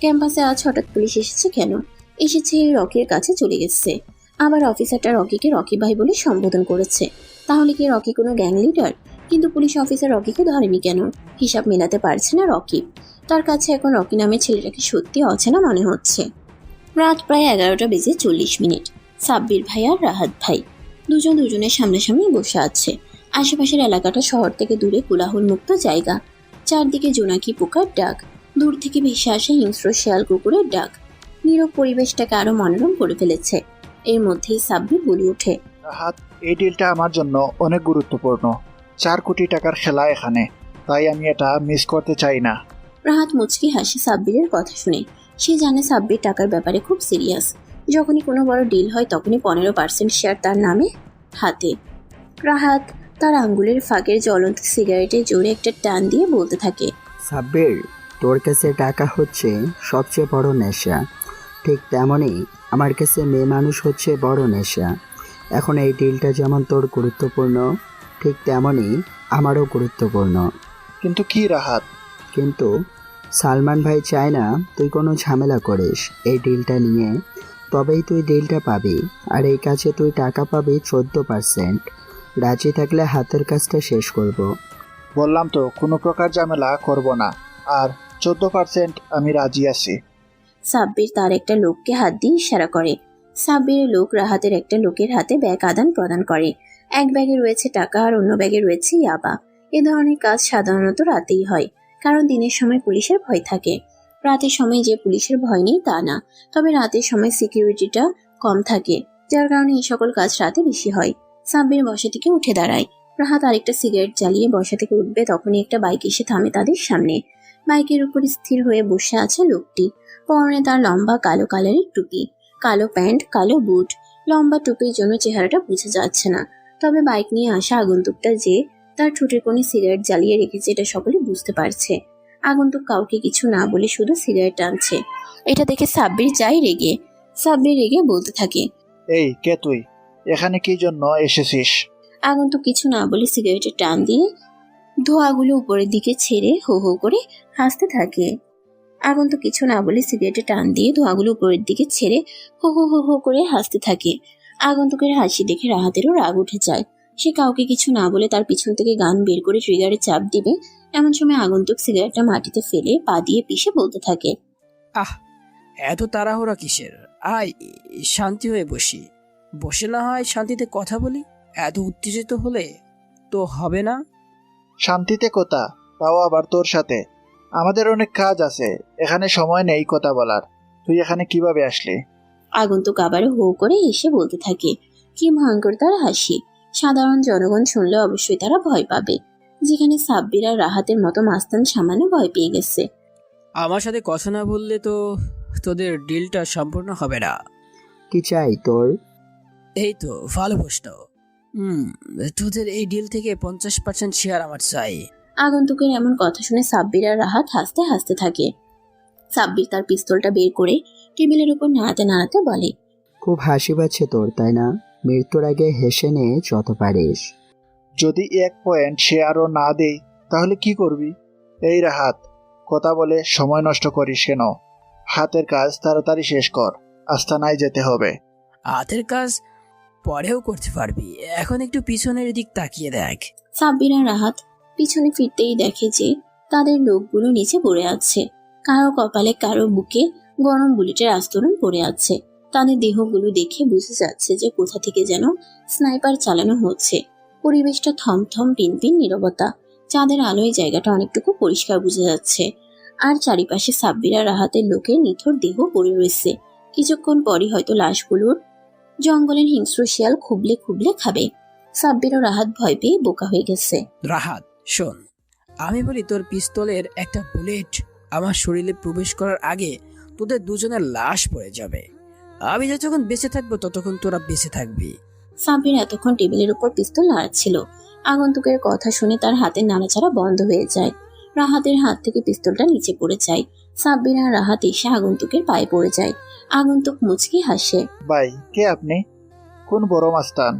ক্যাম্পাসে আজ হঠাৎ পুলিশ এসেছে কেন? এসেছে রকির কাছে চলে গেছে। আবার অফিসারটা রকিকে রকি ভাই বলে সম্বোধন করেছে। তাহলে কি রকি কোনো গ্যাং লিডার? কিন্তু পুলিশ অফিসার রকিকে ধরেনি কেন? হিসাব মেলাতে পারছে না রকি। তার কাছে এখন রকি নামের ছেলেটাকে সত্যি অচেনা মনে হচ্ছে। রাত প্রায় 11:40। সাব্বির ভাই আর রাহাত ভাই দুজনের সামনাসামনি বসে আছে। আশেপাশের এলাকাটা শহর থেকে দূরে কোলাহল মুক্ত জায়গা। চারদিকে জোনাকি পোকার ডাক, দূর থেকে ভেসে আসে হিংস্র শেয়াল কুকুরের ডাক। নীরব পরিবেশটাকে আরো মনোরম করে ফেলেছে। এর মধ্যেই সাব্বির বলে ওঠে, রাহাত, এই ডিলটা আমার জন্য অনেক গুরুত্বপূর্ণ। 4 কোটি টাকার খেলা এখানে, তাই আমি এটা মিস করতে চাই না। রাহাত মুচকি হাসি সাব্বিরের কথা শুনে। সে জানে সাব্বির টাকার ব্যাপারে খুব সিরিয়াস। যখনই কোনো বড় ডিল হয় তখনই 15% শেয়ার তার নামে হাতে। রাহাত তার আঙ্গুলের ফাঁকের জ্বলন্ত সিগারেটে জোরে একটা টান দিয়ে বলতে থাকে, সাব্বির, তোর কাছে টাকা হচ্ছে সবচেয়ে বড় নেশা, ঠিক তেমনই আমার কাছে মেয়ে মানুষ হচ্ছে বড় নেশা। এখন এই ডিলটা যেমন তোর গুরুত্বপূর্ণ, ঠিক তেমনই আমারও গুরুত্বপূর্ণ। কিন্তু কি রাহাত? কিন্তু সালমান ভাই চায় না তুই কোনো ঝামেলা করিস এই ডিলটা নিয়ে, তবেই তুই ডিলটা পাবি। আর এই কাজে তুই টাকা পাবি 14%। রাজি থাকলে হাতের কাজটা শেষ করব। বললাম তো কোনো প্রকার ঝামেলা করব না, আর 14% আমি রাজি আছি। সাব্বির তার একটা লোককে হাত দিয়ে ইশারা করে। সাব্বিরের লোক রাহাতের একটা লোকের হাতে ব্যাগ আদান প্রদান করে। এক ব্যাগে রয়েছে টাকা আর অন্য ব্যাগে রয়েছে ইয়াবা। এ ধরনের কাজ সাধারণত রাতেই হয়, কারণ দিনের সময় পুলিশের ভয় থাকে। রাতের সময় যে পুলিশের ভয় নেই তা না, তবে রাতের সময় সিকিউরিটিটা কম থাকে, যার কারণে এই সকল কাজ রাতে বেশি হয়। সাব্বির বসা থেকে উঠে দাঁড়ায়। রাহাত আরেকটা সিগারেট জ্বালিয়ে বসা থেকে উঠবে, তখনই একটা বাইক এসে থামে তাদের সামনে। বাইকের উপর স্থির হয়ে বসে আছে লোকটি। পরনে তার লম্বা কালো কালারের টুপি, কালো প্যান্ট, কালো বুট। লম্বা টুপির জন্য চেহারাটা বোঝা যাচ্ছে না, তবে বাইক নিয়ে আসা আগন্তুকটা যে তার ঠোঁটের কোণে সিগারেট জ্বালিয়ে রেখেছে এটা সকলে বুঝতে পারছে। আগন্তুক কাউকে কিছু না বলে শুধু সিগারেট টানছে। এটা দেখে সাব্বির রেগে বলতে থাকে, এই কে তুই? এখানে কি জন্য এসেছিস? আগন্তুক কিছু না বলে সিগারেটের টান দিয়ে ধোঁয়াগুলো উপরের দিকে ছেড়ে হো হো করে হাসতে থাকে। আগন্তুক কিছু না বলে সিগারেটের টান দিয়ে ধোঁয়াগুলো উপরের দিকে ছেড়ে হো হো হো হো করে হাসতে থাকে। আগন্তুকের হাসি দেখে রাহাতেরও রাগ উঠে যায়। সে কাউকে কিছু না বলে তার পিছন থেকে গান বের করে ট্রিগারে চাপ দিবে। এমন সময় আগন্তুক সিগারেটটা মাটিতে ফেলে পা দিয়ে পিষে বলতে থাকে, আহ, এত তাড়াহুড়া কিসের? আয় শান্তি হয়ে বসে না হয় শান্তিতে কথা বলি। এত উত্তেজিত হলে তো হবে না। শান্তিতে কথা, তাও আবার তোর সাথে। আমাদের অনেক কাজ আছে, এখানে সময় নেই কথা বলার। তুই এখানে কিভাবে আসলি? আগন্তুক আবারও হো করে এসে বলতে থাকে। কি ভয়ঙ্কর তার হাসি! সাধারণ জনগণ শুনলে অবশ্যই তারা ভয় পাবে, যেখানে সাব্বির আর রাহাতের মতো মাস্তান সামান্য ভয় পেয়ে গেছে। আমার সাথে কথা না বললে তো তোদের ডিলটা সম্পূর্ণ হবে না। কি চাই তোর? এই তো ভালো প্রশ্ন। তোদের এই ডিল থেকে 50% শেয়ার আমার চাই। আগন্তুকের এমন কথা শুনে সাব্বির আর রাহাত হাসতে হাসতে থাকে। সাব্বির তার পিস্তলটা বের করে টেবিলের উপর নাড়াতে নাড়াতে বলে, খুব হাসি পাচ্ছে তোর, তাই না? মৃত্যুর আগে হেসে নে যত পারিস। যদি 1 পয়েন্ট শেয়ারও না দেই তাহলে কি করবি? এই রাহাত, কথা বলে সময় নষ্ট করিস কেন? হাতের কাজ তাড়াতাড়ি শেষ কর, আস্তানায় যেতে হবে। হাতের কাজ পরেও করতে পারবি, এখন একটু পিছনের দিক তাকিয়ে দেখ। সাব্বির আর রাহাত পিছনে ফিরতেই দেখে যে তাদের লোকগুলো নিচে পড়ে আছে। কারো কপালে কারো বুকে গরম বুলেটের আস্তরণ পড়ে আছে। তাদের দেহগুলো দেখে বুঝে যাচ্ছে যে কোথা থেকে যেন স্নাইপার চালানো হচ্ছে। পরিবেশটা থমথম পিনপিন নীরবতা। চাঁদের আলোয় জায়গাটা অনেকটুকু পরিষ্কার বোঝা যাচ্ছে। আর চারিপাশে সাব্বির আর রাহাতের লোকের নিথর দেহ পড়ে রয়েছে। কিছুক্ষণ পরই হয়তো লাশগুলোর জঙ্গলের হিংস্র শিয়াল খুবলে খুবলে খাবে। সাব্বির ও রাহাত ভয় পেয়ে বোকা হয়ে গেছে। রাহাত শোন, আমি বলি তোর পিস্তলের একটা বুলেট আমার শরীরে প্রবেশ করার আগে তোদের দুজনের লাশ পড়ে যাবে। আমি যতক্ষণ বেঁচে থাকবো ততক্ষণ তোরা বেঁচে থাকবি। সাব্বির এতক্ষণ টেবিলের উপর পিস্তল নাড়াচ্ছিল। আগন্তুকের কথা শুনে তার হাতের নাড়াচাড়া বন্ধ হয়ে যায়। রাহাতের হাত থেকে পিস্তলটা নিচে পড়ে যায়। সাব্বির আর রাহাত এসে আগন্তুকের পায়ে পড়ে যায়। আগন্তুক মুচকি হাসে। ভাই, কে আপনি? কোন বড় মাস্তান?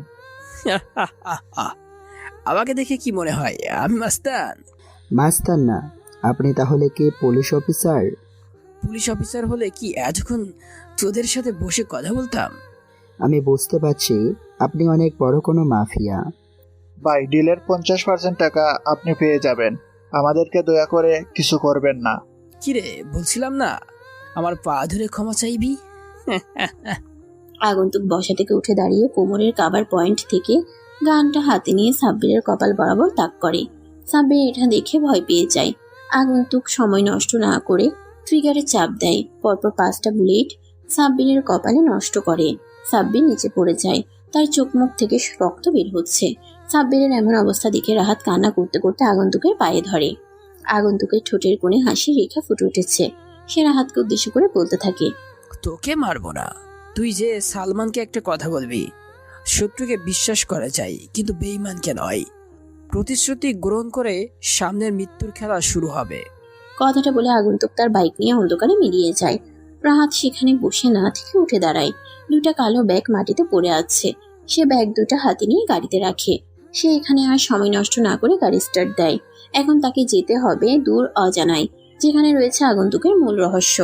আমাকে দেখে কি মনে হয় আমি মাস্তান? মাস্তান না, আপনি তাহলে কি পুলিশ অফিসার? পুলিশ অফিসার হলে কি এতক্ষণ তোদের সাথে বসে কথা বলতাম? আমি বুঝতে পারছি আপনি অনেক বড় কোনো মাফিয়া। ভাই, ডিলের 50% টাকা আপনি পেয়ে যাবেন। আমাদেরকে দয়া করে কিছু করবেন না। কিরে, বলছিলাম না আমার পা ধরে ক্ষমা চাইবি? আগন্তুক বসা থেকে উঠে দাঁড়িয়ে কোমরের কাবার পয়েন্ট থেকে গানটা হাতে নিয়ে সাব্বিরের কপাল বরাবর তাক করে। সাব্বির এটা দেখে ভয় পেয়ে যায়। আগন্তুক সময় নষ্ট না করে ট্রিগারে চাপ দেয়। পরপর 5টা বুলেট সাব্বিরের কপালে নষ্ট করে। সাব্বির নিচে পড়ে যায়। তার চোখ মুখ থেকে রক্ত বের হচ্ছে। সাব্বিরের এমন অবস্থা দেখে রাহাত কান্না করতে করতে আগন্তুকের পায়ে ধরে। আগন্তুকের ঠোঁটের কোণে হাসির রেখা ফুটে উঠেছে। সে রাহাতকে উদ্দেশ্য করে বলতে থাকে, তোকে মারবো না। তুই যে সালমানকে একটা কথা বলবি, শত্রুকে বিশ্বাস করা যায় কিন্তু বেঈমানকে নয়। প্রতিশ্রুতি গ্রহণ করে সামনের মৃত্যুর খেলা শুরু হবে। কথাটা বলে আগন্তুক তার বাইক নিয়ে অন্ধকারে মিলিয়ে যায়। রাহাত সেখানে বসে না থেকে উঠে দাঁড়ায়। 2টা কালো ব্যাগ মাটিতে পড়ে আছে। সে ব্যাগ 2টা হাতে নিয়ে গাড়িতে রাখে। সে এখানে আর সময় নষ্ট না করে গাড়ি স্টার্ট দেয়। এখন তাকে যেতে হবে দূর অজানায়, যেখানে রয়েছে আগন্তুকের মূল রহস্য।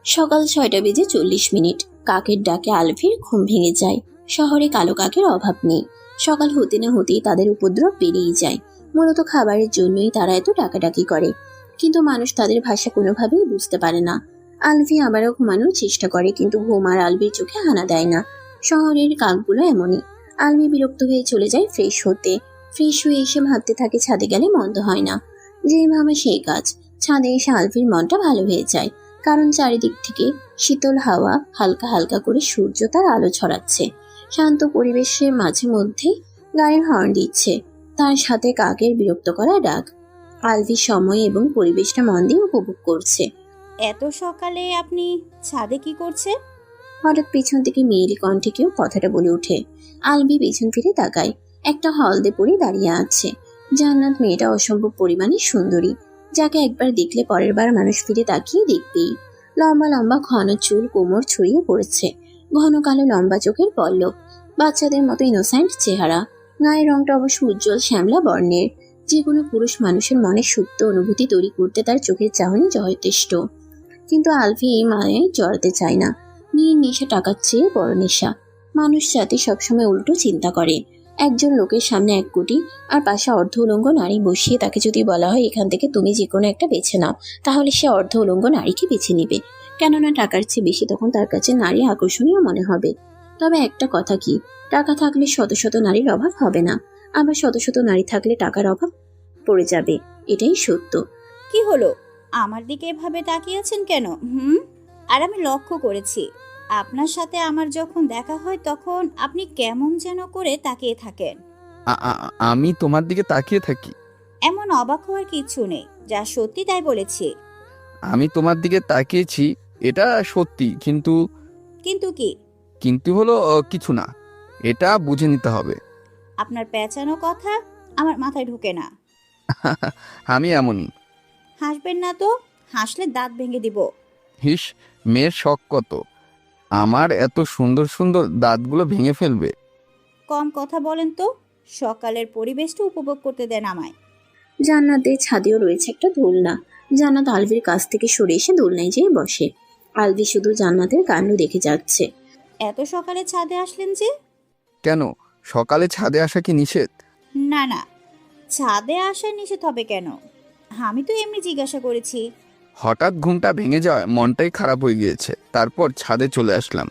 সকাল 6:40। কাকের ডাকে আলভির ঘুম ভেঙে যায়। শহরে কালো কাকের অভাব নেই। সকাল হতে না হতেই তাদের উপদ্রব বেড়েই যায়। মূলত খাবারের জন্যই তারা এত ডাকাডাকি করে, কিন্তু মানুষ তাদের ভাষা কোনোভাবেই বুঝতে পারে না। আলভি আবারও ঘুমানোর চেষ্টা করে, কিন্তু ঘুম আর আলভির চোখে হানা দেয় না। শহরের কাকগুলো এমনই। আলভি বিরক্ত হয়ে চলে যায় ফ্রেশ হতে। ফ্রেশ হয়ে এসে ভাবতে থাকে ছাদে গেলে মন্দ হয় না। যেই ভাবে সেই কাজ। ছাদে এসে আলভির মনটা ভালো হয়ে যায়, কারণ চারিদিক থেকে শীতল হাওয়া হালকা হালকা করে সূর্য তার আলো ছড়াচ্ছে। শান্ত পরিবেশে মাঝে মধ্যে গাড়ির হর্ন দিচ্ছে, তার সাথে কাকের বিরক্ত করা ডাক। আলভি সময় এবং পরিবেশটা মন দিয়ে উপভোগ করছে। এত সকালে আপনি ছাদে কি করছেন? হঠাৎ পিছন থেকে মেয়েলি কণ্ঠে কেউ কথাটা বলে ওঠে। আলভি পিছন ফিরে তাকায়। একটা হলদে পরে দাঁড়িয়ে আছে। জান্নাত মেয়েটা অসম্ভব পরিমাণে সুন্দরী, যাকে একবার দেখলে পরের বার মানুষ ফিরে তাকিয়ে দেখবেই। লম্বা লম্বা ঘন চুল কোমর ছড়িয়ে পড়েছে, ঘন কালো লম্বা চোখের পল্লব, বাচ্চাদের মতো ইনোসেন্ট চেহারা। গায়ের রংটা অবশ্য উজ্জ্বল শ্যামলা বর্ণের। যে কোনো পুরুষ মানুষের মনে সুপ্ত অনুভূতি তৈরি করতে তার চোখের চাহনি যথেষ্ট। কিন্তু আলভি এই মায়ে জড়াতে চায় না। মেয়ের নেশা টাকার চেয়ে বড় নেশা। মানুষ জাতি সবসময় উল্টো চিন্তা করে। একজন লোকের সামনে 1 কোটি আর পাশে অর্ধ উলঙ্গ নারী বসিয়ে তাকে যদি বলা হয় এখান থেকে তুমি যে কোনো একটা বেছে নাও, তাহলে সে অর্ধ উলঙ্গ নারীকে বেছে নিবে। কেননা টাকার চেয়ে বেশি তখন তার কাছে নারী আকর্ষণীয় মনে হবে। তবে একটা কথা কি, টাকা থাকলে শত শত নারীর অভাব হবে না, আবার শত শত নারী থাকলে টাকার অভাব পড়ে যাবে, এটাই সত্য। কি হলো, আমার দিকে এভাবে তাকিয়েছেন কেন? আর আমি লক্ষ্য করেছি আপনার সাথে আমার যখন দেখা হয় তখন আপনি কেমন যেন করে তাকিয়ে থাকেন। আমি তোমার দিকে তাকিয়ে থাকি? এমন অবাক হওয়ার কিছু নেই, যা সত্যি তাই বলেছি। আমি তোমার দিকে তাকিয়েছি, এটা সত্যি, কিন্তু কিন্তু কি? কিন্তু হলো কিছু না, এটা বুঝে নিতে হবে। আপনার পেঁচানো কথা আমার মাথায় ঢোকে না। আমি এমনই। হাসবেন না তো, হাসলে দাঁত ভেঙে দিব। হিস, মেয়ের শখ কত, আমার এত সুন্দর সুন্দর দাঁতগুলো ভেঙে ফেলবে। কম কথা বলেন তো, সকালের পরিবেশটা উপভোগ করতে দেন আমায়। জান্নাতের ছাদেও রয়েছে একটা দোলনা। জান্নাত আলভির কাছ থেকে সরে এসে দোলনায় যেয়ে বসে। আলভি শুধু জান্নাতের কাণ্ড দেখে যাচ্ছে। এত সকালে ছাদে আসলেন যে? কেন, সকালে ছাদে আসা কি নিষেধ? না না, ছাদে আসা নিষেধ হবে কেন? আমি তো এমনি জিজ্ঞাসা করেছি। হঠাৎ ঘুমটা ভেঙে যাওয়ায় মনটাই খারাপ হয়ে গিয়েছে, তারপর ছাদে চলে আসলাম,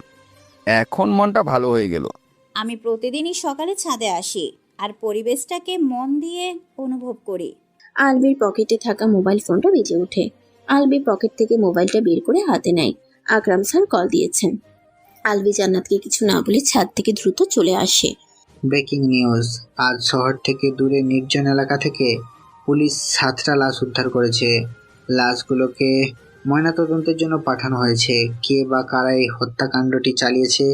এখন মনটা ভালো হয়ে গেল। আমি প্রতিদিনই সকালে ছাদে আসি আর পরিবেশটাকে মন দিয়ে অনুভব করি। আলভির পকেটে থাকা মোবাইল ফোনটা বেজে ওঠে। আলভি পকেট থেকে মোবাইলটা বের করে হাতে নেয়। আকরাম স্যার কল দিয়েছেন। আলভি জান্নাতকে কিছু না বলে ছাদ থেকে দ্রুত চলে আসে। ব্রেকিং নিউজ, আজ শহর থেকে দূরে নির্জন এলাকা থেকে পুলিশ 7টা লাশ উদ্ধার করেছে। লাশগুলোকে ময়নাতদন্তের জন্য পাঠানো হয়েছে। কে বা কারা এই হত্যাকাণ্ডটি চালিয়েছে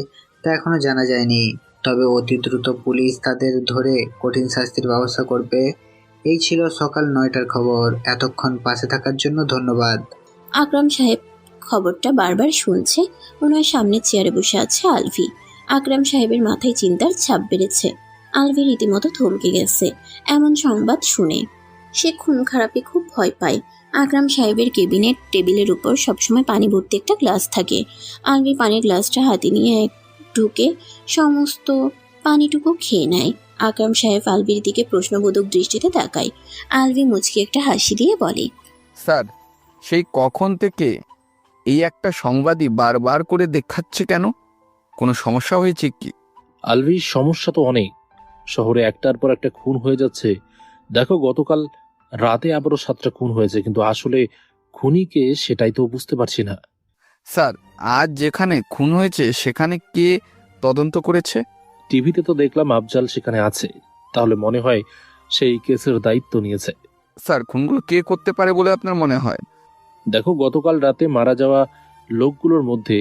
তা এখনো জানা যায়নি, তবে অতি দ্রুত পুলিশ তাদের ধরে কঠিন শাস্তির ব্যবস্থা করবে। এই ছিল সকাল 9টার খবর। এতক্ষণ পাশে থাকার জন্য ধন্যবাদ। আকরাম সাহেব খবরটা বারবার শুনছে। ওনার সামনে চেয়ারে বসে আছে আলভি। আকরাম সাহেবের মাথায় চিন্তার ছাপ বেড়েছে। আলভি রীতিমতো থমকে গেছে এমন সংবাদ শুনে। সে খুন খারাপে খুব ভয় পায়। আকরাম সাহেবের কেবিনেট টেবিলের উপর সবসময় পানি ভর্তি একটা গ্লাস থাকে। আলভি পানির গ্লাসটা হাতে নিয়ে ঢুকে সমস্ত পানিটুকু খেয়ে নেয়। আকরাম সাহেব আলভির দিকে প্রশ্নবোধক দৃষ্টিতে তাকায়। আলভি মুচকি একটা হাসি দিয়ে বলে, স্যার, সেই কখন থেকে এই একটা সংবাদই বারবার করে দেখাচ্ছে কেন? কোনো সমস্যা হয়েছে কি? আলভির সমস্যা তো অনেক, শহরে একটার পর একটা খুন হয়ে যাচ্ছে। দেখো, গতকাল রাতে আবারও 7টা খুন হয়েছে, কিন্তু আসলে খুনিকে সেটাই তো বুঝতে পারছি না। স্যার, আজ যেখানে খুন হয়েছে সেখানে কে তদন্ত করেছে? টিভিতে তো দেখলাম আফজাল সেখানে আছে, তাহলে মনে হয় সেই কেসের দায়িত্ব নিয়েছে। স্যার, খুনগুলো কে করতে পারে বলে আপনার মনে হয়? দেখো, গতকাল রাতে মারা যাওয়া লোকগুলোর মধ্যে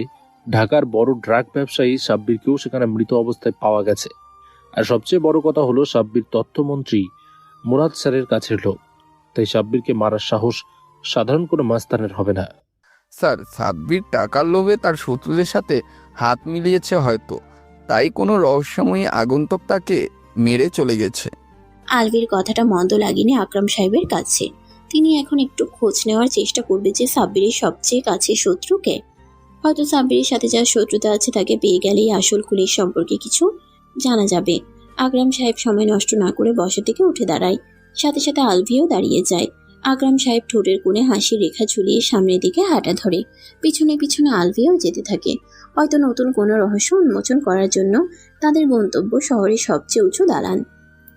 ঢাকার বড় ড্রাগ ব্যবসায়ী সাব্বিরকেও সেখানে মৃত অবস্থায় পাওয়া গেছে। আর সবচেয়ে বড় কথা হলো, সাব্বির তথ্যমন্ত্রী মুরাদ স্যারের কাছের লোক, তাই সাব্বিরকে মারার সাহস সাধারণ কোনো মাস্তানের হবে না। স্যার, সাব্বির টাকার লোভে তার শত্রুদের সাথে হাত মিলিয়েছে হয়তো, তাই কোনো রহস্যময়ী আগন্তুক তাকে মেরে চলে গেছে। আলভির কথাটা মন্দ লাগেনি আকরাম সাহেবের কাছে। তিনি এখন একটু খোঁজ নেওয়ার চেষ্টা করবে যে সাব্বিরের সবচেয়ে কাছের শত্রুকে। হয়তো সাব্বিরের সাথে যার শত্রুতা আছে তাকে পেয়ে গেলেই আসল খুনির সম্পর্কে কিছু জানা যাবে। আকরাম সাহেব সময় নষ্ট না করে বসা থেকে উঠে দাঁড়ায়। সাথে সাথে আলভিও দাঁড়িয়ে যায়। আকরাম সাহেব ঠোঁটের কোণে হাসির রেখা ঝুলিয়ে সামনের দিকে হাঁটা ধরে। পিছনে পিছনে আলভিও যেতে থাকে, হয়তো নতুন কোনো রহস্য উন্মোচন করার জন্য। তাদের গন্তব্য শহরের সবচেয়ে উঁচু দালান।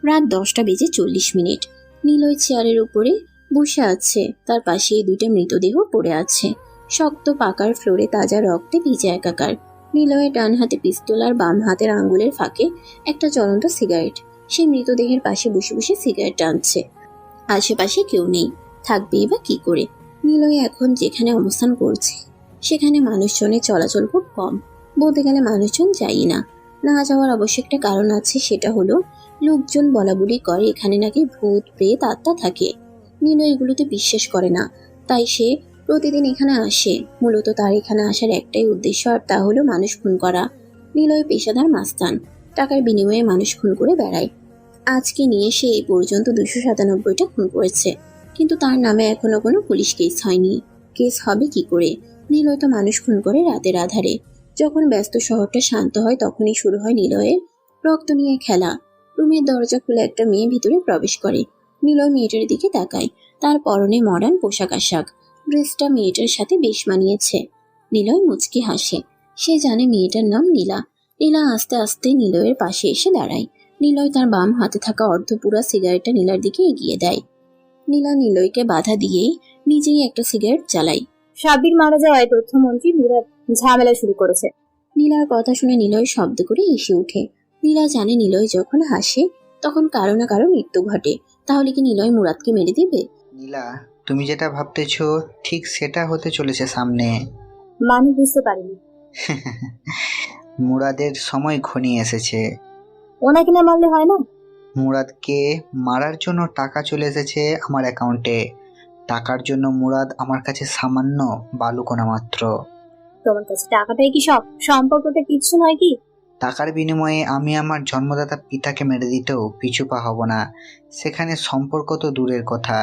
রাত 10টা বেজে 40 মিনিট। নীলয় চেয়ারের উপরে বসে আছে, তার পাশে 2টা মৃতদেহ পড়ে আছে। শক্ত পাকার ফ্লোরে তাজা রক্তে ভিজে একাকার। নীলয়ের ডান হাতে পিস্তল আর বাম হাতের আঙ্গুলের ফাঁকে একটা জ্বলন্ত সিগারেট। সে মৃতদেহের পাশে বসে বসে সিগারেট টানছে। আশেপাশে কেউ নেই, থাকবেই বা কি করে? নীলয় এখন যেখানে অবস্থান করছে সেখানে মানুষজনের চলাচল খুব কম, বলতে গেলে মানুষজন যায়ই না। না যাওয়ার অবশ্য একটা কারণ আছে, সেটা হলো লোকজন বলাবলি করে এখানে নাকি ভূত প্রেত আত্মা থাকে। নীলয় এগুলোতে বিশ্বাস করে না, তাই সে প্রতিদিন এখানে আসে। মূলত তার এখানে আসার একটাই উদ্দেশ্য, আর তা হলো মানুষ খুন করা। নীলয় পেশাদার মাস্তান, টাকার বিনিময়ে মানুষ খুন করে বেড়ায়। আজকে নিয়ে সে এই পর্যন্ত 297টা খুন করেছে, কিন্তু তার নামে এখনো কোনো পুলিশ কেস হয়নি। কেস হবে কি করে? নীলয় তো মানুষ খুন করে রাতের আধারে। যখন ব্যস্ত শহরটা শান্ত হয় তখনই শুরু হয় নীলয়ের রক্ত নিয়ে খেলা। রুমের দরজা খুলে একটা মেয়ে ভিতরে প্রবেশ করে। নীলয় মেয়েটার দিকে তাকায়। তার পরনে মডার্ন পোশাক আশাক, ড্রেসটা মেয়েটার সাথে বেশ মানিয়েছে। নীলয় মুচকি হাসে। সে জানে মেয়েটার নাম নীলা। নীলা আস্তে আস্তে নিলয়ের পাশে এসে দাঁড়ায়। নিলয় তার বাম হাতে থাকা অর্ধপুরা সিগারেটটা নীলার দিকে এগিয়ে দেয়। নীলা নিলয়কে বাধা দিয়েই নিজেই একটা সিগারেট জ্বালায়। সাব্বির মারা যাওয়ায় তথ্যমন্ত্রী মুরাদ ঝামেলা শুরু করেছে। নীলার কথা শুনে নিলয় শব্দ করে হেসে ওঠে। নীলা জানে নিলয় যখন হাসে তখন কারো না কারো মৃত্যু ঘটে। তাহলে কি নিলয় মুরাদকে মেরে দিবে? নীলা, তুমি যেটা ভাবতেছো ঠিক সেটা হতে চলেছে সামনে। মানে বুঝতে পারিনি। মুরাদের সময় ঘনিয়ে এসেছে। ওনাকে না মারলে হয় না? মুরাদকে মারার জন্য টাকা চলে এসেছে আমার অ্যাকাউন্টে। টাকার জন্য মুরাদ আমার কাছে সামান্য বালুকণা মাত্র। তোমার কাছে টাকাটাই কি সব? সম্পর্কটা কিছু নয় কি? টাকার বিনিময়ে আমি আমার জন্মদাতা পিতাকে মেরে দিতেও পিছু পা হব না। সেখানে সম্পর্ক তো দূরের কথা।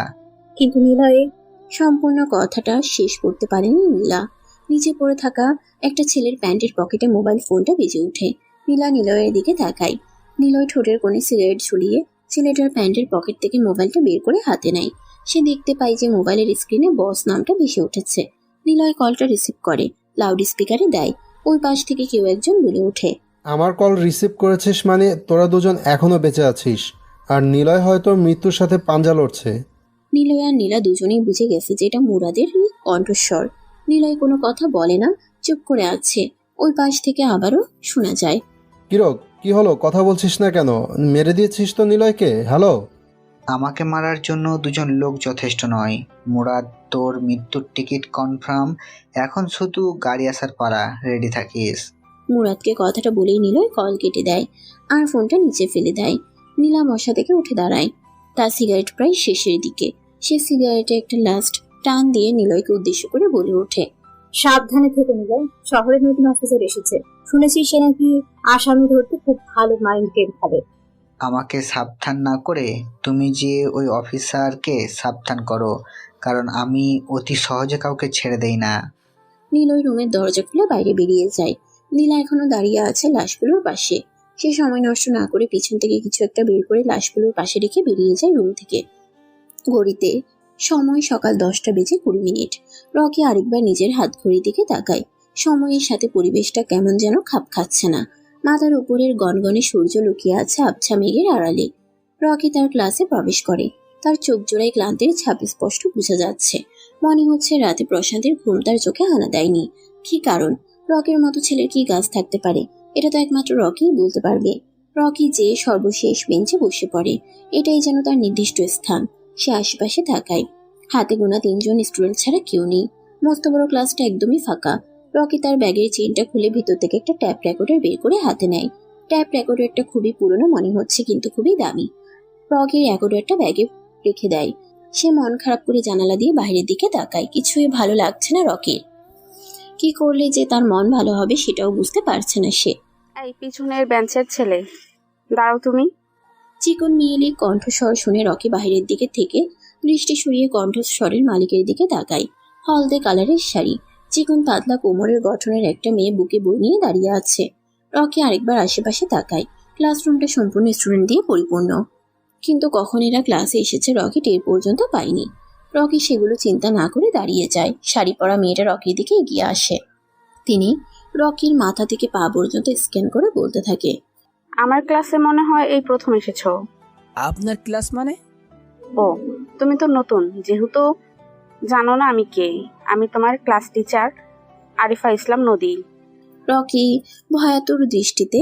কিন্তু নিলয়ে সম্পূর্ণ কথাটা শেষ করতে পারেনি নীলা। নিচে পড়ে থাকা একটা ছেলের প্যান্টের পকেটে মোবাইল ফোনটা বেজে ওঠে। নীলা নিলয়ের দিকে তাকায়। নিলয় ঠোঁটের কোণে সিগারেট ঝুলিয়ে ছেলেটার প্যান্টের পকেট থেকে মোবাইলটা বের করে হাতে নেয়। সে দেখতে পায় যে মোবাইলের স্ক্রিনে বস নামটা ভেসে উঠেছে। নিলয় কলটা রিসিভ করে, লাউড স্পিকারে দেয়। ওই পাশ থেকে কেউ একজন বলে ওঠে, আমার কল রিসিভ করেছিস মানে তোরা দুজন এখনো বেঁচে আছিস, আর নিলয় হয়তো মৃত্যুর সাথে পাঞ্জা লড়ছে। নিলয় আর নীলা দুজনেই বুঝে গেছে যে এটা মুরাদের কণ্ঠস্বর। নিলয় কোনো কথা বলে না, চুপ করে আছে। ওই পাশ থেকে আবারও শোনা যায়, কিরক, কি হলো, কথা বলছিস না কেন? মেরে দিয়েছিস তো নিলয়কে? হ্যালো। আমাকে মারার জন্য দুজন লোক যথেষ্ট নয়। মুরাদ, তোর মৃত্যুর টিকিট কনফার্ম। এখন শুধু গাড়ি আসার পালা, রেডি থাকিস। মুরাদকে কথাটা বলেই নিলয় কল কেটে দেয় আর ফোনটা নিচে ফেলে দেয়। নীলা বসা থেকে উঠে দাঁড়ায়। তার সিগারেট প্রায় শেষের দিকে। সে সিগারেটে একটা লাস্ট টান দিয়ে নিলয়কে উদ্দেশ্য করে বলে ওঠে, সাবধানে থেকে নিলয়, শহরের নতুন অফিসার এসেছে। শুনেছি সে নাকি আসামি ধরতে খুব ভালো মাইন্ড গেম খেলে। আমাকে সাবধান না করে তুমি যে ওই অফিসারকে সাবধান করো, কারণ আমি অতি সহজে কাউকে ছেড়ে দেই না। নিলয় রুমের দরজা খুলে বাইরে বেরিয়ে যায়। নীলা এখনো দাঁড়িয়ে আছে লাশগুলোর পাশে। সে সময় নষ্ট না করে পিছন থেকে কিছু একটা বের করে লাশগুলোর পাশে রেখে বেরিয়ে যায় রুম থেকে। ঘড়িতে সময় সকাল 10:20। রকি আরেকবার নিজের হাত ঘড়ির দিকে তাকায়। সময়ের সাথে পরিবেশটা কেমন যেন খাপ খাচ্ছে না। মাথার উপরের গনগনে সূর্য লুকিয়ে আছে আবছা মেঘের আড়ালে। রকি তার ক্লাসে প্রবেশ করে। তার চোখ জোড়ায় ক্লান্তির ছাপ স্পষ্ট বোঝা যাচ্ছে। মনে হচ্ছে রাতে প্রশান্তির ঘুম তার চোখে হানা দেয়নি। কি কারণ? রকির মতো ছেলের কি গাছ থাকতে পারে? এটা তো একমাত্র রকিই বলতে পারবে। রকি যে সর্বশেষ বেঞ্চে বসে পড়ে, এটাই যেন তার নির্দিষ্ট স্থান। সে আশেপাশে তাকায়। হাতে গোনা 3 জন স্টুডেন্ট ছাড়া কেউ নেই। মস্ত বড় ক্লাসটা একদমই ফাঁকা। রকি তার ব্যাগের চেইনটা খুলে ভিতর থেকে একটা ট্যাপ রেকর্ডার বের করে হাতে নেয়। ট্যাপ রেকর্ডারটা খুবই পুরনো মনে হচ্ছে, কিন্তু খুবই দামি। রকি রেকর্ডারটা ব্যাগে রেখে দেয়। সে মন খারাপ করে জানালা দিয়ে বাইরের দিকে তাকায়। কিছুই ভালো লাগছে না রকির। কি করলে যে তার মন ভালো হবে সেটাও বুঝতে পারছে না সে। এই পিছনের বেঞ্চের ছেলে, দাঁড়াও তুমি। চিকন মিয়েলি কণ্ঠস্বর শুনে রকি বাইরের দিকে থেকে দৃষ্টি সরিয়ে কণ্ঠস্বরের মালিকের দিকে তাকায়। হলদে কালারের শাড়ি, চিকন পাতলা কোমরের গঠনের একটা মেয়ে বুকে বই নিয়ে দাঁড়িয়ে আছে। রকি আরেকবার আশেপাশে তাকায়। ক্লাসরুমটা সম্পূর্ণ স্টুডেন্ট দিয়ে পরিপূর্ণ, কিন্তু কখন এরা ক্লাসে এসেছে রকি টের পর্যন্ত পায়নি। রকি সেগুলো চিন্তা না করে দাঁড়িয়ে যায়। শাড়ি পরা মেয়েটা রকির দিকে এগিয়ে আসে। তিনি রকির মাথা থেকে পা পর্যন্ত স্ক্যান করে বলতে থাকে, আমার ক্লাসে মনে হয় এই প্রথম এসেছো। আপনার ক্লাস মানে? ও, তুমি তো নতুন, যেহেতু জানো না আমি কে। আমি তোমার ক্লাস টিচার আরিফা ইসলাম নদী। রকি ভয়াতুর দৃষ্টিতে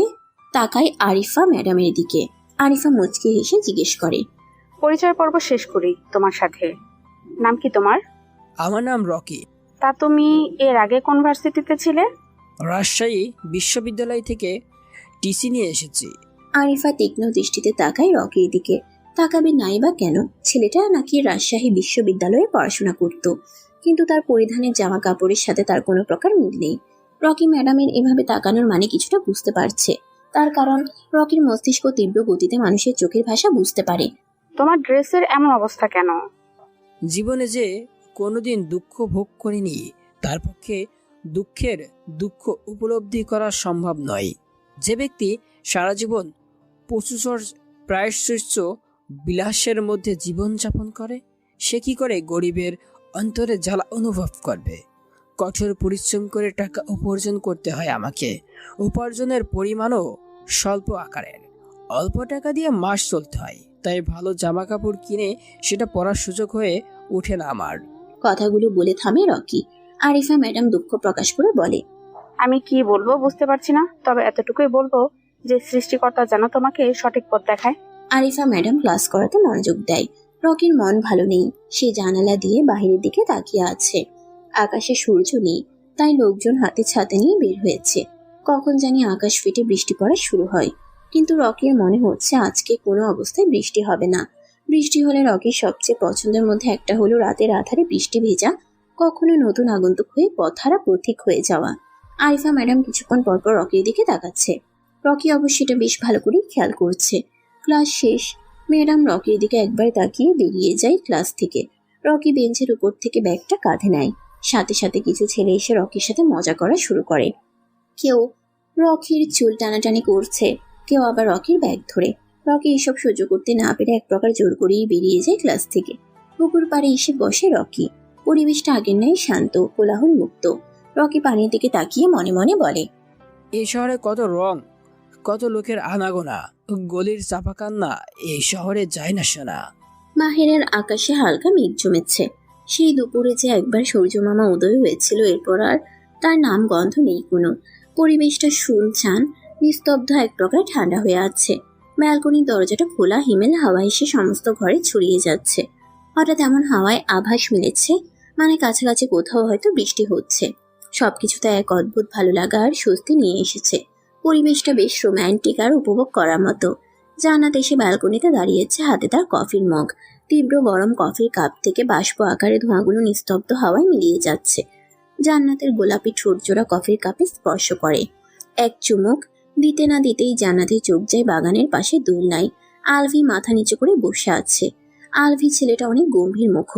তাকায় আরিফা ম্যাডামের দিকে। আরিফা মুচকি হেসে জিজ্ঞেস করে, পরিচয় পর্ব শেষ করি তোমার সাথে। নাম কি তোমার? আমার নাম রকি। তা তুমি এর আগে কোন ভার্সিটিতে ছিলে? রাজশাহী বিশ্ববিদ্যালয় থেকে টিসি নিয়ে এসেছি। আরিফা তীক্ষ্ণ দৃষ্টিতে তাকায় রকির দিকে। তাকাবে নাই বা কেন? ছেলেটা নাকি রাজশাহী বিশ্ববিদ্যালয়ে পড়াশোনা করত, কিন্তু তার পরিধানের জামা কাপড়ের সাথে তার কোনো প্রকার মিল নেই। রকি ম্যাডামের এভাবে তাকানোর মানে কিছুটা বুঝতে পারছে। তার কারণ রকির মস্তিষ্ক তীব্র গতিতে মানুষের চোখের ভাষা বুঝতে পারে। তোমার ড্রেসের এমন অবস্থা কেন? জীবনে যে কোনোদিন দুঃখ ভোগ করিনি তার পক্ষে দুঃখের দুঃখ উপলব্ধি করা সম্ভব নয়। যে ব্যক্তি সারা জীবন পশুচর প্রায়শ্চিত্ত বিলাসের মধ্যে জীবনযাপন করে, সে কি করে গরিবের অন্তরে জ্বালা অনুভব করবে? কঠোর পরিশ্রম করে টাকা উপার্জন করতে হয় আমাকে। উপার্জনের পরিমাণও স্বল্প আকারের। অল্প টাকা দিয়ে মাস চলতে হয়, তাই ভালো জামা কাপড় কিনে সেটা পরার সুযোগ হয়ে ওঠে না আমার। কথাগুলো বলে থামে রকি। আরিফা ম্যাডাম দুঃখ প্রকাশ করে বলে, আমি কি বলবো বুঝতে পারছি না, তবে এতটুকুই বলবো যে সৃষ্টিকর্তা যেন তোমাকে সঠিক পথ দেখায়। আরিফা ম্যাডাম ক্লাস করাতে মনোযোগ দেয়। রকির মন ভালো নেই, সে জানালা দিয়ে বাহিরের দিকে তাকিয়ে আছে। আকাশে সূর্য নেই, তাই লোকজন হাতে ছাতা নিয়ে বের হয়েছে। কখন জানি আকাশ ফেটে বৃষ্টি পড়া শুরু হয়, কিন্তু রকির মনে হচ্ছে আজকে কোনো অবস্থায় বৃষ্টি হবে না। বৃষ্টি হলে রকির সবচেয়ে পছন্দের মধ্যে একটা হলো রাতের আধারে বৃষ্টি ভেজা, কখনো নতুন আগন্তুক হয়ে পথহারা পথিক হয়ে যাওয়া। আরিফা ম্যাডাম কিছুক্ষণ পরপর রকির দিকে তাকাচ্ছে। রকি অবশ্য এটা বেশ ভালো করে খেয়াল করছে। ক্লাস শেষ, ম্যাডাম রকির দিকে একবার তাকিয়ে বেরিয়ে যায় ক্লাস থেকে। রকি বেঞ্চের উপর থেকে ব্যাগটা কাঁধে নেয়। সাথে সাথে কিছু ছেলে এসে রকির সাথে মজা করা শুরু করে। কেউ রকির চুল টানাটানি করছে, কেউ আবার রকির ব্যাগ ধরে। রকি এসব সহ্য করতে না পেরে এক প্রকার জোর করেই বেরিয়ে যায় ক্লাস থেকে। পুকুর পাড়ে এসে বসে রকি। পরিবেশটা আগের ন্যায় শান্ত, কোলাহল মুক্ত। রকি পানির দিকে তাকিয়ে মনে মনে বলে, এই শহরে কত রং, কত লোকের আনাগোনা, গলির চাপা কান্না এই শহরে যায় না শোনা। মাহেরের আকাশে হালকা মেঘ জমেছে। সেই দুপুরে যে একবার সূর্যমামা উদয় হয়েছিল, এরপর আর তার নাম গন্ধ নেই কোনো। পরিবেশটা শুনছান, নিস্তব্ধ, এক প্রকার ঠান্ডা হয়ে আছে। ব্যালকনির দরজাটা খোলা, হিমেল হাওয়া এসে সমস্ত ঘরে ছড়িয়ে যাচ্ছে। হঠাৎ এমন হাওয়ায় আভাস মিলেছে, মানে কাছাকাছি কোথাও হয়তো বৃষ্টি হচ্ছে। সবকিছুতে এক অদ্ভুত ভালো লাগা আর স্বস্তি নিয়ে এসেছে। পরিবেশটা বেশ রোম্যান্টিক আর উপভোগ করার মতো। জান্নাত এসে ব্যালকনিতে দাঁড়িয়েছে, হাতে তার কফির মগ। তীব্র গরম কফির কাপ থেকে বাষ্প আকারে ধোঁয়াগুলো নিস্তব্ধ হাওয়ায় মিলিয়ে যাচ্ছে। জান্নাতের গোলাপি ঠোঁটজোড়া কফির কাপে স্পর্শ করে। এক চুমুক দিতে না দিতেই জান্নাতের চোখ যায় বাগানের পাশে দোলনায়। আলভি মাথা নিচু করে বসে আছে। আলভি ছেলেটা অনেক গম্ভীর মুখ,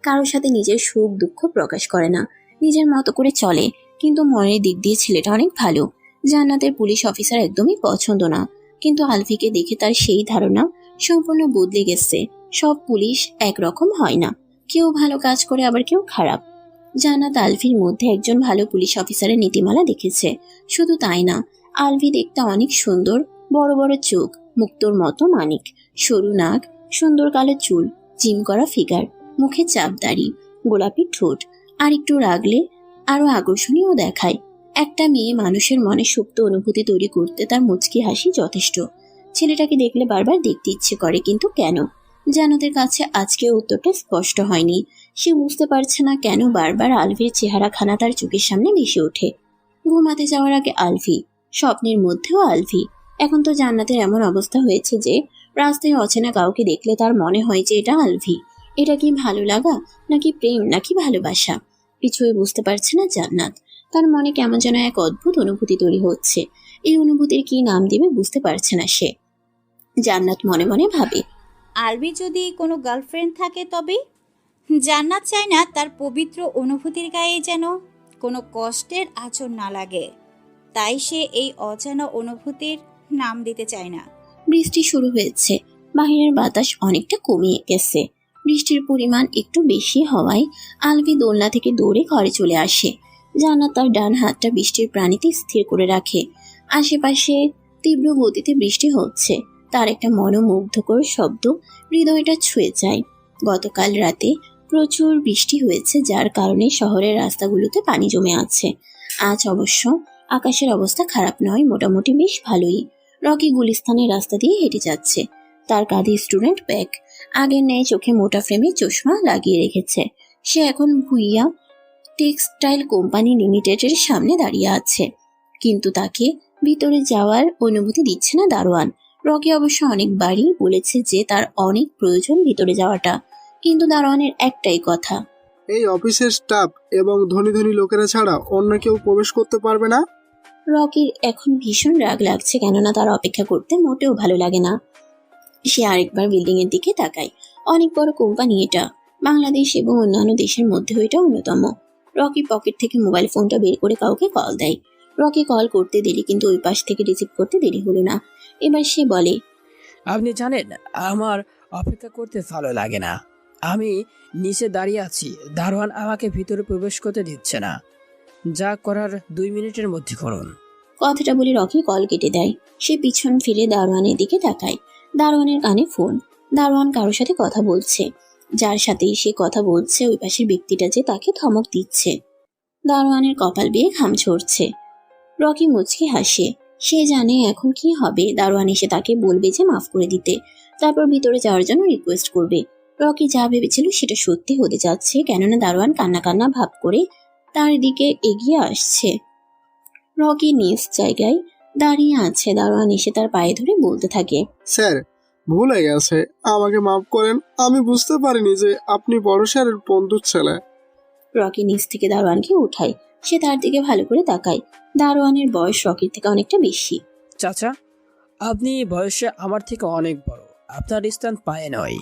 কারোর সাথে নিজের সুখ দুঃখ প্রকাশ করে না, নিজের মতো করে চলে। কিন্তু মনের দিক দিয়ে ছেলেটা অনেক ভালো। জান্নাতের পুলিশ অফিসার একদমই পছন্দ না, কিন্তু আলভিকে দেখে তার সেই ধারণা সম্পূর্ণ বদলে গেছে। সব পুলিশ একরকম হয় না, কেউ ভালো কাজ করে আবার কেউ খারাপ। জান্নাত আলভির মধ্যে একজন ভালো পুলিশ অফিসারের নীতিমালা দেখেছে। শুধু তাই না, আলভি দেখতে অনেক সুন্দর, বড় বড় চোখ, মুক্তোর মতো মানিক, সরু নাক, সুন্দর কালো চুল, জিম করা ফিগার, মুখে চাপ দাড়ি, গোলাপি ঠোঁট, আর একটু রাগলে আরো আকর্ষণীয় দেখায়। একটা মেয়ে মানুষের মনে সুপ্ত অনুভূতি তৈরি করতে তার মুচকি হাসি যথেষ্ট। ছেলেটাকে দেখলে বারবার দেখতে ইচ্ছে করে, কিন্তু কেন? জান্নাতের কাছে আজকে উত্তরটা স্পষ্ট হয়নি। সে বুঝতে পারছে না কেন বারবার আলভির চেহারাখানা তার চোখের সামনে ভেসে ওঠে। ঘুমাতে যাওয়ার আগে আলভি, স্বপ্নের মধ্যেও আলভি। এখন তো জান্নাতের এমন অবস্থা হয়েছে যে রাস্তায় অচেনা কাউকে দেখলে তার মনে হয় যে এটা আলভি। এটা কি ভালো লাগা, নাকি প্রেম, নাকি ভালোবাসা? কিছুই বুঝতে পারছে না জান্নাত। তার মনে কেমন যেন এক অদ্ভুত অনুভূতি তৈরি হচ্ছে। এই অনুভূতির কি নাম দিবে বুঝতে পারছে না সে। জান্নাত মনে মনে ভাবে, আলবি যদি কোনো গার্লফ্রেন্ড থাকে তবে? জান্নাত চায় না তার পবিত্র অনুভূতির গায়ে যেন কোনো কষ্টের আঁচড় না লাগে, তাই সে এই অজানা অনুভূতির নাম দিতে চায় না। বৃষ্টি শুরু হয়েছে। বাহিরের বাতাস অনেকটা কমিয়ে গেছে। বৃষ্টির পরিমাণ একটু বেশি হওয়ায় আলভি দোলনা থেকে দৌড়ে ঘরে চলে আসে। জান্নাত তার ডান হাতটা বৃষ্টির প্রাণীতে স্থির করে রাখে। আশেপাশে তীব্র গতিতে বৃষ্টি হচ্ছে। তার একটা মনোমুগ্ধকর শব্দ হৃদয়টা ছুঁয়ে যায়। গতকাল রাতে প্রচুর বৃষ্টি হয়েছে, যার কারণে শহরের রাস্তাগুলোতে পানি জমে আছে। আজ অবশ্য আকাশের অবস্থা খারাপ নয়, মোটামুটি বেশ ভালোই। রকি গুলিস্তানের রাস্তা দিয়ে হেঁটে যাচ্ছে। তার কাঁধে স্টুডেন্ট ব্যাগ, আগের ন্যায় চোখে মোটা ফ্রেমে চশমা লাগিয়ে রেখেছে। সে এখন ভুইয়া টেক্সটাইল কোম্পানি লিমিটেডের সামনে দাঁড়িয়ে আছে, কিন্তু তাকে ভিতরে যাওয়ার অনুমতি দিচ্ছে না দারোয়ান। রকি অবশ্য অনেকবারই বলেছে যে তার অনেক প্রয়োজন ভিতরে যাওয়াটা, কিন্তু দারোয়ানের একটাই কথা, এই অফিসের স্টাফ এবং ধনী ধনী লোকেরা ছাড়া অন্য কেউ প্রবেশ করতে পারবে না। রকির এখন ভীষণ রাগ লাগছে, কেননা তার অপেক্ষা করতে মোটেও ভালো লাগে না। সে আরেকবার বিল্ডিং এর দিকে তাকায়। অনেক বড় কোম্পানি এটা, বাংলাদেশ এবং অন্যান্য দেশের মধ্যে এটা অন্যতম। রকি পকেট থেকে মোবাইল ফোনটা বের করে কাউকে কল দেয়। রকি কল করতে দেরি, কিন্তু ওই পাশ থেকে রিসিভ করতে দেরি হলো না। এবার সে বলে, আপনি জানেন আমার অপেক্ষা করতে ভালো লাগে না। আমি নিচে দাঁড়িয়ে আছি, দারোয়ান আমাকে ভিতরে প্রবেশ করতে দিচ্ছে না। যা করার 2 মিনিটের মধ্যে করুন। কথাটা বলে রকি কল কেটে দেয়। সে পিছন ফিরে দারোয়ানের দিকে তাকায়। দারোয়ানের কানে ফোন। দারোয়ান কারোর সাথে কথা বলছে। যার সাথেই সে কথা বলছে ওই পাশের ব্যক্তিটা যে তাকে ধমক দিচ্ছে। দারোয়ানের কপাল বেয়ে ঘাম ঝরছে। রকি মুচকি হাসে। সে জানে এখন কি হবে। দারোয়ান এসে তাকে বলবে যে মাফ করে দিতে, তারপর ভিতরে যাওয়ার জন্য রিকোয়েস্ট করবে। রকি যা ভেবেছিল সেটা সত্যি হতে যাচ্ছে, কেননা দারোয়ান কান্না কান্না ভাব করে তার দিকে এগিয়ে আসছে। রকি নিজ জায়গায় দাঁড়িয়ে আছে। দারোয়ান এসে তার পায়ে ধরে বলতে থাকে, স্যার ভুল হয়ে গেছে, আমাকে মাফ করেন। আমি বুঝতে পারিনি যে আপনি বড় স্যারের বন্ধুর ছেলে। রকি নিচ থেকে দারোয়ানকে উঠায়। সে তার দিকে ভালো করে তাকায়। দারোয়ানের বয়স রকির থেকে অনেকটা বেশি। চাচা, আপনি বয়সে আমার থেকে অনেক বড়, আপনার স্থান পায়ে নয়।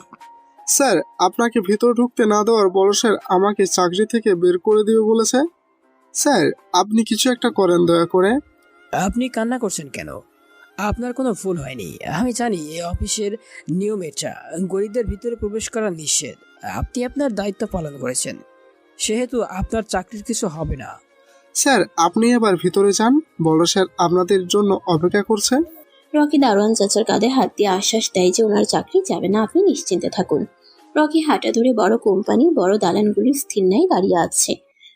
স্যার আপনাকে ভিতর ঢুকতে না দেওয়ার বড় স্যার আমাকে চাকরি থেকে বের করে দিবে বলেছে। স্যার আপনি কিছু একটা করেন দয়া করে। আপনি কান্না করছেন কেন? আপনার কোনো ভুল হয়নি। আমি জানি এই অফিসের নিয়ম এটা, গরিবদের ভিতরে প্রবেশ করা নিষেধ। আপনি আপনার দায়িত্ব পালন করেছেন, সেহেতু আপনার চাকরির কিছু হবে না। স্যার আপনি এবার ভিতরে যান, বড় স্যার আপনাদের জন্য অপেক্ষা করছে। রকি দারোয়ান চাচার কাঁধে হাত দিয়ে আশ্বাস দেয় যে ওনার চাকরি যাবে না, আপনি নিশ্চিন্তে থাকুন। রকি হাঁটা ধরে বড় কোম্পানি, বড় দালানগুলির স্থির ন্যায় দাঁড়িয়ে আছে।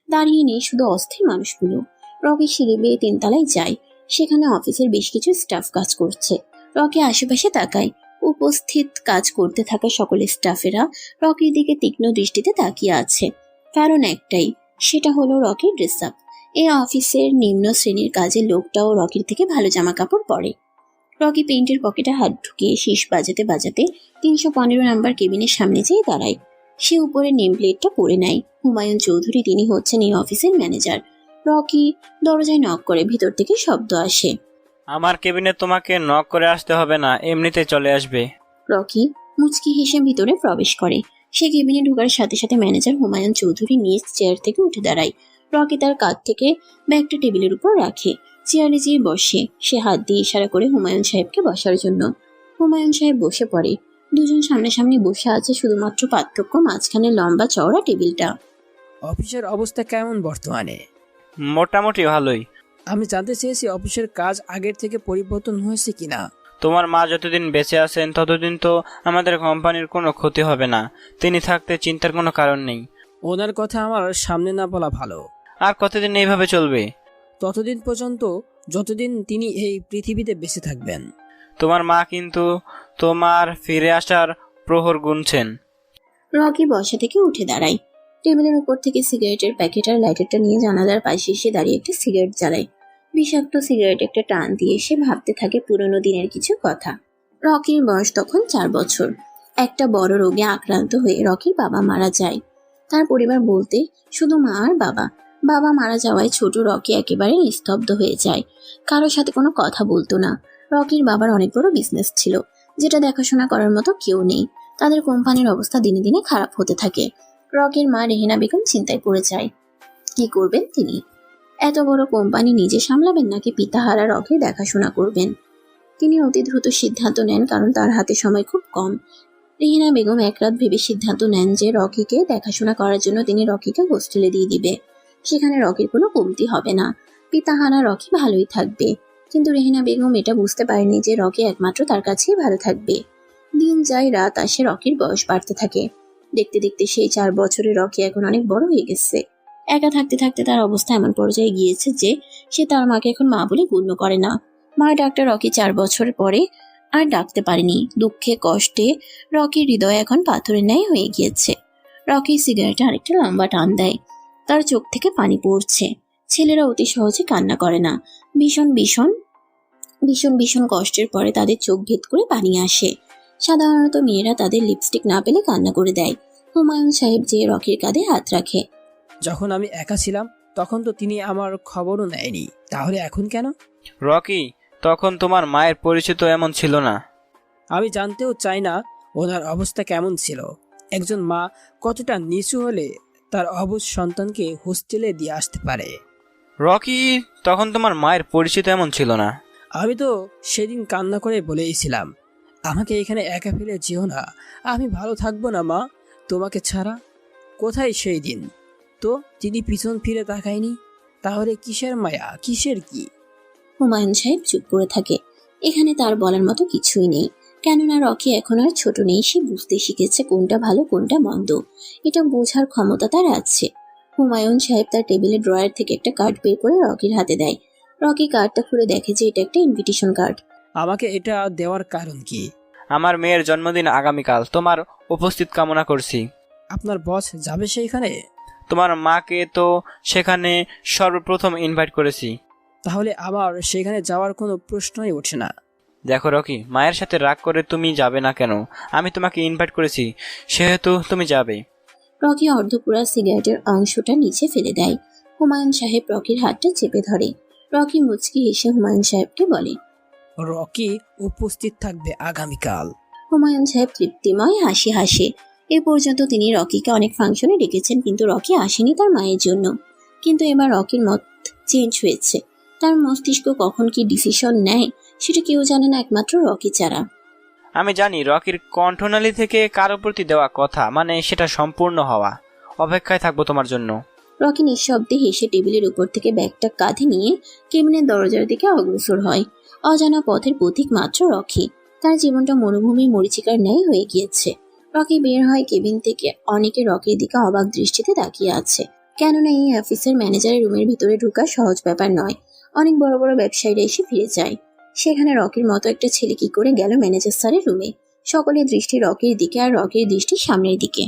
দাঁড়িয়ে নেই শুধু অস্থির মানুষগুলো। রকি সিঁড়ি বেয়ে 3 তলায় যায়। সেখানে অফিসের বেশ কিছু স্টাফ কাজ করছে। রকি আশেপাশে তাকায়। উপস্থিত কাজ করতে থাকা সকল স্টাফেরা রকির দিকে তীক্ষ্ণ দৃষ্টিতে তাকিয়ে আছে। কারণ একটাই, সেটা হলো রকির ড্রেস আপ। এই অফিসের নিম্ন শ্রেণীর কাজের লোকটাও রকির থেকে ভালো জামা কাপড় পরে। রকি পেইন্টের পকেটে হাত ঢুকিয়ে শীষ বাজাতে বাজাতে 315 নাম্বার কেবিনের সামনে যেয়ে দাঁড়ায়। সে উপরে নেম প্লেটটা পরে নেয়। হুমায়ুন চৌধুরী, তিনি হচ্ছেন এই অফিসের ম্যানেজার। রকি দরজায় নক করে। ভিতর থেকে শব্দ আসে, আমার কেবিনে তোমাকে নক করে আসতে হবে না, এমনিতে চলে আসবে। রকি মুচকি হেসে ভিতরে প্রবেশ করে। সে কেবিনে ঢোকার সাথে সাথে ম্যানেজার হুমায়ুন চৌধুরী নিজ চেয়ার থেকে উঠে দাঁড়ায়। রকি তার কাঁধ থেকে ব্যাগটা টেবিলের উপর রাখে। চেয়ারে যেয়ে বসে। সে হাত দিয়ে ইশারা করে হুমায়ুন সাহেবকে বসার জন্য। হুমায়ুন সাহেব বসে পড়ে। দুজন সামনাসামনি বসে আছে, শুধুমাত্র পার্থক্য মাঝখানে লম্বা চওড়া টেবিলটা। অফিসের অবস্থা কেমন বর্তমানে? মোটামুটি ভালোই। আমি জানতে চেয়েছি অফিসের কাজ আগের থেকে পরিবর্তন হয়েছে কিনা। তোমার মা যতদিন বেঁচে আছেন ততদিন তো আমাদের কোম্পানির কোনো ক্ষতি হবে না। তিনি থাকতে চিন্তার কোনো কারণ নেই। ওনার কথা আমার সামনে না বলা ভালো। আর কতদিন এইভাবে চলবে? ততদিন পর্যন্ত যতদিন তিনি এই পৃথিবীতে বেঁচে থাকবেন। তোমার মা কিন্তু তোমার ফিরে আসার প্রহর গুনছেন। রকি বসা থেকে উঠে দাঁড়ায়। টেবিলের উপর থেকে সিগারেটের প্যাকেট আর লাইটারটা নিয়ে জানালার পাশে এসে দাঁড়িয়ে একটা সিগারেট জ্বালায়। বিষাক্ত সিগারেট একটা টান দিয়ে সে ভাবতে থাকে পুরনো দিনের কিছু কথা। রকির বয়স তখন 4 বছর। একটা বড় রোগে আক্রান্ত হয়ে রকির বাবা মারা যায়। তার পরিবার বলতে শুধু মা আর বাবা। বাবা মারা যাওয়ায় ছোট রকি একেবারে নিস্তব্ধ হয়ে যায়। কারোর সাথে কোনো কথা বলতো না। রকির বাবার অনেক বড় বিজনেস ছিল, যেটা দেখাশোনা করার মতো কেউ নেই। তাদের কোম্পানির অবস্থা দিনে দিনে খারাপ হতে থাকে। রকির মা রেহেনা বেগম চিন্তায় পড়ে যায়। কি করবেন তিনি? এত বড় কোম্পানি নিজে সামলাবেন নাকি পিতাহারা রকির দেখাশোনা করবেন? তিনি অতি দ্রুত সিদ্ধান্ত নেন, কারণ তার হাতে সময় খুব কম। রেহেনা বেগম এক রাত ভেবে সিদ্ধান্ত নেন যে রকিকে দেখাশোনা করার জন্য তিনি রকিকে হোস্টেলে দিয়ে দিবে। সেখানে রকির কোনো কমতি হবে না। পিতাহারা রকি ভালোই থাকবে। কিন্তু রেহেনা বেগম এটা বুঝতে পারেনি যে রকি একমাত্র তার কাছেই ভালো থাকবে। দিন যায়, রাত আসে, রকির বয়স বাড়তে থাকে। দেখতে দেখতে সেই 4 বছরে রকি এখন অনেক বড় হয়ে গেছে। একা থাকতে থাকতে তার অবস্থা এমন পর্যায়ে গিয়েছে যে সে তার মাকে এখন মা বলে গণ্য করে না। মা ডাক্তার রকি 4 বছর পরে আর ডাকতে পারেনি। দুঃখে কষ্টে রকির হৃদয় এখন পাথরের ন্যায় হয়ে গিয়েছে। রকি সিগারেটে আরেকটা লম্বা টান দেয়। তার চোখ থেকে পানি পড়ছে। ছেলেরা অতি সহজে কান্না করে না। ভীষণ ভীষণ ভীষণ ভীষণ কষ্টের পরে তাদের চোখ ভেদ করে পানি আসে। সাধারণত মেয়েরা তাদের লিপস্টিক না পেলে কান্না করে দেয়। হুমায়ুন সাহেব যে রকির কাঁধে হাত রাখে। যখন আমি একা ছিলাম তখন তো তিনি আমার খবরও নেয়নি, তাহলে এখন কেন? রকি, তখন তোমার মায়ের পরিচিত এমন ছিল না। আমি জানতেও চাই না ওনার অবস্থা কেমন ছিল। একজন মা কতটা নিচু হলে তার অবুঝ সন্তানকে হোস্টেলে দিয়ে আসতে পারে। রকি, তখন তোমার মায়ের পরিচিত এমন ছিল না। আমি তো সেদিন কান্না করে বলেইছিলাম, আমাকে এখানে একা ফেলে যেও না, আমি ভালো থাকবো না মা তোমাকে ছাড়া। কোথায় সেই দিন? তো তিনি পিছন ফিরে তাকায়নি। তাহলে কিসের মায়া, কিসের কি? হুমায়ুন সাহেব চুপ করে থাকে। এখানে তার বলার মতো কিছুই নেই, কেননা রকি এখন আর ছোট নেই। সে বুঝতে শিখেছে কোনটা ভালো কোনটা মন্দ, এটা বোঝার ক্ষমতা তার আছে। হুমায়ুন সাহেব তার টেবিলের ড্রয়ার থেকে একটা কার্ড বের করে রকির হাতে দেয়। রকি কার্ডটা খুলে দেখে যে এটা একটা ইনভিটেশন কার্ড। আমাকে এটা দেওয়ার কারণ কি? আমার মেয়ের জন্মদিন আগামীকাল, তোমার উপস্থিত কামনা করছি। আপনার বস যাবে সেইখানে? তোমার মাকে তো সেখানে সর্বপ্রথম ইনভাইট করেছি। তাহলে আমার সেখানে যাওয়ার কোনো প্রশ্নই ওঠে না। দেখো রকি, মায়ের সাথে রাগ করে তুমি যাবে না কেন? আমি তোমাকে ইনভাইট করেছি, সেহেতু তুমি যাবে। রকি অর্ধপুরা সিগারেটের অংশটা নিচে ফেলে দেয়। হুমায়ুন সাহেব রকির হাতটা চেপে ধরে। রকি মুচকি হেসে হুমায়ুন সাহেবকে বলে, রকি উপস্থিত থাকবে আগামীকাল। হুমায়ুন সাহেব তৃপ্তিময় হাসি হাসে। এ পর্যন্ত তিনি রকিকে অনেক ফাংশনে ডেকেছেন, কিন্তু রকি আসেনি তার মায়ের জন্য। কিন্তু এবার রকির মত চেঞ্জ হয়েছে। তার মস্তিষ্ক কখন কি ডিসিশন নেয় সেটা কেউ জানে না, একমাত্র রকি ছাড়া। আমি জানি রকির কণ্ঠনালী থেকে কারো প্রতি দেওয়া কথা মানে সেটা সম্পূর্ণ হওয়া। অপেক্ষায় থাকবো তোমার জন্য। রকি নিঃশব্দে হেসে টেবিলের উপর থেকে ব্যাগটা কাঁধে নিয়ে কেবিনের দরজার দিকে অগ্রসর হয়। অজানা পথের পথিক মাত্র রকি। তার জীবনটা মরুভূমির মরীচিকার ন্যায় হয়ে গিয়েছে। রকি বের হয় কেবিন থেকে। অনেকে রকির দিকে অবাক দৃষ্টিতে তাকিয়ে আছে, কেননা এই অফিসের ম্যানেজারের রুমের ভিতরে ঢোকা সহজ ব্যাপার নয়। অনেক বড় বড় ব্যবসায়ীরা এসে ফিরে যায়। সেখানে রকির মতো একটা ছেলে কি করে গেল ম্যানেজার স্যারের রুমে? সকলের দৃষ্টি রকির দিকে, আর রকির দৃষ্টি সামনের দিকে।